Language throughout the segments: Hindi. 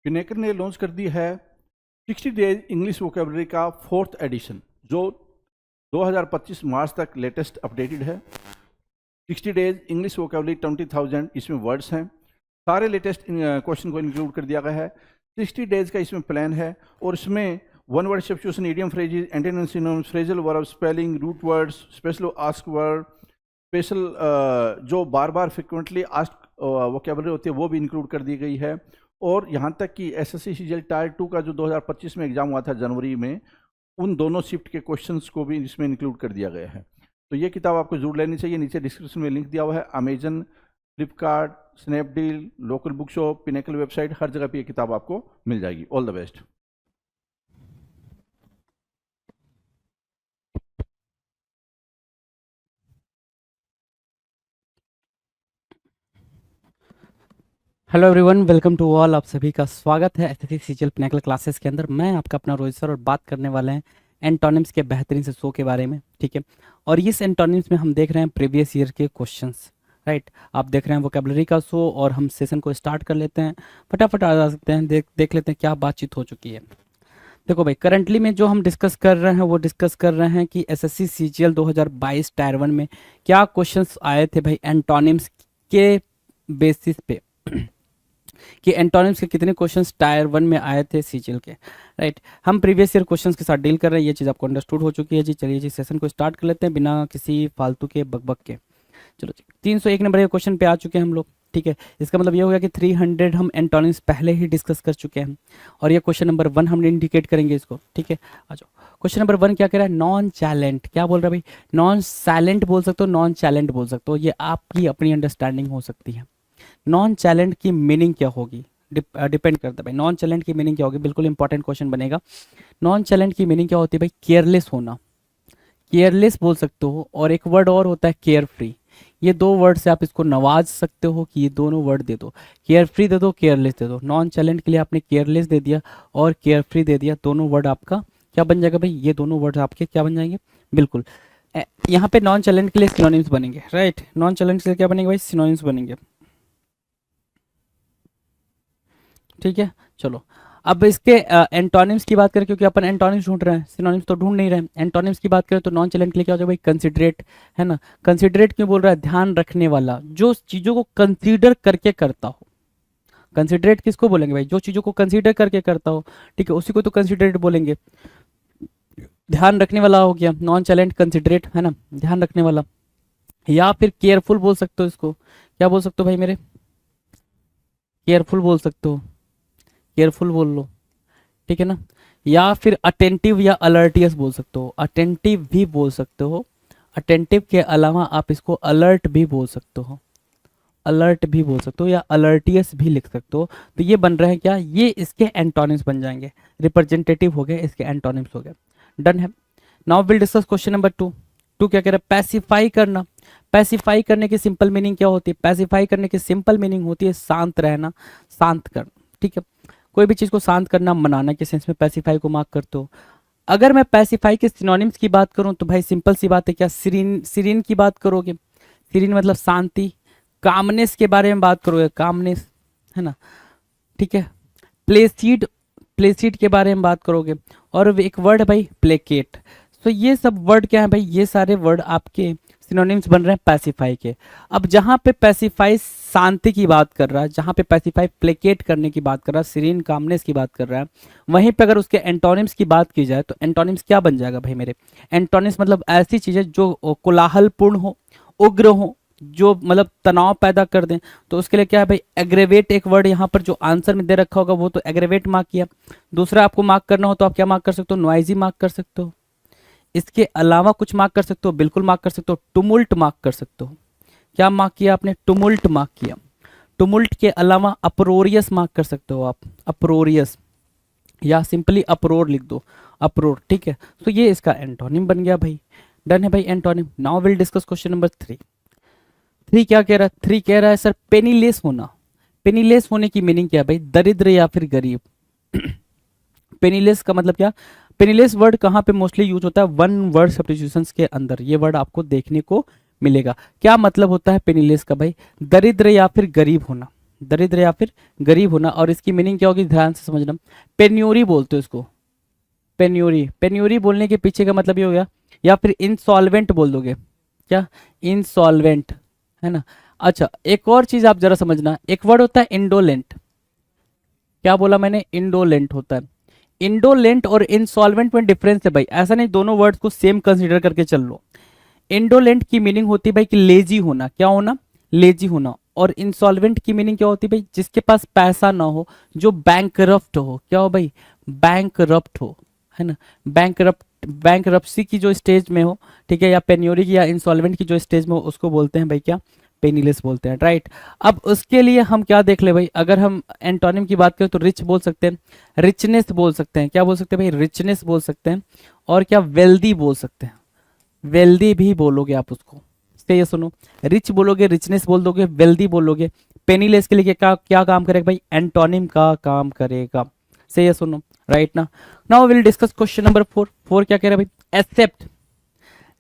पिनेकर ने लॉन्च कर दी है 60 डेज इंग्लिश वोकेबलरी का 4th एडिशन, जो 2025 मार्च तक लेटेस्ट अपडेटेड है। 60 डेज इंग्लिश वोकेबलरी 20,000 इसमें वर्ड्स हैं। सारे लेटेस्ट क्वेश्चन को इंक्लूड कर दिया गया है। 60 डेज का इसमें प्लान है और इसमें one word substitution, idiom phrases, antonyms, synonyms, phrasal verb, spelling, root words, special ask word, special जो बार बार फ्रिक्वेंटली आस्क वोकेबलरी होती है वो भी इंक्लूड कर दी गई है। और यहाँ तक कि एसएससी सीजीएल टायर 2 का जो 2025 में एग्जाम हुआ था जनवरी में, उन दोनों शिफ्ट के क्वेश्चंस को भी इसमें इंक्लूड कर दिया गया है। तो ये किताब आपको जरूर लेनी चाहिए। नीचे डिस्क्रिप्शन में लिंक दिया हुआ है। Amazon, Flipkart, Snapdeal, local book shop, Pinnacle website, हर जगह पे ये किताब आपको मिल जाएगी। All the best. Hello everyone, welcome to all. आप सभी का स्वागत है एसएससी सीजीएल पिनेकल क्लासेस के अंदर। मैं आपका अपना रोहित सर और बात करने वाले हैं एंटोनिम्स के बेहतरीन से शो के बारे में, ठीक है। और इस एंटोनिम्स में हम देख रहे हैं प्रीवियस ईयर के क्वेश्चंस, राइट। आप देख रहे हैं वोकेबलरी का शो और हम सेशन को स्टार्ट कर लेते हैं। फटाफट आ जा सकते हैं, देख लेते हैं क्या बातचीत हो चुकी है। देखो भाई, करंटली में जो हम डिस्कस कर रहे हैं वो डिस्कस कर रहे हैं कि एसएससी सीजीएल 2022 टायर 1 में क्या क्वेश्चंस आए थे भाई एंटोनिम्स के बेसिस पे कि एंटोनिम्स के कितने क्वेश्चंस टायर 1 में आए थे सीजीएल के, राइट। हम प्रीवियस ईयर क्वेश्चंस के साथ डील कर रहे हैं, ये चीज़ आपको अंडरस्टूड हो चुकी है जी। चलिए जी, सेशन को स्टार्ट कर लेते हैं बिना किसी फालतू के बकबक के। चलो जी, 301 नंबर के क्वेश्चन पे आ चुके हैं हम लोग, ठीक है। इसका मतलब ये हो गया कि 300 हम एंटोनिम्स पहले ही डिस्कस कर चुके हैं और ये क्वेश्चन नंबर 1 हम इंडिकेट करेंगे इसको, ठीक है। आ जाओ, क्वेश्चन नंबर 1 क्या कह रहा है? नॉन चैलेंट। क्या बोल रहा है भाई? नॉन साइलेंट बोल सकते हो, नॉन चैलेंट बोल सकते हो, ये आपकी अपनी अंडरस्टैंडिंग हो सकती है। नॉन चैलेंट की मीनिंग क्या होगी डिपेंड करता है भाई। नॉन चैलेंट की मीनिंग क्या होगी? बिल्कुल इंपॉर्टेंट क्वेश्चन बनेगा। नॉन चैलेंट की मीनिंग क्या होती है भाई? केयरलेस होना, केयरलेस बोल सकते हो। और एक वर्ड और होता है केयर फ्री। ये दो वर्ड से आप इसको नवाज सकते हो कि ये दोनों वर्ड दे दो, केयर फ्री दे दो, केयरलेस दे दो। नॉन चैलेंट के लिए आपने केयरलेस दे दिया और केयर फ्री दे दिया, दोनों वर्ड आपका क्या बन जाएगा भाई? ये दोनों वर्ड आपके क्या बन जाएंगे? बिल्कुल यहाँ पे नॉन चैलेंट के लिए सिनोनिम्स बनेंगे, राइट। नॉन चैलेंट के लिए क्या बनेंगे भाई? सिनोनिम्स बनेंगे, ठीक है। चलो, अब इसके एंटोनिम्स की बात करें, क्योंकि अपन एंटोनिम्स ढूंढ रहे हैं, सिनोनिम्स तो ढूंढ नहीं रहे हैं। एंटोनिम्स की बात करें तो नॉन चैलेंट के लिए क्या हो जाएगा भाई? कंसिडरेट, है ना। कंसिडरेट क्यों बोल रहा है? ध्यान रखने वाला, जो चीज़ों को कंसीडर करके करता हो। कंसिडरेट किसको बोलेंगे भाई? जो चीज़ों को कंसीडर करके करता हो, ठीक है, उसी को तो कंसिडरेट बोलेंगे। ध्यान रखने वाला हो गया नॉन चैलेंट, कंसिडरेट, है ना, ध्यान रखने वाला। या फिर केयरफुल बोल सकते हो इसको। क्या बोल सकते हो भाई मेरे? केयरफुल बोल सकते हो, केयरफुल बोल लो, ठीक है ना। या फिर अटेंटिव या अलर्टियस बोल सकते हो, अटेंटिव भी बोल सकते हो। अटेंटिव के अलावा आप इसको अलर्ट भी बोल सकते हो, अलर्ट भी बोल सकते हो, या अलर्टियस भी लिख सकते हो। तो ये बन रहे हैं क्या? ये इसके एंटोनिम्स बन जाएंगे। रिप्रेजेंटेटिव हो गए, इसके एंटोनिम्स हो गए। डन है। Now will discuss question number 2। क्या कह रहा है? पैसिफाई करना। पैसिफाई करने की सिंपल मीनिंग क्या होती है? पैसिफाई करने की सिंपल मीनिंग होती है शांत रहना, शांत करना, ठीक है। कोई भी चीज़ को शांत करना, मनाना के सेंस में पैसिफाई को मार्क करते हो। अगर मैं पैसिफाई के सिनोनिम्स की बात करूं तो भाई सिंपल सी बात है, क्या सीरीन, सीरीन की बात करोगे? सीरीन मतलब शांति। कामनेस के बारे में बात करोगे, कामनेस, है ना, ठीक है। प्लेसीड, प्लेसीड के बारे में बात करोगे। और एक वर्ड है भाई प्लेकेट। तो ये सब वर्ड क्या है भाई? ये सारे वर्ड आपके सिनोनिम्स बन रहे हैं पैसिफाई के। अब जहां पे पैसिफाई शांति की बात कर रहा है, जहां पे पैसिफाई प्लेकेट करने की बात कर रहा है, सीरीन कामनेस की बात कर रहा है, वहीं पे अगर उसके एंटोनिम्स की बात की जाए तो एंटोनिम्स क्या बन जाएगा भाई मेरे? एंटोनिम्स मतलब ऐसी चीजें जो कोलाहलपूर्ण हो, उग्र हो, जो मतलब तनाव पैदा कर दें। तो उसके लिए क्या है भाई? एग्रेवेट एक वर्ड यहाँ पर जो आंसर में दे रखा होगा वो तो एग्रेवेट मार्क किया। दूसरा आपको मार्क करना हो तो आप क्या मार्क कर सकते हो? नॉइजी मार्क कर सकते हो। इसके अलावा कुछ मार्क कर सकते हो? बिल्कुल मार्क कर सकते हो, टुमुल्ट मार्क कर सकते हो। क्या मार्क किया आपने? टुमुल्ट मार्क किया। टुमुल्ट के अलावा अप्रोरियस मार्क कर सकते हो आप, अप्रोरियस, या सिंपली अप्रोर लिख दो, अप्रोर, ठीक है। तो ये इसका एंटोनिम बन गया भाई। डन है भाई antonym. Now will discuss question number 3। 3 क्या कह रहा है? 3 कह रहा है सर पेनीलेस होना। पेनीलेस होने की मीनिंग क्या है भाई? दरिद्र या फिर गरीब। पेनीलेस का मतलब क्या? पेनीलेस वर्ड कहाँ पे मोस्टली यूज होता है? वन वर्ड सब्स्टिट्यूशंस के अंदर ये वर्ड आपको देखने को मिलेगा। क्या मतलब होता है पेनीलेस का भाई? दरिद्र या फिर गरीब होना, दरिद्र या फिर गरीब होना। और इसकी मीनिंग क्या होगी, ध्यान से समझना। पेन्योरी बोलते हो इसको, पेन्योरी। पेन्योरी बोलने के पीछे का मतलब ये हो गया, या फिर इंसॉल्वेंट बोल दोगे, क्या, इंसॉल्वेंट, है ना। अच्छा, एक और चीज आप जरा समझना, एक वर्ड होता है इंडोलेंट। क्या बोला मैंने, इंडोलेंट होता है। इंडोलेंट और इंसॉल्वेंट में डिफरेंस है भाई, ऐसा नहीं दोनों वर्ड्स को सेम कंसीडर करके चल लो। इंडोलेंट की मीनिंग होती है भाई कि लेजी होना, क्या होना, लेजी होना। और इंसॉल्वेंट की मीनिंग क्या होती है भाई, जिसके पास पैसा ना हो, जो बैंकरप्ट हो, क्या हो भाई, बैंकरप्ट हो, है ना। बैंकरप्सी की जो स्टेज में हो, ठीक है, या पेन्योरी की या इंसॉल्वेंट की जो स्टेज में हो, उसको बोलते हैं भाई क्या, पेनीलेस बोलते हैं, राइट। अब उसके लिए हम क्या देख ले भाई, अगर हम एंटोनिम की बात करें तो रिच बोल सकते हैं, रिचनेस बोल सकते हैं, क्या बोल सकते हैं भाई, रिचनेस बोल सकते हैं। और क्या, वेल्दी बोल सकते हैं, वेल्दी भी बोलोगे आप उसको। सही है, सुनो, रिच बोलोगे, रिचनेस बोल दोगे, वेल्दी बोलोगे। पेनीलेस के लिए क्या क्या काम करेगा भाई, एंटोनिम का काम करेगा। सही है, सुनो, राइट ना। Now will discuss question number 4। 4 क्या कह रहा है भाई, एक्सेप्ट,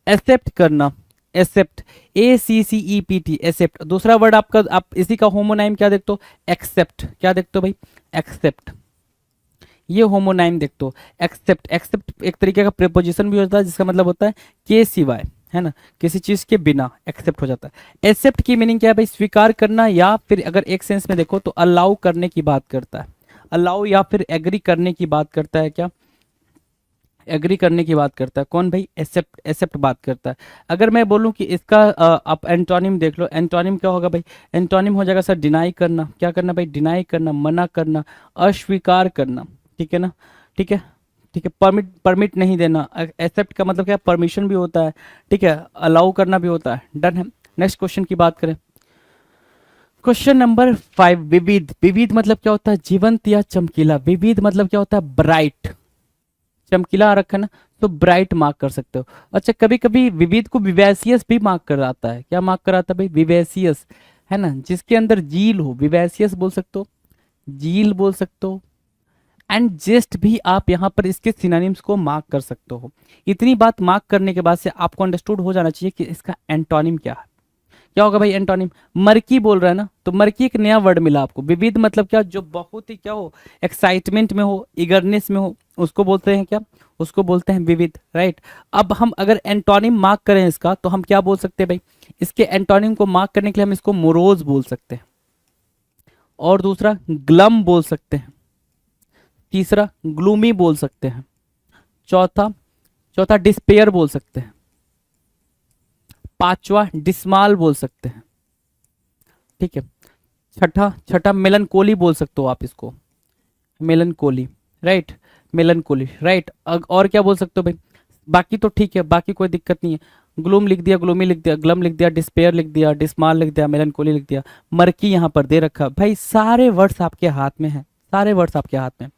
एक्सेप्ट करना, एक्सेप्ट, ACCEPT, एक्सेप्ट। दूसरा वर्ड आपका, आप इसी का होमोनाइम क्या देखते हो, एक्सेप्ट, क्या देखते हो भाई, एक्सेप्ट, ये होमोनाइम देखते हो। एक्सेप्ट, एक्सेप्ट एक तरीके का प्रीपोजिशन भी होता है जिसका मतलब होता है के सिवाय, है ना, किसी चीज के बिना एक्सेप्ट हो जाता है। एक्सेप्ट की मीनिंग क्या है भाई, स्वीकार करना, या फिर अगर एक सेंस में देखो तो अलाउ करने की बात करता है, अलाउ या फिर एग्री करने की बात करता है, क्या, एग्री करने की बात करता है। कौन भाई, एक्सेप्ट, एक्सेप्ट बात करता है। अगर मैं बोलूं कि इसका आप एंटोनिम देख लो, एंटोनिम क्या होगा भाई, एंटोनिम हो जाएगा सर डिनाई करना, क्या करना भाई, डिनाई करना, मना करना, अस्वीकार करना, ठीक है ना, ठीक है, ठीक है। परमिट, परमिट नहीं देना। एक्सेप्ट का मतलब क्या, परमिशन भी होता है, ठीक है, अलाउ करना भी होता है, डन है। नेक्स्ट क्वेश्चन की बात करें, क्वेश्चन नंबर 5, विविध। विविध मतलब क्या होता है, जीवंत या चमकीला। विविध मतलब क्या होता है, ब्राइट, चमकीला रखा ना, तो ब्राइट मार्क कर सकते हो। अच्छा, कभी कभी विविध को विवेसियस भी मार्क कर आता है, क्या मार्क कराता है भाई, विवेसियस, है ना, जिसके अंदर जील हो, विवेसियस बोल सकते हो, जील बोल सकते हो। एंड जेस्ट भी आप यहाँ पर इसके सिनोनिम्स को मार्क कर सकते हो। इतनी बात मार्क करने के बाद से आपको अंडरस्टूड हो जाना चाहिए कि इसका एंटोनिम क्या है। क्या होगा भाई एंटोनिम, मर्की बोल रहा है ना, तो मर्की एक नया वर्ड मिला आपको। विविध मतलब क्या, जो बहुत ही क्या हो, एक्साइटमेंट में हो, इगरनेस में हो, उसको बोलते हैं क्या, उसको बोलते हैं विविध, राइट। अब हम अगर एंटोनिम मार्क करें इसका, तो हम क्या बोल सकते हैं भाई, इसके एंटोनिम को मार्क करने के लिए हम इसको मोरोज बोल सकते हैं, और दूसरा ग्लम बोल सकते हैं, तीसरा ग्लूमी बोल सकते हैं, चौथा, चौथा डिस्पेयर बोल सकते हैं, पांचवा डिस्माल बोल सकते हैं, ठीक है। छठा, छठा मेलनकोली बोल सकते हो आप इसको, मेलनकोली, राइट, मेलनकोली, राइट। और क्या बोल सकते हो भाई, बाकी तो ठीक है, बाकी कोई दिक्कत नहीं है। ग्लूम लिख दिया, ग्लूमी लिख दिया, ग्लम लिख दिया, डिस्पेयर लिख दिया, डिस्माल लिख दिया, मेलनकोली लिख दिया, मर्की यहाँ पर दे रखा भाई। सारे वर्ड्स आपके हाथ में हैं, सारे वर्ड्स आपके हाथ में।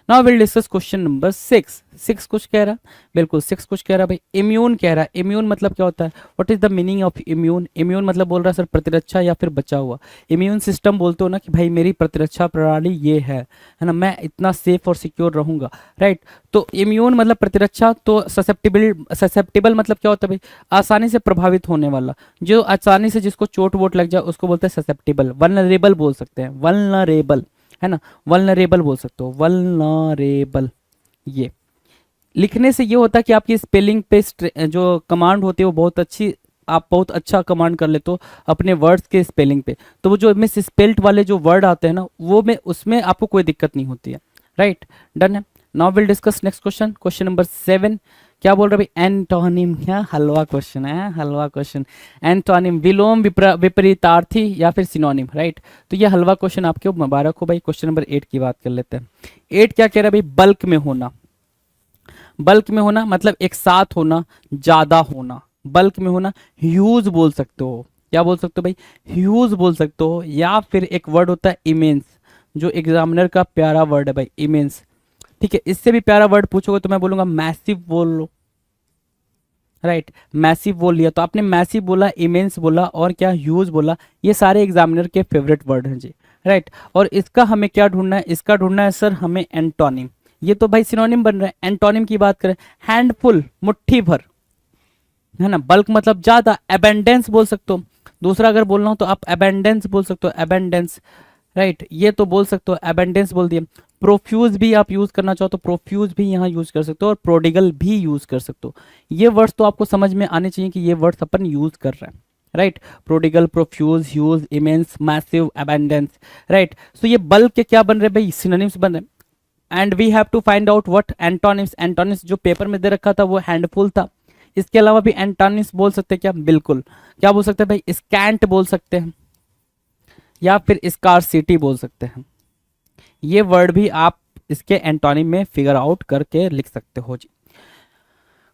Now will discuss question number 6। 6 कुछ कह रहा, बिल्कुल 6 कुछ कह रहा भाई, इम्यून कह रहा है। इम्यून मतलब क्या होता है, what is the meaning of immune. Immune मतलब बोल रहा है सर प्रतिरक्षा या फिर बचा हुआ। इम्यून सिस्टम बोलते हो ना कि भाई मेरी प्रतिरक्षा प्रणाली ये है ना, मैं इतना सेफ और सिक्योर रहूंगा, राइट। तो इम्यून मतलब प्रतिरक्षा, तो ससेप्टिबल, ससेप्टिबल मतलब क्या होता है भाई, आसानी से प्रभावित होने वाला, जो आसानी से जिसको चोट वोट लग जाए उसको बोलते हैं ससेप्टिबल। वल्नरेबल बोल सकते हैं, वल्नरेबल, है ना, वल्नरेबल बोल सकते हो, वल्नरेबल। ये लिखने से ये होता है कि आपकी स्पेलिंग पे जो कमांड होती है वो बहुत अच्छी, आप बहुत अच्छा कमांड कर लेते हो अपने वर्ड्स के स्पेलिंग पे। तो वो जो मिस स्पेल्ट वाले जो वर्ड आते हैं ना, वो में उसमें आपको कोई दिक्कत नहीं होती है, राइट, डन है। Now will discuss next question, question number 7। क्या बोल रहे भाई, एंटोनिम। क्या हलवा क्वेश्चन है, हलवा क्वेश्चन। एंटोनिम, विलोम, विपरीतार्थी या फिर सिनोनिम, राइट। तो ये हलवा क्वेश्चन आपके मुबारक हो भाई। क्वेश्चन नंबर 8 की बात कर लेते हैं। 8 क्या कह रहा है भाई, बल्क में होना। बल्क में होना मतलब एक साथ होना, ज्यादा होना, बल्क में होना। ह्यूज बोल सकते हो, क्या बोल सकते हो भाई, ह्यूज बोल सकते हो। या फिर एक वर्ड होता है इमेंस, जो एग्जामिनर का प्यारा वर्ड है भाई, इमेंस, ठीक है। इससे भी प्यारा वर्ड पूछोगे तो मैं बोलूंगा मैसिव बोल लो, राइट, मैसिव बोल लिया तो आपने, मैसिव बोला, इमेंस बोला, और क्या, ह्यूज बोला। ये सारे एग्जामिनर के फेवरेट वर्ड हैं जी, राइट। और इसका हमें क्या ढूंढना है, इसका ढूंढना है सर हमें एंटोनिम। ये तो भाई सिनोनिम बन रहा है। एंटोनिम की बात करें, हैंडफुल, मुट्ठी भर, है ना। बल्क मतलब ज्यादा, एबेंडेंस बोल सकते हो। दूसरा अगर बोलना हो तो आप एबेंडेंस बोल सकते हो, एबेंडेंस, राइट, ये तो बोल सकते हो, अबेंडेंस बोल दिया। प्रोफ्यूज भी आप यूज करना चाहो तो प्रोफ्यूज भी यहाँ यूज कर सकते हो, और प्रोडिगल भी यूज कर सकते हो। ये वर्ड्स तो आपको समझ में आने चाहिए कि ये वर्ड्स अपन यूज कर रहे हैं, right. Prodigal, profuse, huge, immense, massive, abundance, right. So ये बल्क के क्या बन रहे हैं भाई, सिनोनिम्स बन रहे हैं। And we have to find out what antonyms. Antonyms जो पेपर में दे रखा था वो हैंडफुल था। इसके अलावा भी एंटोनिम्स बोल सकते हैं क्या, बिल्कुल। क्या बोल सकते हैं भाई, स्कैंट बोल सकते हैं, या फिर स्कार्सिटी बोल सकते हैं। ये वर्ड भी आप इसके एंटोनिम में फिगर आउट करके लिख सकते हो जी।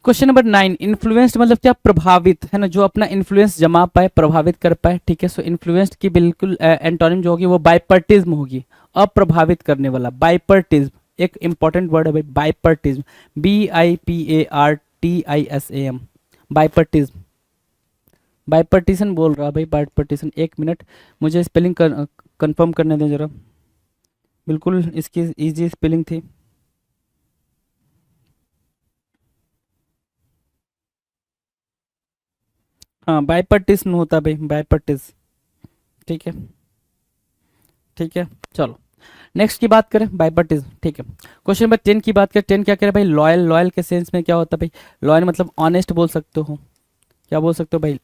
क्वेश्चन नंबर 9, इन्फ्लुएंस्ड मतलब क्या, प्रभावित, है ना, जो अपना इन्फ्लुएंस जमा पाए, प्रभावित कर पाए, ठीक है। सो इन्फ्लुएंस्ड की बिल्कुल एंटोनिम जो होगी वो बाइपर्टिज्म होगी, अप्रभावित करने वाला। बाइपर्टिज्म एक इंपॉर्टेंट वर्ड है भाई, बाइपर्टिज्म, BIPARTISAM, बाइपर्टिज्म। बाइपर्टिशन बोल रहा भाई, बाइपर्टिशन, एक मिनट मुझे स्पेलिंग कंफर्म करने दें जरा। बिल्कुल इसकी इजी स्पेलिंग थी। हाँ, बाइपर्टिशन होता है भाई, बाइपर्टिस, ठीक है, ठीक है। चलो नेक्स्ट की बात करें, बाइपर्टिज्म, ठीक है। क्वेश्चन नंबर 10 की बात करें। 10 क्या कह रहे हैं भाई, लॉयल। लॉयल के सेंस में क्या होता है भाई, लॉयल मतलब ऑनेस्ट बोल सकते हो। क्या बोल सकते हो भाई,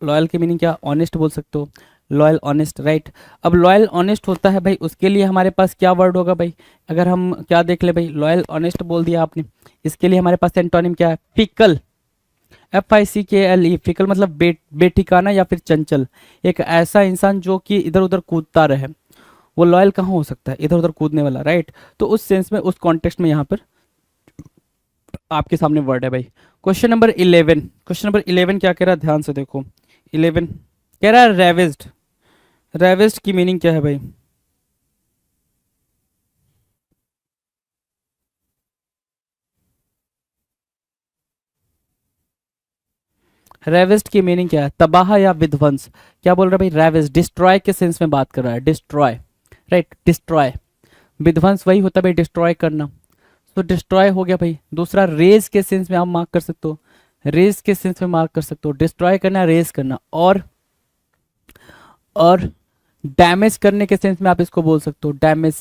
लॉयल की मीनिंग क्या, ऑनेस्ट बोल सकते हो, लॉयल, ऑनेस्ट, राइट। अब लॉयल ऑनेस्ट होता है भाई, उसके लिए हमारे पास क्या वर्ड होगा भाई, अगर हम क्या देख ले भाई, लॉयल ऑनेस्ट बोल दिया आपने, इसके लिए हमारे पास एंटोनिम क्या है, फिकल, FICKLE, फिकल मतलब बेठिकाना या फिर चंचल। एक ऐसा इंसान जो कि इधर उधर कूदता रहे, वो लॉयल कहाँ हो सकता है, इधर उधर कूदने वाला, राइट। तो उस सेंस में, उस कॉन्टेक्स्ट में यहाँ पर आपके सामने वर्ड है भाई। क्वेश्चन नंबर 11, क्वेश्चन नंबर 11 क्या कह रहा है, ध्यान से देखो। 11 कह रहा है रेविस्ड। रेविस्ड की मीनिंग क्या है भाई, रेविस्ड की मीनिंग क्या है, तबाह या विध्वंस। क्या बोल रहा है भाई, रेविस्ड डिस्ट्रॉय के सेंस में बात कर रहा है, डिस्ट्रॉय, राइट, डिस्ट्रॉय। विध्वंस वही होता है भाई, डिस्ट्रॉय करना। तो डिस्ट्रॉय हो गया भाई। दूसरा रेज के सेंस में आप मार्क कर सकते हो, रेज के सेंस में मार्क कर सकते हो, डिस्ट्रॉय करना, रेज करना। और डैमेज करने के सेंस में आप इसको बोल सकते हो, डैमेज।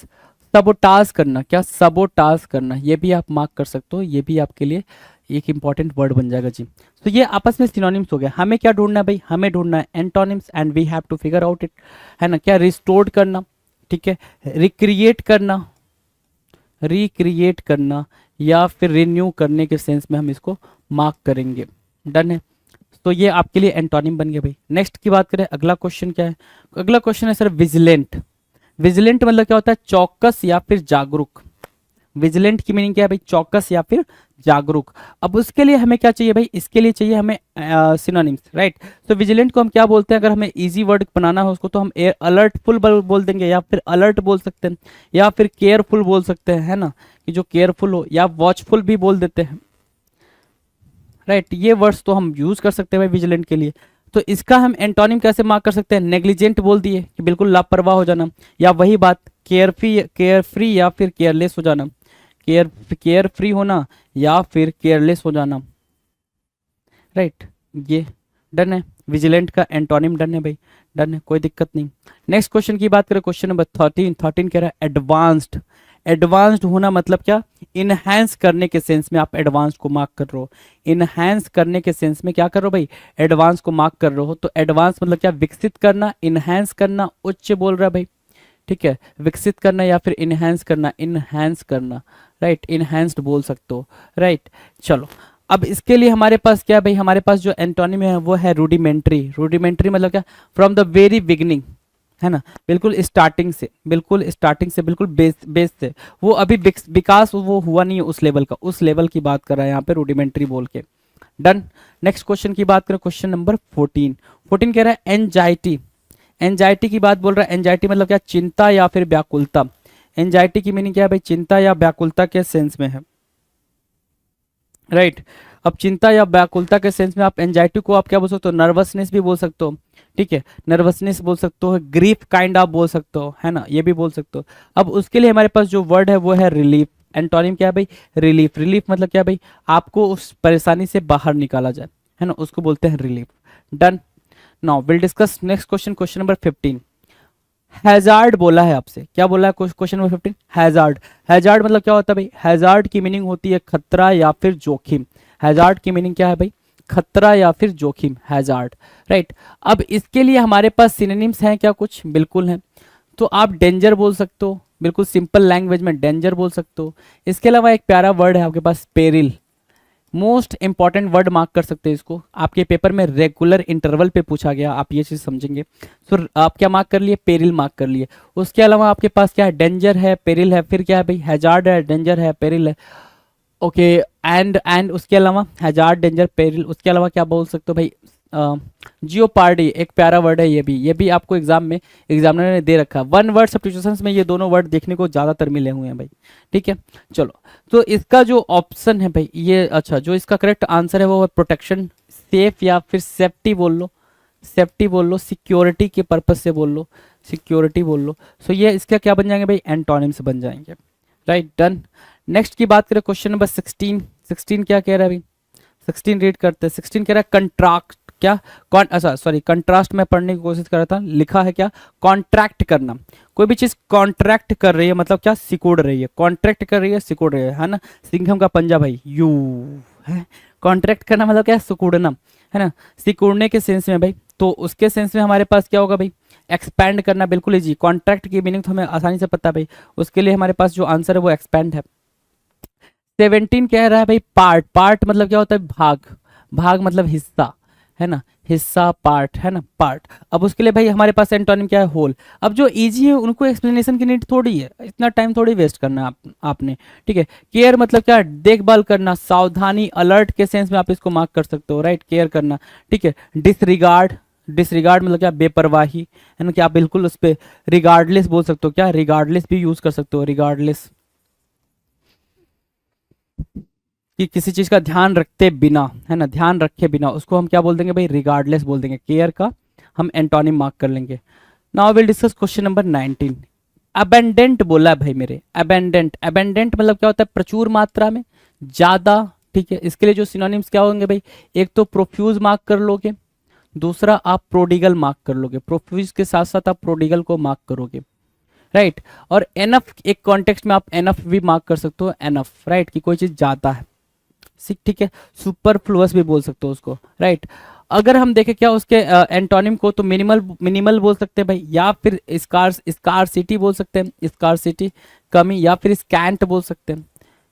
सबोटाज करना, क्या, सबोटाज करना, ये भी आप मार्क कर सकते हो, ये भी आपके लिए एक इंपॉर्टेंट वर्ड बन जाएगा जी। तो ये आपस में सिनोनिम्स हो गया। हमें क्या ढूंढना है भाई, हमें ढूंढना है antonyms, and we have to figure out it, है ना। क्या, रिस्टोर्ड करना, ठीक है, रिक्रिएट करना, रिक्रिएट करना, या फिर रिन्यू करने के सेंस में हम इसको मार्क करेंगे। डन है। तो ये आपके लिए एंटोनिम बन गया भाई। नेक्स्ट की बात करें, अगला क्वेश्चन क्या है, अगला क्वेश्चन है सर विजिलेंट। विजिलेंट मतलब क्या होता है, चौकस या फिर जागरूक। विजिलेंट की मीनिंग क्या है भाई, चौकस या फिर जागरूक। अब उसके लिए हमें क्या चाहिए भाई, इसके लिए चाहिए हमें सिनोनिम्स, राइट। तो विजिलेंट को हम क्या बोलते हैं, अगर हमें इजी वर्ड बनाना हो उसको, तो हम अलर्टफुल बोल देंगे, या फिर अलर्ट बोल सकते हैं, या फिर केयरफुल बोल सकते हैं, है ना, कि जो केयरफुल हो, या वॉचफुल भी बोल देते हैं, राइट। ये वर्ड्स तो हम यूज कर सकते हैं भाई विजिलेंट के लिए। तो इसका हम एंटोनिम कैसे मार्क कर सकते हैं, नेग्लिजेंट बोल दिए कि बिल्कुल लापरवाह हो जाना, या वही बात केयरफ्री या फिर केयरलेस हो जाना, केयर फ्री होना या फिर केयरलेस हो जाना, राइट। ये डन है, विजिलेंट का एंटोनिम डन है भाई, डन है, कोई दिक्कत नहीं। नेक्स्ट क्वेश्चन की बात करें, क्वेश्चन नंबर 13। 13 कह रहा है एडवांस्ड। एडवांस्ड होना मतलब क्या, इनहैंस करने के सेंस में आप एडवांस को मार्क कर रहे हो। इनहैंस करने के सेंस में क्या कर रहे हो भाई, एडवांस को मार्क कर रहे हो। तो एडवांस मतलब क्या, विकसित करना, इनहैंस करना, उच्च बोल रहा है भाई, ठीक है, विकसित करना या फिर इनहैंस करना, इनहैंस करना, राइट, इनहैंस्ड बोल सकते हो, राइट। चलो अब इसके लिए हमारे पास क्या है भाई, हमारे पास जो एंटोनिम है वो है रूडिमेंट्री। रूडिमेंट्री मतलब क्या, फ्रॉम द वेरी बिगिनिंग, है ना, बिल्कुल स्टार्टिंग से, बिल्कुल स्टार्टिंग से, बिल्कुल बेस से। वो अभी विकास वो हुआ नहीं है उस लेवल का, उस लेवल की बात कर रहा है यहाँ पे रूडिमेंट्री बोल के। डन। नेक्स्ट क्वेश्चन की बात करें, क्वेश्चन नंबर 14। 14 कह रहा है एंजाइटी। एंजाइटी की बात बोल रहा है। एंजाइटी मतलब क्या, चिंता या फिर व्याकुलता। एंजाइटी की मीनिंग क्या है भाई, चिंता या व्याकुलता के सेंस में है, राइट। अब चिंता या व्याकुलता के सेंस में आप एंजाइटी को आप क्या बोल सकते हो, नर्वसनेस भी बोल सकते हो, ठीक है, नर्वसनेस बोल सकते हो, ग्रीफ काइंड आप बोल सकते हो, है ना, ये भी बोल सकते हो। अब उसके लिए हमारे पास जो वर्ड है वो है रिलीफ। एंटोनिम क्या है भाई, रिलीफ। रिलीफ मतलब क्या है भाई, आपको उस परेशानी से बाहर निकाला जाए, है ना, उसको बोलते हैं relief. Done. Now will discuss next question, question number 15। Hazard बोला है आपसे, क्या बोला है क्वेश्चन नंबर 15, हैजार्ड। हैजार्ड मतलब क्या होता है भाई, हैजार्ड की मीनिंग होती है खतरा या फिर जोखिम। हैजार्ड की मीनिंग क्या है भाई, खतरा या फिर जोखिम, हैजार्ड, राइट। अब इसके लिए हमारे पास सिनोनिम्स हैं क्या, कुछ बिल्कुल हैं। तो आप डेंजर बोल सकते हो, बिल्कुल सिंपल लैंग्वेज में डेंजर बोल सकते हो। इसके अलावा एक प्यारा वर्ड है आपके पास, peril, most important word mark कर सकते हैं इसको, आपके पेपर में रेगुलर इंटरवल पे पूछा गया, आप ये चीज़ समझेंगे। तो आप क्या मार्क कर लिए, पेरिल मार्क कर लिए। उसके अलावा आपके पास क्या है, डेंजर है, पेरिल है, फिर क्या है भाई, हैजार्ड है, डेंजर है, पेरिल है, ओके। एंड उसके अलावा हैजार्ड, डेंजर, पेरिल, उसके अलावा क्या बोल सकते हो भाई, जियोपार्डी, एक प्यारा वर्ड है ये भी आपको एग्जाम में एग्जामिनर ने दे रखा है। वन वर्ड सब्स्टिट्यूशंस में ये दोनों वर्ड देखने को ज़्यादातर मिले हुए हैं भाई, ठीक है। चलो, तो इसका जो ऑप्शन है भाई ये, अच्छा, जो इसका करेक्ट आंसर है वो है प्रोटेक्शन, सेफ या फिर सेफ्टी बोल लो, सेफ्टी बोल लो, सिक्योरिटी के पर्पज से बोल लो, सिक्योरिटी बोल लो। सो ये इसका क्या बन जाएंगे भाई, एंटोनिम्स बन जाएंगे, राइट, डन। नेक्स्ट की बात करें, क्वेश्चन नंबर 16। 16 क्या कह रहा है भाई, 16 रीड करते हैं। 16 कह रहा है कंट्राक्ट, क्या कौन, अच्छा सॉरी, कंट्रास्ट में पढ़ने की कोशिश कर रहा था, लिखा है क्या, कॉन्ट्रैक्ट करना। कोई भी चीज कॉन्ट्रैक्ट कर रही है मतलब क्या, सिकुड़ रही है, कॉन्ट्रैक्ट कर रही है, सिकुड़ रही है ना। सिंघम का पंजा भाई, यू है, कॉन्ट्रैक्ट करना मतलब क्या, सिकुड़ना, है ना, सिकुड़ने के सेंस में भाई। तो उसके सेंस में हमारे पास क्या होगा भाई, एक्सपैंड करना, बिल्कुल इजी। कॉन्ट्रैक्ट की मीनिंग तो हमें आसानी से पता है भाई, उसके लिए हमारे पास जो आंसर है वो एक्सपैंड है। 17 कह रहा है भाई पार्ट, पार्ट मतलब क्या होता है, भाग, भाग मतलब हिस्सा, है ना, हिस्सा, पार्ट, है ना, पार्ट। अब उसके लिए भाई हमारे पास एंटोनिम क्या है, होल। अब जो इजी है उनको एक्सप्लेनेशन की नीड थोड़ी है, इतना टाइम थोड़ी वेस्ट करना है आपने, ठीक है। केयर मतलब क्या, देखभाल करना, सावधानी, अलर्ट के सेंस में आप इसको मार्क कर सकते हो, राइट, केयर करना, ठीक है। डिसरिगार्ड, डिसरिगार्ड मतलब क्या, बेपरवाही, है ना, क्या आप बिल्कुल उस पर रिगार्डलेस बोल सकते हो, क्या रिगार्डलेस भी यूज कर सकते हो, रिगार्डलेस, कि किसी चीज का ध्यान रखते बिना, है ना, ध्यान रखे बिना, उसको हम क्या बोल देंगे भाई, रिगार्डलेस बोल देंगे। केयर का हम एंटोनिम मार्क कर लेंगे। Now will discuss question number 19। Abundant बोला है भाई मेरे, अबेंडेंट, अबेंडेंट मतलब क्या होता है, प्रचुर मात्रा में, ज्यादा, ठीक है। इसके लिए जो सिनोनिम्स क्या होंगे भाई, एक तो प्रोफ्यूज मार्क कर लोगे, दूसरा आप प्रोडिगल मार्क कर लोगे, प्रोफ्यूज के साथ साथ आप प्रोडिगल को मार्क करोगे, राइट। और एनफ, एक कॉन्टेक्स्ट में आप एनफ भी मार्क कर सकते हो, एनफ, राइट, कि कोई चीज ज्यादा है, ठीक है। सुपरफ्लुअस भी बोल सकते हो उसको, राइट। अगर हम देखें क्या उसके एंटोनिम को, तो मिनिमल, मिनिमल बोल सकते हैं भाई, या फिर स्कार्सिटी बोल सकते हैं, स्कार्सिटी, कमी, या फिर स्कैंट बोल सकते हैं।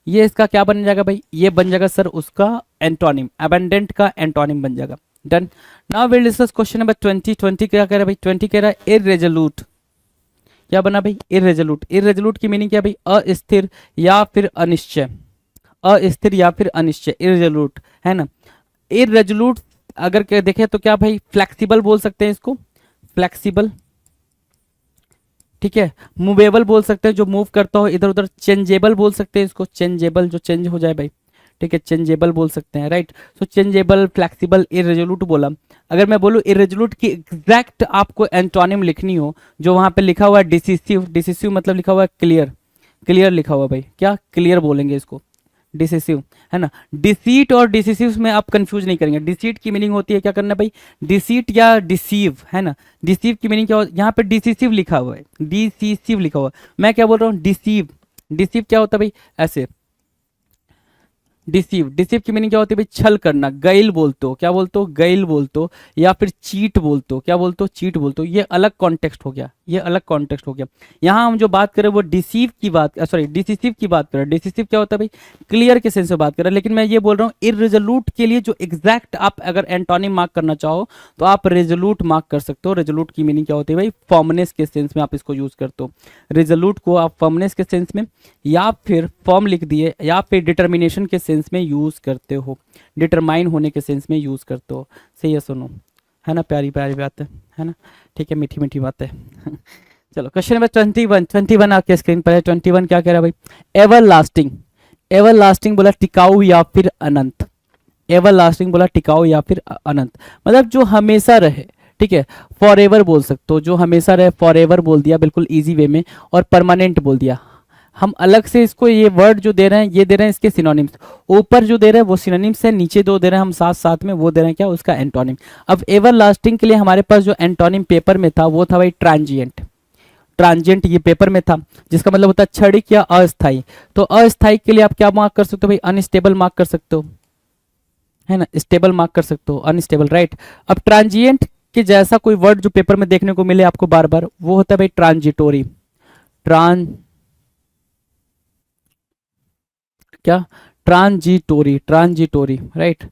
ये इसका क्या बन जाएगा भाई, ये बन जाएगा सर उसका एंटोनिम, अबेंडेंट का एंटोनिम बन जाएगा, done. Now will discuss question number 20। 20 क्या कह रहा है भाई, 20 कह रहा है इररेजोल्यूट, क्या बना भाई, इररेजोल्यूट। इररेजोल्यूट की मीनिंग क्या भाई, अस्थिर या फिर अनिश्चय, अस्थिर या फिर अनिश्चय, इररेजोल्यूट, है ना। इररेजोल्यूट अगर देखें तो क्या भाई, फ्लेक्सिबल बोल सकते हैं इसको, फ्लेक्सिबल, ठीक है। मूवेबल बोल सकते हैं, जो मूव करता हो इधर उधर। चेंजेबल बोल सकते हैं इसको, चेंजेबल, जो चेंज हो जाए भाई, ठीक है, चेंजेबल बोल सकते हैं, राइट। सो चेंजेबल, फ्लेक्सिबल, इररेजोल्यूट बोला। अगर मैं बोलूँ इररेजोल्यूट की एग्जैक्ट आपको एंटोनिम लिखनी हो, जो वहां पे लिखा हुआ है डिसिसिव, डिसिसिव मतलब लिखा हुआ है क्लियर, क्लियर लिखा हुआ भाई, क्या क्लियर बोलेंगे इसको, डिसिसिव, है ना। डिसीट और डिसिसिव में आप कंफ्यूज नहीं करेंगे। डिसीट की मीनिंग होती है क्या करना भाई, डिसीट या डिसीव, है ना। डिसीव की मीनिंग क्या हो, यहाँ पे डिसिसिव लिखा हुआ है, डिसिसिव लिखा हुआ है, मैं क्या बोल रहा हूँ, डिसीव। डिसीव क्या होता है भाई, ऐसे, डिसीव, डिसीव की मीनिंग क्या होती है भाई, छल करना, गैल बोलते हो, क्या बोलते हो, गैल बोलते हो, या फिर चीट बोलते हो, क्या बोलते हो, चीट बोलते हो। ये अलग कॉन्टेक्स्ट हो गया, ये अलग कॉन्टेक्स्ट हो गया। यहाँ हम जो बात करें वो डिसीव की बात, सॉरी डिसिसिव की बात करें। डिसिसिव क्या होता है भाई, क्लियर के सेंस में बात करें। लेकिन मैं ये बोल रहा हूँ इररेजोल्यूट के लिए जो एग्जैक्ट आप अगर एंटोनिम मार्क करना चाहो तो आप रेजोल्यूट मार्क कर सकते हो। रेजोल्यूट की मीनिंग क्या होती है भाई, फॉर्मनेस के सेंस में आप इसको यूज करते हो। रेजोल्यूट को आप फॉर्मनेस के सेंस में, या फिर फॉर्म लिख दिए, या फिर डिटर्मिनेशन के सेंस में यूज करते हो, डिटरमाइन होने के सेंस में यूज करते हो। सही है, सुनो, है ना, प्यारी प्यारी बात है ना, ठीक है, मीठी मीठी बात है। चलो क्वेश्चन नंबर 21। 21 आपके स्क्रीन पर है। 21 क्या कह रहा है भाई, एवर लास्टिंग, एवर लास्टिंग बोला टिकाऊ या फिर अनंत, एवर लास्टिंग बोला टिकाऊ या फिर अनंत, मतलब जो हमेशा रहे, ठीक है। फॉर एवर बोल सकते हो, जो हमेशा रहे, फॉर एवर बोल दिया बिल्कुल इजी वे में, और परमानेंट बोल दिया। हम अलग से इसको ये वर्ड जो दे रहे हैं, ये दे रहे हैं इसके सिनोनिम्स। ऊपर जो दे रहे हैं वो सिनोनिम्स है, नीचे दो दे रहे हैं हम साथ साथ में, वो दे रहे हैं क्या, उसका एंटोनिम। अब एवर लास्टिंग के लिए हमारे पास जो एंटोनिम पेपर में था वो था भाई ट्रांजिएंट, ट्रांजिएंट ये पेपर में था, जिसका मतलब होता है क्षणिक या अस्थाई। तो अस्थाई के लिए आप क्या मार्क कर सकते हो भाई, अनस्टेबल मार्क कर सकते हो, है ना, स्टेबल मार्क कर सकते हो, अनस्टेबल, राइट। अब ट्रांजिएंट के जैसा कोई वर्ड जो पेपर में देखने को मिले आपको बार बार, वो होता है भाई ट्रांजिटोरी। क्या, ट्रांजिटोरी, ट्रांजिटोरी, राइट।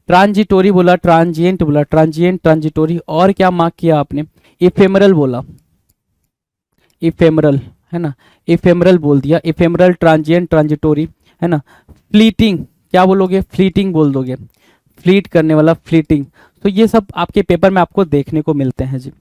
ट्रांजिटोरी बोला, ट्रांजिएंट बोला, ट्रांजिएंट, ट्रांजिटोरी, और क्या मार्क किया आपने, इफेमरल बोला, इफेमरल, है ना, इफेमरल बोल दिया, इफेमरल, ट्रांजिएंट, ट्रांजिटोरी, है ना। फ्लीटिंग क्या बोलोगे, फ्लीटिंग बोल दोगे, फ्लीट करने वाला, फ्लीटिंग। तो ये सब आपके पेपर में आपको देखने को मिलते हैं जी।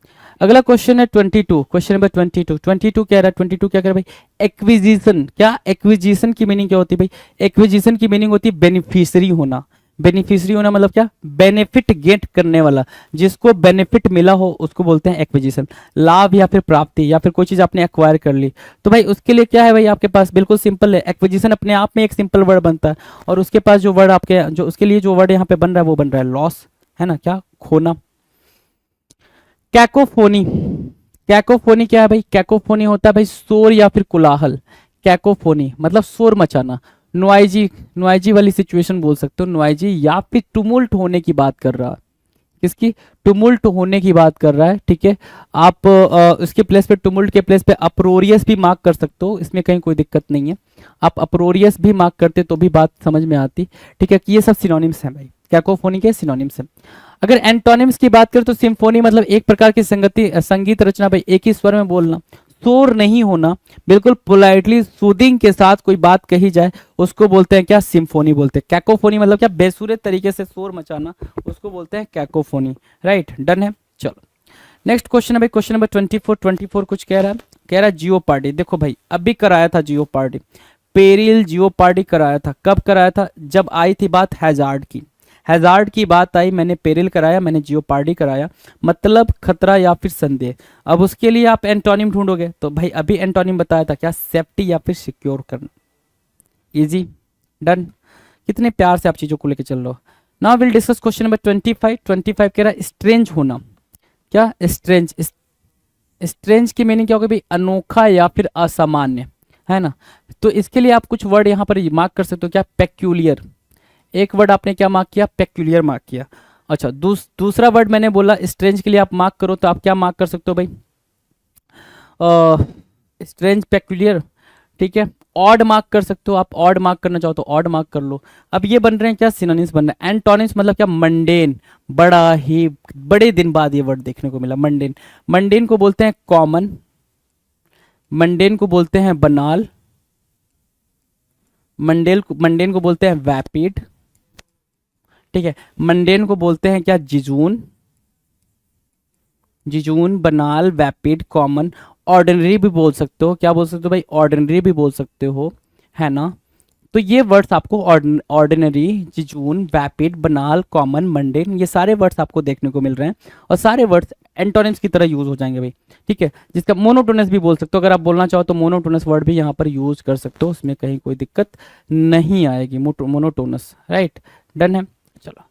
अगला क्वेश्चन है 22, क्वेश्चन नंबर 22। 22 कह रहा है, 22 क्या कह रहा है भाई, एक्विजिशन। क्या, एक्विजिशन की मीनिंग क्या होती है भाई, एक्विजिशन की मीनिंग होती है बेनिफिशियरी होना। बेनिफिशियरी होना मतलब क्या, बेनिफिट गेट करने वाला, जिसको बेनिफिट मिला हो उसको बोलते हैं एक्विजिशन। लाभ या फिर प्राप्ति, या फिर कोई चीज आपने एक्वायर कर ली, तो भाई उसके लिए क्या है भाई आपके पास, बिल्कुल सिंपल है, एक्विजिशन अपने आप में एक सिंपल वर्ड बनता है, और उसके पास जो वर्ड आपके, जो उसके लिए जो वर्ड यहाँ पे बन रहा है वो बन रहा है लॉस, है ना, क्या, खोना। कैकोफोनी, कैकोफोनी क्या है भाई, कैकोफोनी होता है भाई शोर या फिर कोलाहल। कैकोफोनी मतलब शोर मचाना, नॉइजी, नॉइजी वाली सिचुएशन बोल सकते हो, नॉइजी, या फिर टुमुल्ट होने की बात कर रहा है, किसकी, टुमुल्ट होने की बात कर रहा है, ठीक है। आप उसके प्लेस पे, टुमुल्ट के प्लेस पे अप्रोरियस भी मार्क कर सकते हो, इसमें कहीं कोई दिक्कत नहीं है, आप अप्रोरियस भी मार्क करते तो भी बात समझ में आती, ठीक है, कि ये सब सिनोनिम्स हैं भाई, कैकोफोनी के सिनोनिम्स हैं। अगर एंटोनिम्स की बात करें तो सिम्फोनी मतलब एक प्रकार की संगीत रचना भाई, एक ही स्वर में बोलना, शोर नहीं होना, बिल्कुल पोलाइटली सूदिंग के साथ कोई बात कही जाए उसको बोलते हैं क्या, सिम्फोनी बोलते हैं। कैकोफोनी मतलब क्या, बेसुरे तरीके से शोर मचाना, उसको बोलते हैं कैकोफोनी, राइट, डन है। चलो नेक्स्ट क्वेश्चन है भाई, क्वेश्चन नंबर 24। 24 कुछ कह रहा है, कह रहा है जियो पार्टी। देखो भाई अभी कराया था जियो पार्टी, पेरिल जियो पार्टी कराया था, कब कराया था, जब आई थी बात हैजार्ड की, हैजार्ड की बात आई, मैंने पेरिल कराया, मैंने जियो पार्टी कराया, मतलब खतरा या फिर संदेह। अब उसके लिए आप एंटोनिम ढूंढोगे, तो भाई अभी एंटोनिम बताया था क्या, सेफ्टी या फिर सिक्योर करना, इजी, डन। कितने प्यार से आप चीजों को लेकर चल रहे हो। Now will discuss question number 25। 25 कह रहा है स्ट्रेंज होना। क्या, स्ट्रेंज, स्ट्रेंज की मीनिंग क्या होगी भाई, अनोखा या फिर असामान्य, है ना। तो इसके लिए आप कुछ वर्ड यहाँ पर मार्क कर सकते हो, क्या, पेक्यूलियर, एक वर्ड आपने क्या मार्क किया, पेक्यूलियर मार्क किया। अच्छा दूसरा वर्ड मैंने बोला स्ट्रेंज के लिए आप मार्क करो, तो आप क्या मार्क कर सकते हो भाई, स्ट्रेंज, पेक्यूलियर, ठीक है। ऑड मार्क कर सकते हो, आप ऑड मार्क करना चाहो तो ऑड मार्क कर लो। अब ये बन रहे हैं क्या, सिनोनिम्स बन रहे हैं। एंटोनिम्स मतलब क्या, मंडेन, बड़ा ही, बड़े दिन बाद ये वर्ड देखने को मिला, मंडेन। मंडेन को बोलते हैं कॉमन, मंडेन को बोलते हैं बनाल, मंडेन को बोलते हैं वैपिड, ठीक है। मंडेन को बोलते हैं क्या, जिजून, जिजून, बनाल, वैपिड, कॉमन। ऑर्डिनरी भी बोल सकते हो, क्या बोल सकते हो भाई, ऑर्डिनरी भी बोल सकते हो, है ना। तो ये वर्ड्स आपको ऑर्डिनरी, जिजून, वैपिड, बनाल, कॉमन, मंडेन, ये सारे वर्ड्स आपको देखने को मिल रहे हैं, और सारे वर्ड्स एंटोनिम्स की तरह यूज हो जाएंगे भाई, ठीक है। जिसका मोनोटोनस भी बोल सकते हो, अगर आप बोलना चाहो तो मोनोटोनस वर्ड भी यहाँ पर यूज कर सकते हो, उसमें कहीं कोई दिक्कत नहीं आएगी, मोनोटोनस, राइट, डन है। चलो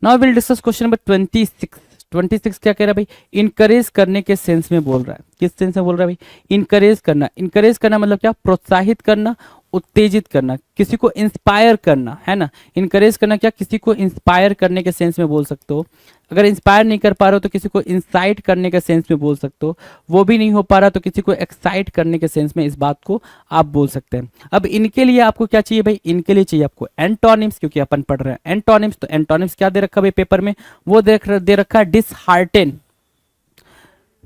now will discuss question number 26। 26 क्या कह रहा है भाई, इनकरेज करने के सेंस में बोल रहा है, किस सेंस में बोल रहा है भाई, इनकरेज करना। इनकरेज करना मतलब क्या, प्रोत्साहित करना, उत्तेजित करना, किसी को इंस्पायर करना, है ना। इनकरेज करना क्या, किसी को इंस्पायर करने के सेंस में बोल सकते हो। अगर इंस्पायर नहीं कर पा रहे हो तो किसी को इंसाइट करने के सेंस में बोल सकते हो, वो भी नहीं हो पा रहा तो किसी को एक्साइट करने के सेंस में इस बात को आप बोल सकते हैं। अब इनके लिए आपको क्या चाहिए भाई, इनके लिए चाहिए आपको एंटोनिम्स, क्योंकि अपन पढ़ रहे हैं एंटोनिम्स। तो एंटोनिम्स क्या दे रखा है भाई पेपर में, वो दे रखा है डिसहार्टेन,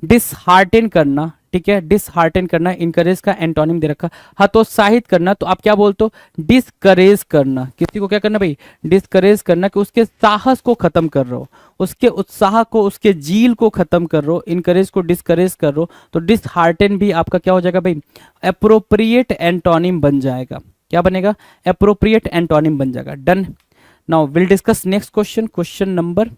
डिसहार्टेन करना, ठीक है, डिसहार्टेन करना, इनकरेज का एंटोनिम दे रखा। हतोत्साहित करना, तो आप क्या बोलते हो, डिसकरेज करना, किसी को क्या करना भाई, डिसकरेज करना, कि उसके साहस को खत्म कर रहे हो, उसके उत्साह को, उसके जील को खत्म कर रहे हो, इनकरेज को डिसकरेज कर रहे हो, तो डिसहार्टेन भी आपका क्या हो जाएगा भाई, एप्रोप्रिएट एंटोनिम बन जाएगा। क्या बनेगा, एप्रोप्रिएट एंटोनिम बन जाएगा, done. Now will discuss next question, question number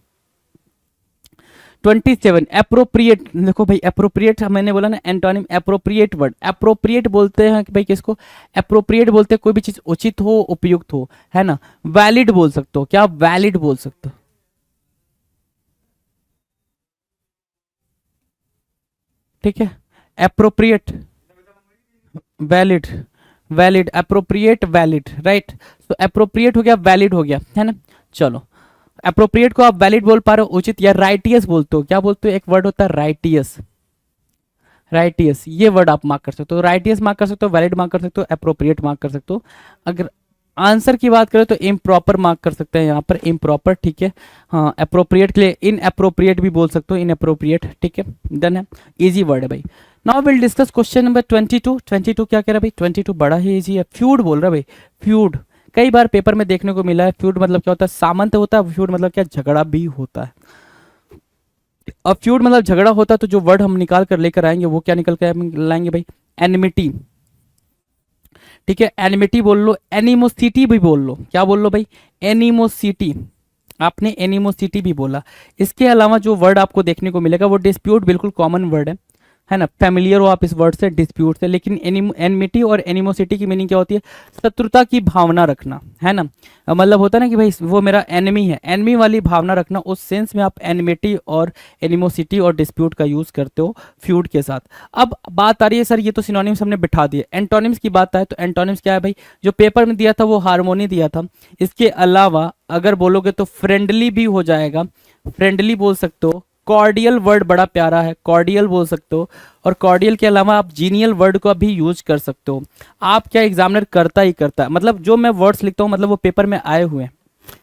27। Appropriate, देखो भाई एप्रोप्रिएट मैंने बोला ना एंटोनिम, एप्रोप्रिएट वर्ड, एप्रोप्रिएट बोलते हैं कि भाई किसको, एप्रोप्रिएट बोलते हैं कोई भी चीज उचित हो, उपयुक्त हो, है ना। वैलिड बोल सकते हो, क्या, वैलिड बोल सकते हो, ठीक है। Appropriate, valid, valid, appropriate, valid, right. तो अप्रोप्रिएट हो गया, वैलिड हो गया, है ना। चलो, अप्रोप्रिएट को आप वैलिड बोल पा रहे हो, उचित, या राइटियस बोलते हो, क्या बोलते हो, एक वर्ड होता है राइटियस, राइटियस, ये वर्ड आप मार्क कर सकते हो, राइटियस मार्क कर सकते हो, वैलिड मार्क कर सकते हो, अप्रोप्रिएट मार्क कर सकते हो। अगर आंसर की बात करें तो इम्प्रॉपर मार्क कर सकते हैं यहाँ पर, इम्प्रॉपर, ठीक है। हाँ, अप्रोप्रिएट के लिए इन अप्रोप्रिएट भी बोल सकते हो, इन अप्रोप्रिएट, ठीक है, डन है, इजी वर्ड है भाई। Now will discuss question number 22। 22 क्या कह रहा है भाई, 22 बड़ा ही इजी है, फ्यूड बोल रहा है भाई, फ्यूड। कई बार पेपर में देखने को मिला है, फ्यूड मतलब क्या होता है, सामंत होता है, फ्यूड मतलब क्या, झगड़ा भी होता है। अब फ्यूड मतलब झगड़ा होता है, तो जो वर्ड हम निकाल कर लेकर आएंगे वो क्या निकल कर लाएंगे भाई, एनिमिटी, ठीक है, एनिमिटी बोल लो, एनिमोसिटी भी बोल लो, क्या बोल लो भाई, एनिमोसिटी, आपने एनिमोसिटी भी बोला। इसके अलावा जो वर्ड आपको देखने को मिलेगा वो डिस्प्यूट, बिल्कुल कॉमन वर्ड है ना, फैमिलियर हो आप इस वर्ड से, डिस्प्यूट से। लेकिन एनिमिटी और एनिमोसिटी की मीनिंग क्या होती है, शत्रुता की भावना रखना, है ना। मतलब होता है ना कि भाई वो मेरा एनिमी है, एनिमी वाली भावना रखना, उस सेंस में आप एनिमिटी और एनिमोसिटी और डिस्प्यूट का यूज करते हो फ्यूड के साथ। अब बात आ रही है सर, ये तो सिनोनिम्स हमने बिठा दिए, एंटोनिम्स की बात आए तो एंटोनिम्स क्या है भाई, जो पेपर में दिया था वो हार्मोनी दिया था। इसके अलावा अगर बोलोगे तो फ्रेंडली भी हो जाएगा, फ्रेंडली बोल सकते हो, कॉर्डियल वर्ड बड़ा प्यारा है, कॉर्डियल बोल सकते हो, और कॉर्डियल के अलावा आप जीनियल वर्ड को भी यूज कर सकते हो। आप क्या, एग्जामिनर करता ही करता है, मतलब जो मैं वर्ड्स लिखता हूँ मतलब वो पेपर में आए हुए हैं,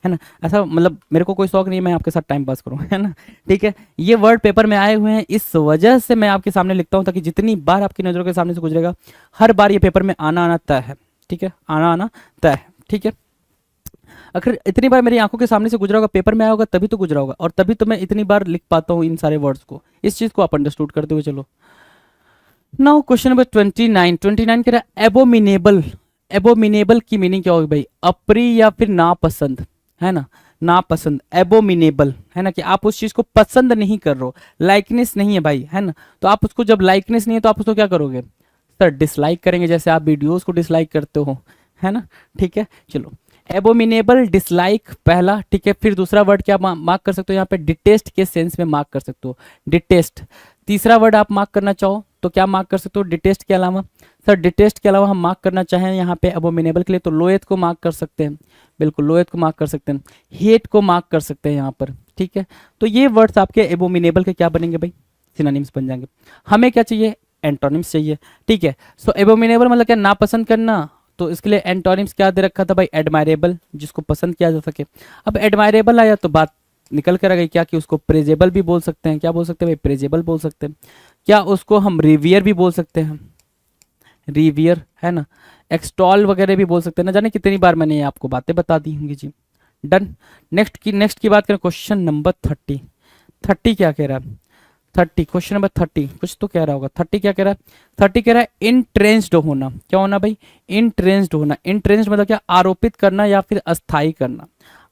है ना। ऐसा मतलब मेरे को कोई शौक नहीं है मैं आपके साथ टाइम पास करूँ, है ना, ठीक है। ये वर्ड पेपर में आए हुए हैं, इस वजह से मैं आपके सामने लिखता हूँ, ताकि जितनी बार आपकी नज़रों के सामने से गुजरेगा हर बार ये पेपर में आना आना तय है, ठीक है, आना आना तय है, ठीक है। अगर इतनी बार मेरी आंखों के सामने से गुजरा होगा, पेपर में आया होगा, तभी तो गुजरा होगा, और तभी तो मैं इतनी बार लिख पाता हूँ इन सारे वर्ड्स को। इस चीज को आप अंडरस्टूड करते हुए चलो। Now question number 29। 29 कह रहा है एबोमिनेबल, एबोमिनेबल की मीनिंग क्या होगी भाई, अप्रिय या फिर नापसंद, है ना, नापसंद, एबोमिनेबल, है ना, कि आप उस चीज को पसंद नहीं कर रहे हो, लाइकनेस नहीं है भाई, है ना। तो आप उसको, जब लाइकनेस नहीं है तो आप उसको क्या करोगे सर, डिसलाइक करेंगे, जैसे आप वीडियोस को डिसलाइक करते हो, है ना, ठीक है। चलो, एबोमिनेबल, डिसलाइक पहला, ठीक है। फिर दूसरा वर्ड क्या मार्क कर सकते हो यहाँ पे, डिटेस्ट के सेंस में मार्क कर सकते हो, डिटेस्ट। तीसरा वर्ड आप मार्क करना चाहो तो क्या मार्क कर सकते हो डिटेस्ट के अलावा, सर डिटेस्ट के अलावा हम मार्क करना चाहें यहाँ पे एबोमिनेबल के लिए तो लोएथ को मार्क कर सकते हैं, बिल्कुल लोएथ को मार्क कर सकते हैं, हेट को मार्क कर सकते हैं यहाँ पर, ठीक है। तो ये वर्ड्स आपके एबोमिनेबल के क्या बनेंगे भाई, सिनोनिम्स बन जाएंगे। हमें क्या चाहिए, एंटोनिम्स चाहिए, ठीक है। सो एबोमिनेबल मतलब क्या, नापसंद करना, तो इसके लिए एंटोनिम्स क्या दे रखा था भाई, एडमायरेबल, जिसको पसंद किया जा सके। अब एडमायरेबल आया तो बात निकल कर आ गई क्या, कि उसको प्रेजेबल भी बोल सकते हैं, क्या बोल सकते हैं भाई, प्रेजेबल बोल सकते हैं। क्या उसको हम रिवियर भी बोल सकते हैं, रिवियर, है ना, एक्सटॉल वगैरह भी बोल सकते हैं, ना जाने कितनी बार मैंने ये आपको बातें बता दी होंगी जी। डन। नेक्स्ट की बात करें, क्वेश्चन नंबर 30। 30 क्या कह रहा है, 30, क्वेश्चन नंबर 30 कुछ तो कह रहा होगा। 30 क्या कह रहा है, 30 कह रहा है इंट्रेंस्ड होना, क्या होना भाई, इंट्रेंस्ड होना। इंट्रेंस्ड मतलब क्या, आरोपित करना या फिर अस्थाई करना,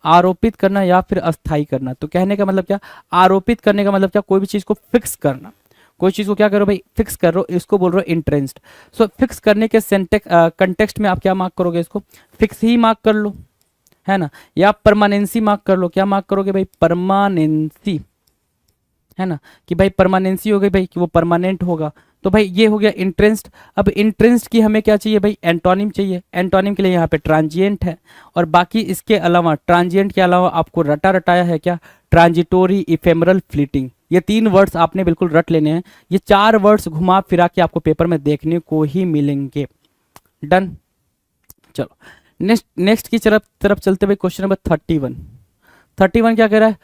आरोपित करना या फिर अस्थाई करना। तो कहने का मतलब क्या, आरोपित करने का मतलब क्या, कोई भी चीज को फिक्स करना, कोई चीज को क्या करो भाई, फिक्स कर रहे हो, इसको बोल रहे हो इंट्रेंस्ड। सो फिक्स करने के कंटेक्स्ट में आप क्या मार्क करोगे, इसको फिक्स ही मार्क कर लो, है ना, या परमानेंसी मार्क कर लो, क्या मार्क करोगे भाई, परमानेंसी, है ना, कि भाई परमानेंसी हो गई भाई, कि वो परमानेंट होगा। तो भाई ये हो गया इंट्रेंस्ड। अब इंट्रेंस्ड की हमें क्या चाहिए भाई, एंटोनिम चाहिए। एंटोनिम के लिए यहाँ पे ट्रांजिएंट है, और बाकी इसके अलावा, ट्रांजिएंट के अलावा आपको रटा रटाया है क्या, ट्रांजिटोरी, इफेमरल, फ्लीटिंग। ये 3 वर्ड्स आपने बिल्कुल रट लेने हैं, ये 4 वर्ड्स घुमा फिरा के आपको पेपर में देखने को ही मिलेंगे। डन। चलो, नेक्स्ट की तरफ चलते हुए क्वेश्चन नंबर 31। 31 क्या कह रहा है,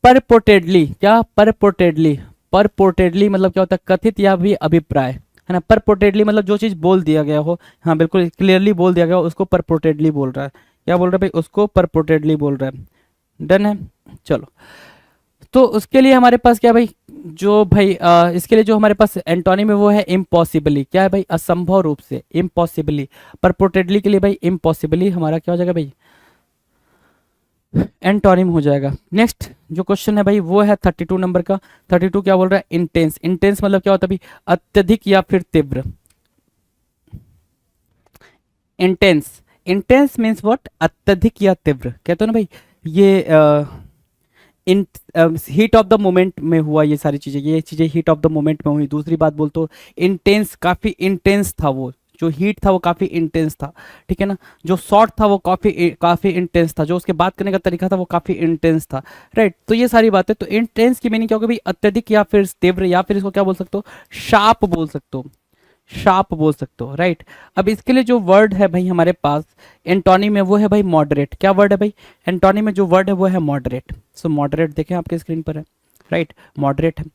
परपोर्टेडली, क्या, परपोर्टेडली, परपोर्टेडली मतलब क्या होता है, कथित या भी अभिप्राय, है ना। परपोर्टेडली मतलब जो चीज बोल दिया गया हो, हाँ बिल्कुल क्लियरली बोल दिया गया हो, उसको परपोर्टेडली बोल रहा है। क्या बोल रहा है भाई, उसको परपोर्टेडली बोल रहा है। डन है। चलो, तो उसके लिए हमारे पास क्या भाई, जो भाई इसके लिए जो हमारे पास एंटोनिम है वो है इम्पॉसिबली, क्या है भाई, असंभव रूप से, इम्पॉसिबली। परपोर्टेडली के लिए भाई इम्पॉसिबली हमारा क्या हो जाएगा भाई, एंटोनिम हो जाएगा। नेक्स्ट जो क्वेश्चन है भाई वो है 32 नंबर का। 32 क्या बोल रहा है, इंटेंस। इंटेंस मतलब क्या होता है भाई, अत्यधिक या फिर तीव्र। इंटेंस, इंटेंस मीन्स व्हाट, अत्यधिक या तीव्र, कहते हो ना भाई, ये इन हीट ऑफ द मोमेंट में हुआ ये सारी चीज़ें, ये चीज़ें हीट ऑफ द मोमेंट में हुई। दूसरी बात बोल तो इंटेंस, काफ़ी इंटेंस था वो, जो हीट था वो काफ़ी इंटेंस था, ठीक है ना। जो शॉर्ट था वो काफ़ी इंटेंस था, जो उसके बात करने का तरीका था वो काफ़ी इंटेंस था, राइट। तो ये सारी बातें, तो इंटेंस की मीनिंग क्या होगी भाई, अत्यधिक या फिर तीव्र, या फिर इसको क्या बोल सकते हो, शार्प बोल सकते हो, शार्प बोल सकते हो, राइट। अब इसके लिए जो वर्ड है भाई हमारे पास एंटोनी में, वो है भाई मॉडरेट। क्या वर्ड है भाई, एंटोनी में जो वर्ड है वो है मॉडरेट। सो मॉडरेट देखें आपके स्क्रीन पर है, राइट, मॉडरेट है।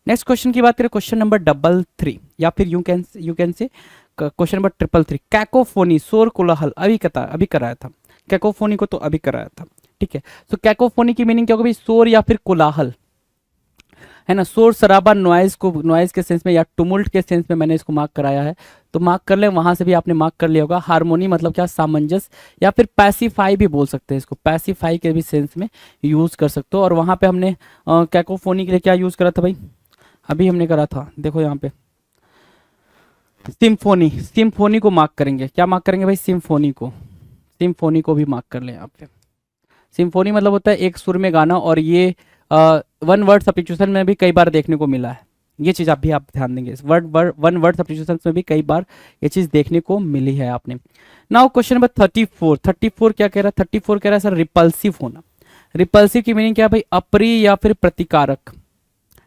नेक्स्ट क्वेश्चन की बात करें, क्वेश्चन नंबर 333, या फिर you can say question number 333। Cacophony, शोर कोलाहल, अभी कराया था। कैकोफोनी को तो अभी कराया था, ठीक है। सो कैकोफोनी की मीनिंग क्या होगी भाई, शोर या फिर कोलाहल, है ना। शोर शराबा, नॉइज को, नॉइज के सेंस में या टुमुल्ट के सेंस में मैंने इसको मार्क कराया है, तो मार्क कर ले, वहां से भी आपने मार्क कर लिया होगा। हारमोनी मतलब क्या, सामंजस्य, या फिर पैसिफाई भी बोल सकते हैं इसको, पैसिफाई के भी सेंस में यूज कर सकते हो। और वहां पे हमने कैकोफोनी के लिए क्या यूज करा था भाई, अभी हमने करा था, देखो यहाँ पे सिम्फोनी, सिम्फोनी को मार्क करेंगे। क्या मार्क करेंगे भाई, सिम्फोनी को, सिम्फोनी को भी मार्क कर लें यहाँ पे। सिम्फोनी मतलब होता है एक सुर में गाना, और ये वन वर्ड सब्स्टिट्यूशन में भी कई बार देखने को मिला है। ये चीज़ आप ध्यान देंगे, इस वन वर्ड सब्स्टिट्यूशन में भी कई बार ये चीज़ देखने को मिली है आपने। नाउ क्वेश्चन नंबर 34 क्या कह रहा है, 34 कह रहा है सर रिपल्सिव होना। रिपल्सिव की मीनिंग क्या है भाई, अप्रिय या फिर प्रतिकारक,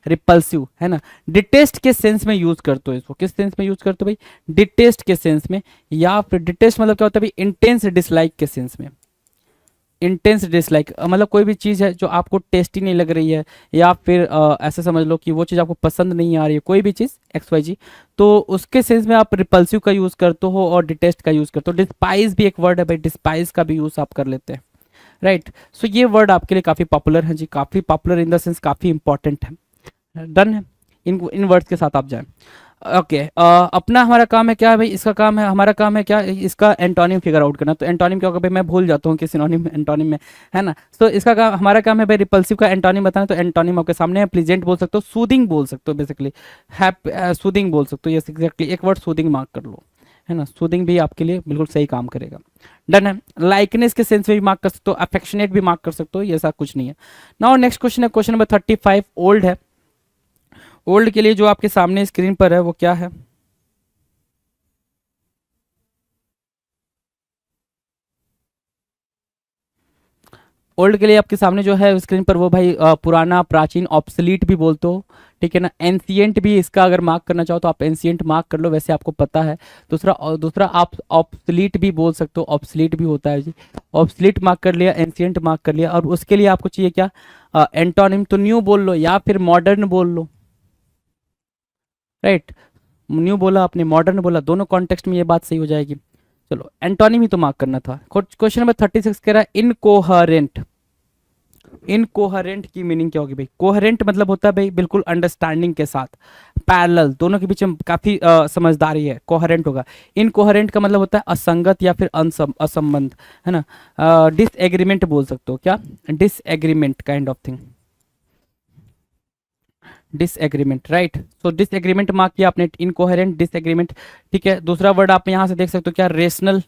रिपल्सिव, है ना। डिटेस्ट के सेंस में यूज करते हो इसको, किस सेंस में यूज करते हो भाई, डिटेस्ट के सेंस में, या फिर डिटेस्ट मतलब क्या होता है भाई, इंटेंस डिसलाइक के सेंस में। इंटेंस डिसलाइक मतलब कोई भी चीज़ है जो आपको टेस्टी नहीं लग रही है, या फिर ऐसे समझ लो कि वो चीज़ आपको पसंद नहीं आ रही है, कोई भी चीज़ XYZ, तो उसके सेंस में आप रिपल्सिव का यूज़ करते हो और डिटेस्ट का यूज़ करते हो। डिस्पाइज भी एक वर्ड है भाई, डिस्पाइज का भी यूज़ आप कर लेते हैं, राइट। सो ये वर्ड आपके लिए काफ़ी पॉपुलर है जी, काफ़ी पॉपुलर इन द सेंस काफ़ी इंपॉर्टेंट है। डन है, इन वर्ड्स के साथ आप जाएं। ओके अपना हमारा काम है क्या है भाई, इसका काम है, हमारा काम है क्या, इसका एंटोनिम फिगर आउट करना। तो एंटोनिम क्या होगा भाई, मैं भूल जाता हूँ कि सिनोनिम एंटोनिम में, है ना। तो इसका काम, हमारा काम है भाई रिपल्सिव का एंटोनिम बताना। तो एंटोनिम आपके सामने है, प्लीजेंट बोल सकते हो, सूदिंग बोल सकते हो, बेसिकली सूदिंग बोल सकते हो, यस एग्जैक्टली, एक वर्ड सूदिंग मार्क कर लो, है ना। सूदिंग भी आपके लिए बिल्कुल सही काम करेगा। डन है। लाइकनेस के सेंस में भी मार्क कर सकते हो, अफेक्शनेट भी मार्क कर सकते हो, ये ऐसा कुछ नहीं है। नाउ नेक्स्ट क्वेश्चन है, क्वेश्चन नंबर 35, ओल्ड है। ओल्ड के लिए जो आपके सामने स्क्रीन पर है वो क्या है, ओल्ड के लिए आपके सामने जो है स्क्रीन पर वो भाई पुराना, प्राचीन, ऑब्सलीट भी बोलते हो, ठीक है ना। एंशियंट भी इसका अगर मार्क करना चाहो तो आप एंशियंट मार्क कर लो, वैसे आपको पता है। दूसरा आप ऑब्सलीट भी बोल सकते हो, ऑब्सलीट भी होता है जी, ऑब्सलीट मार्क कर लिया, एंशियंट मार्क कर लिया। और उसके लिए आपको चाहिए क्या, एंटोनिम, तो न्यू बोल लो या फिर मॉडर्न बोल लो, राइट। न्यू बोला आपने, मॉडर्न बोला, दोनों कॉन्टेक्स्ट में ये बात सही हो जाएगी। चलो एंटोनिम ही तो मार्क करना था। क्वेश्चन नंबर 36 कह रहा है इनकोहरेंट। इनकोहरेंट की मीनिंग क्या होगी भाई, कोहरेंट मतलब होता है भाई बिल्कुल अंडरस्टैंडिंग के साथ, पैरेलल, दोनों के बीच में काफी समझदारी है, कोहरेंट होगा। इनकोहरेंट का मतलब होता है असंगत या फिर असंबंध, है ना। डिसएग्रीमेंट बोल सकते हो, क्या, disagreement kind of thing, disagreement, right. So disagreement mark किया आपने, इनकोहेरेंट, डिसएग्रीमेंट, ठीक है। दूसरा वर्ड आप यहाँ से देख सकते हो क्या, रेशनल,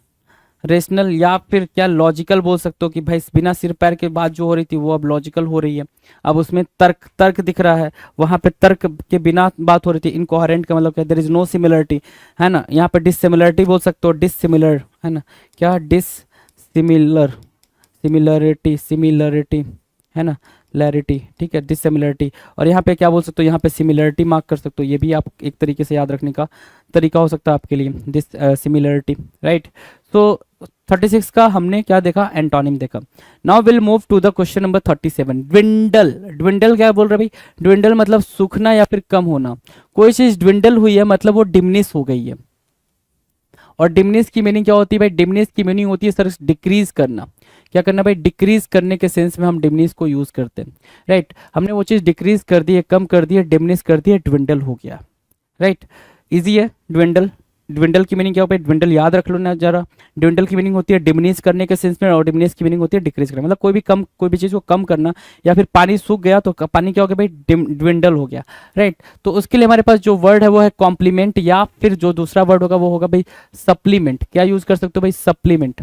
रेशनल या फिर क्या लॉजिकल बोल सकते हो कि भाई बिना सिर पैर के बात जो हो रही थी वो अब लॉजिकल हो रही है, अब उसमें तर्क तर्क दिख रहा है, वहां पे तर्क के बिना बात हो रही थी। इनकोहेरेंट का मतलब क्या, देयर इज नो सिमिलरिटी, है ना। यहाँ पे डिससिमिलरिटी बोल सकते हो, डिससिमिलर, है ना, क्या डिससिमिलर, सिमिलरिटी, सिमिलरिटी, है ना, लैरिटी, ठीक है, डिससिमिलरिटी। और यहाँ पे क्या बोल सकते हो, यहाँ पे सिमिलरिटी मार्क कर सकते हो, ये भी आप एक तरीके से याद रखने का तरीका हो सकता है आपके लिए, डिस सिमिलरिटी, राइट। सो 36 का हमने क्या देखा, एंटोनिम देखा। Now will move to the question number 37, dwindle. Dwindle क्या बोल रहे भाई, ड्विंडल मतलब सूखना या फिर कम होना, कोई चीज ड्विंडल हुई है मतलब वो डिमिनिश हो गई है। और डिमिनिश की मीनिंग क्या होती है भाई, डिमिनिश की मीनिंग होती है सर डिक्रीज करना। क्या करना भाई, डिक्रीज करने के सेंस में हम डिमिनिश को यूज करते हैं, राइट। हमने वो चीज डिक्रीज कर दी है, कम कर दी है, डिमिनिश कर दी है, ड्विंडल हो गया, राइट। इजी है ड्विंडल। ड्विंडल की मीनिंग क्या होती है, ड्विंडल याद रख लो ना जरा। ड्विंडल की मीनिंग होती है डिमिनिश करने के सेंस में, और डिमिनिश की मीनिंग होती है डिक्रीज करना, मतलब कोई भी चीज को कम करना, या फिर पानी सूख गया तो पानी क्या हो गया भाई, ड्विंडल हो गया, राइट। तो उसके लिए हमारे पास जो वर्ड है वो है कॉम्प्लीमेंट, या फिर जो दूसरा वर्ड होगा वो होगा भाई सप्लीमेंट। क्या यूज कर सकते हो भाई, supplement,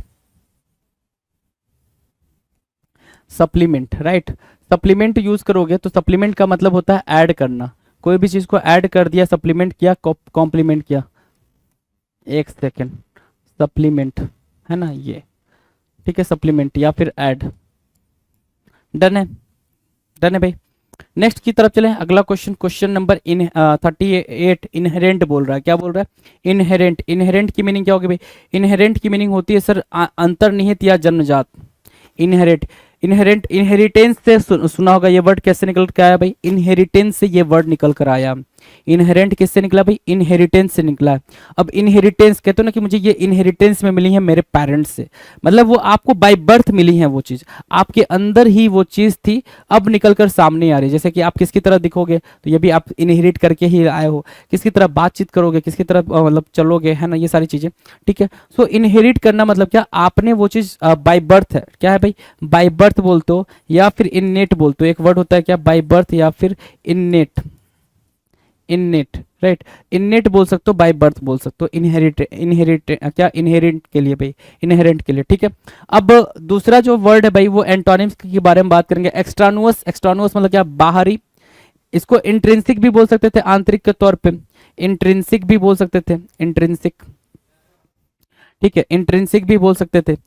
supplement, right. Supplement use करोगे तो सप्लीमेंट का मतलब होता है ऐड करना, कोई भी चीज को ऐड कर दिया, सप्लीमेंट किया, कॉम्प्लीमेंट किया। एक सेकेंड, सप्लीमेंट है ना ये, ठीक है, सप्लीमेंट या फिर ऐड। डन है, डन है भाई। नेक्स्ट की तरफ चलें, अगला क्वेश्चन, क्वेश्चन नंबर 38 इनहेरेंट बोल रहा है। क्या बोल रहा है? इनहेरेंट। इनहेरेंट की मीनिंग क्या होगी भाई? इनहेरेंट की मीनिंग होती है सर अंतर्निहित या जन्मजात। इनहेरिट, इनहेरेंट, इनहेरिटेंस से सुना होगा, ये वर्ड कैसे निकल कर आया भाई? इनहेरिटेंस से ये वर्ड निकल कर आया। इनहेरेंट किससे निकला भाई? इनहेरिटेंस से निकला है। अब इनहेरिटेंस कहते हो ना कि मुझे ये इनहेरिटेंस में मिली है मेरे पेरेंट्स से, मतलब वो आपको बाय बर्थ मिली है, वो चीज आपके अंदर ही वो चीज थी, अब निकल कर सामने आ रही है। जैसे कि आप किसकी तरह दिखोगे तो ये भी आप इनहेरिट करके ही आए हो, किसकी तरह बातचीत करोगे, किसकी तरह मतलब चलोगे, है ना, ये सारी चीजें, ठीक है। सो इनहेरिट करना मतलब क्या? आपने वो चीज बाय बर्थ है, क्या है भाई? बाय बर्थ बोलते हो या फिर इननेट बोलते हो, एक वर्ड होता है क्या? बाय बर्थ या फिर इननेट। इननेट, राइट, इननेट बोल सकते हो, बाय बर्थ बोल सकते हो, इनहेरिट, इनहेरिट क्या? इनहेरिट के लिए भाई, इनहेरेंट के लिए, ठीक है। अब दूसरा जो वर्ड है भाई वो एंटोनिम्स के बारे में बात करेंगे। एक्सट्रानुअस, एक्सट्रानुअस मतलब क्या? बाहरी। इसको इंट्रिंसिक भी बोल सकते थे, आंतरिक के तौर पे, इंट्रिंसिक भी बोल सकते थे, इंट्रिंसिक, ठीक है, इंट्रिंसिक भी बोल सकते थे।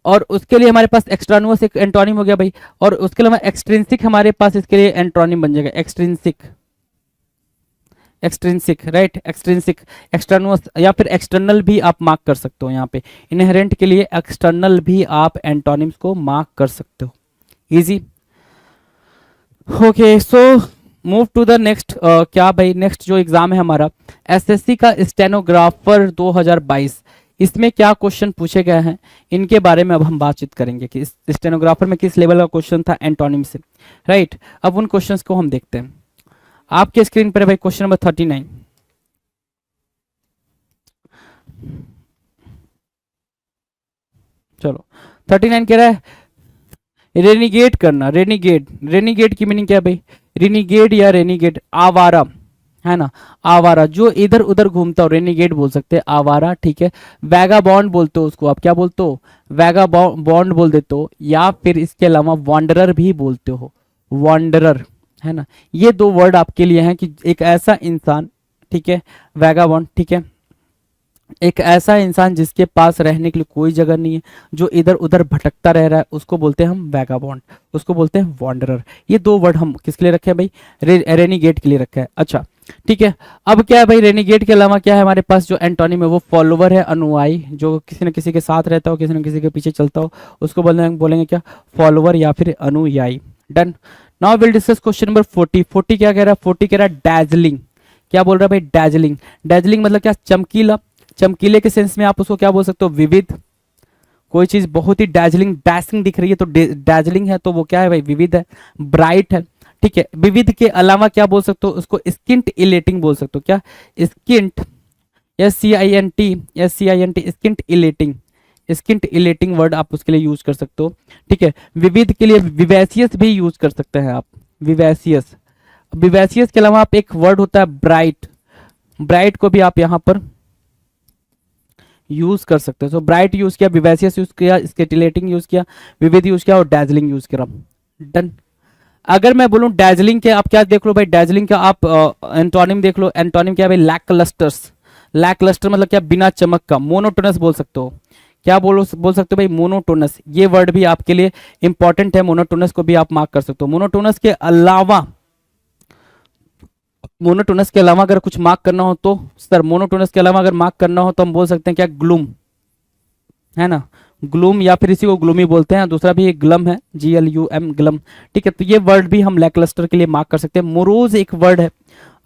और उसके लिए हमारे पास एक्सट्रानुअस एक एंटोनिम हो गया भाई, और उसके अलावा एक्सट्रिंसिक हमारे पास इसके लिए एंटोनिम बन जाएगा, एक्सट्रिंसिक, एक्सट्रिंसिक, राइट, एक्सट्रिंसिक, एक्सटर्नस या फिर एक्सटर्नल भी आप मार्क कर सकते हो यहाँ पे। इनहेरेंट के लिए एक्सटर्नल भी आप एंटोनिम्स को मार्क कर सकते हो, easy. Okay, so move to the next. क्या भाई? नेक्स्ट जो एग्जाम है हमारा एसएससी का स्टेनोग्राफर 2022, इसमें क्या क्वेश्चन पूछे गए हैं इनके बारे में अब हम बातचीत करेंगे कि इस स्टेनोग्राफर में किस लेवल का क्वेश्चन था एंटोनिम से, राइट। अब उन क्वेश्चंस को हम देखते हैं। आपके स्क्रीन पर है भाई क्वेश्चन नंबर 39। चलो 39 कह रहा है रेनिगेट करना। रेनिगेट, रेनिगेट की मीनिंग क्या है भाई? रेनिगेट या रेनिगेट, आवारा, है ना, आवारा, जो इधर उधर घूमता हो, रेनिगेट बोल सकते हैं, आवारा, ठीक है। वैगाबॉन्ड बोलते हो उसको, आप क्या बोलते हो? वैगाबॉन्ड बोल देते हो, या फिर इसके अलावा वॉन्डरर भी बोलते हो, वॉन्डरर, है ना। ये दो वर्ड आपके लिए हैं कि एक ऐसा इंसान, ठीक है, वैगाबॉन्ड, ठीक है, एक ऐसा इंसान जिसके पास रहने के लिए कोई जगह नहीं है, जो इधर उधर भटकता रह रहा है, उसको बोलते हैं हम वैगाबॉन्ड, उसको बोलते हैं वॉन्डरर। ये दो वर्ड हम किसके लिए रखे हैं भाई? रेनिगेट के लिए रखा है। अच्छा, ठीक है। अब क्या है भाई? रेनिगेट के अलावा क्या है हमारे पास? जो एंटोनिम है वो फॉलोवर है, अनुयायी, जो किसी न किसी के साथ रहता हो, किसी न किसी के पीछे चलता हो, उसको बोलेंगे क्या? फॉलोवर या फिर अनुयायी। Done. Now will discuss question number 40। 40 क्या कह रहा है? 40 कह रहा है डैजलिंग। क्या बोल रहा है भाई? डैजलिंग। डैजलिंग मतलब क्या? चमकीला। चमकीले के सेंस में आप उसको क्या बोल सकते हो? विविध। कोई चीज बहुत ही डैजलिंग, डैशिंग दिख रही है तो डैजलिंग है, तो वो क्या है भाई? विविध है, ब्राइट है, ठीक है। विविध के अलावा क्या बोल सकते हो? उसको स्किंट इलेटिंग बोल सकते हो। क्या? स्किंट, SCINT, SCINT, स्किंट इलेटिंग, स्किंट इलेटिंग वर्ड आप उसके लिए यूज कर सकते हो, ठीक है। विविध के लिए विवेसियस भी यूज कर सकते हैं आप, विवेसियस। विवेसियस के अलावा आप एक वर्ड होता है ब्राइट, ब्राइट को भी आप यहां पर यूज कर सकते हो। सो ब्राइट यूज किया, विवेसियस यूज किया, स्किटिलेटिंग यूज किया, विविध यूज किया और डैजलिंग यूज किया। डन। अगर मैं बोलूं डैजलिंग के, आप क्या देख लो भाई? डैजलिंग का आप एंटोनिम देख लो। एंटोनिम क्या है भाई? लैकलस्टर्स। लैकलस्टर मतलब क्या? बिना चमक का। मोनोटोनस बोल सकते हो। क्या बोल सकते हो भाई? मोनोटोनस। ये वर्ड भी आपके लिए इंपॉर्टेंट है, मोनोटोनस को भी आप मार्क कर सकते हो। मोनोटोनस के अलावा, मोनोटोनस के अलावा अगर कुछ मार्क करना हो तो सर, मोनोटोनस के अलावा अगर मार्क करना हो तो हम बोल सकते हैं क्या? ग्लूम, है ना, ग्लूम, या फिर इसी को ग्लूमी बोलते हैं। दूसरा भी एक ग्लम है, GLUM, ग्लम, ठीक है। तो ये वर्ड भी हम लैकलस्टर के लिए मार्क कर सकते हैं। मोरोज एक वर्ड है,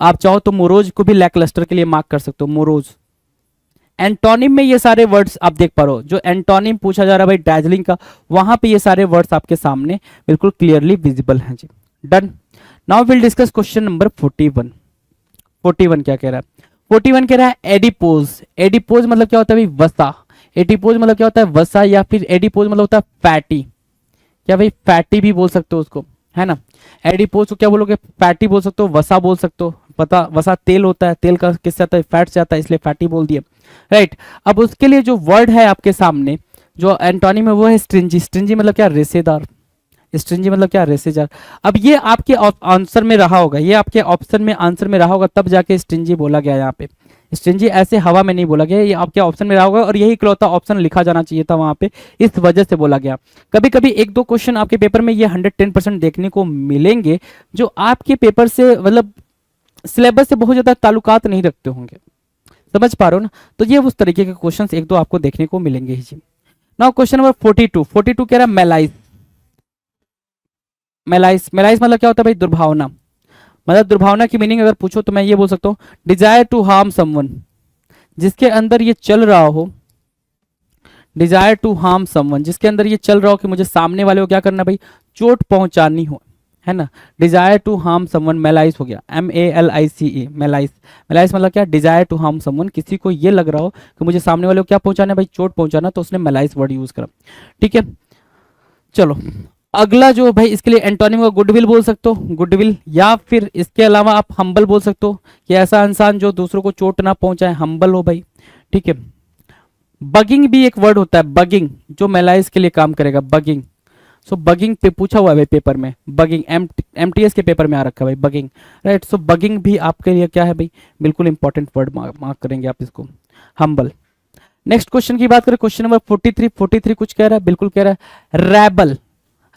आप चाहो तो मोरोज को भी लैकलस्टर के लिए मार्क कर सकते हो, मोरोज। एंटोनिम में ये सारे वर्ड्स आप देख पा रहे हो, जो एंटोनिम पूछा जा रहा है भाई डैजलिंग का, वहां पे ये सारे वर्ड्स आपके सामने बिल्कुल क्लियरली विजिबल हैं जी। Done. Now will discuss question number 41। 41 क्या कह रहा है? 41 कह रहा है एडिपोज। एडिपोज मतलब क्या होता है भाई? वसा। एडिपोज मतलब क्या होता है? वसा, या फिर एडिपोज मतलब होता है फैटी। क्या भाई? फैटी भी बोल सकते हो उसको, है ना। एडिपोज को क्या बोलोगे? फैटी बोल सकते हो, वसा बोल सकते हो। पता, वसा तेल होता है, तेल का किससे आता है? फैट से आता है, इसलिए फैटी बोल दिया, राइट। अब उसके लिए जो वर्ड है आपके सामने, जो एंटोनिम है वो है स्ट्रिंजी। स्ट्रिंजी मतलब क्या? रेसेदार, स्ट्रिंजी मतलब क्या, रेसेजार। अब ये आपके आंसर में रहा होगा, ये आपके ऑप्शन में आंसर में रहा होगा, तब जाके स्ट्रिंजी बोला गया यहाँ पे। स्ट्रिंजी ऐसे हवा में नहीं बोला गया, ये आपके ऑप्शन में रहा होगा और यही इकलौता ऑप्शन लिखा जाना चाहिए था वहां पे, इस वजह से बोला गया। कभी कभी एक दो क्वेश्चन आपके पेपर में ये 110% देखने को मिलेंगे जो आपके पेपर से मतलब सिलेबस से बहुत ज्यादा ताल्लुकात नहीं रखते होंगे, समझ पा रहे हो ना। तो ये उस तरीके के क्वेश्चंस एक दो आपको देखने को मिलेंगे ही जी। नाउ क्वेश्चन नंबर 42 कह रहा है मेलाइज। मेलाइज मतलब क्या होता है भाई, दुर्भावना। मतलब दुर्भावना की मीनिंग अगर पूछो तो मैं ये बोल सकता हूँ, डिजायर टू हार्म समवन, जिसके अंदर ये चल रहा हो, डिजायर टू हार्म समवन, जिसके अंदर ये चल रहा हो कि मुझे सामने वाले को क्या करना भाई, चोट पहुंचानी हो, है ना। Desire to harm someone malice हो गया, MALICE, मेलाइज। मेलाइज मतलब क्या, डिजायर टू हार्म समवन, किसी को ये लग रहा हो कि मुझे सामने वाले को क्या पहुंचाना है भाई, चोट पहुंचाना, तो उसने मेलाइज वर्ड यूज करा। ठीक है, चलो अगला जो भाई, इसके लिए एंटोनिम का गुडविल बोल सकते हो, गुडविल, या फिर इसके अलावा आप हम्बल बोल सकते हो कि ऐसा इंसान जो दूसरों को चोट ना पहुंचाए, हम्बल हो भाई। ठीक है, बगिंग भी एक वर्ड होता है, बगिंग, जो मेलाइज के लिए काम करेगा, बगिंग। सो बगिंग पे पूछा हुआ है भाई पेपर में, बगिंग MTS के पेपर में आ रखा है भाई, बगिंग, राइट। सो बगिंग भी आपके लिए क्या है भाई, बिल्कुल इंपॉर्टेंट वर्ड मार्क करेंगे आप इसको, हम्बल। नेक्स्ट क्वेश्चन की बात करें, क्वेश्चन नंबर 43 कुछ कह रहा है, बिल्कुल कह रहा है Rebel.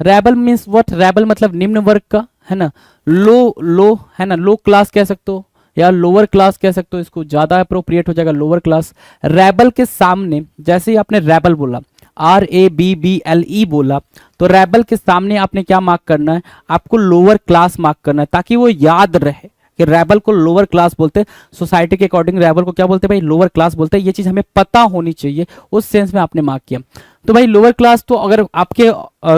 Rebel means what, Rebel मतलब निम्न वर्ग का, है ना, लो है ना, लो क्लास कह सकते हो या लोअर क्लास कह सकते हो, इसको ज्यादा अप्रोप्रिएट हो जाएगा, लोअर क्लास। रैबल के सामने जैसे ही आपने रैबल बोला, RABBLE बोला, तो रैबल के सामने आपने क्या मार्क करना है, आपको लोअर क्लास मार्क करना है, ताकि वो याद रहे कि रैबल को लोअर क्लास बोलते हैं, सोसाइटी के अकॉर्डिंग रैबल को क्या बोलते हैं भाई, लोअर क्लास बोलते हैं। ये चीज हमें पता होनी चाहिए, उस सेंस में आपने मार्क किया। तो भाई लोअर क्लास, तो अगर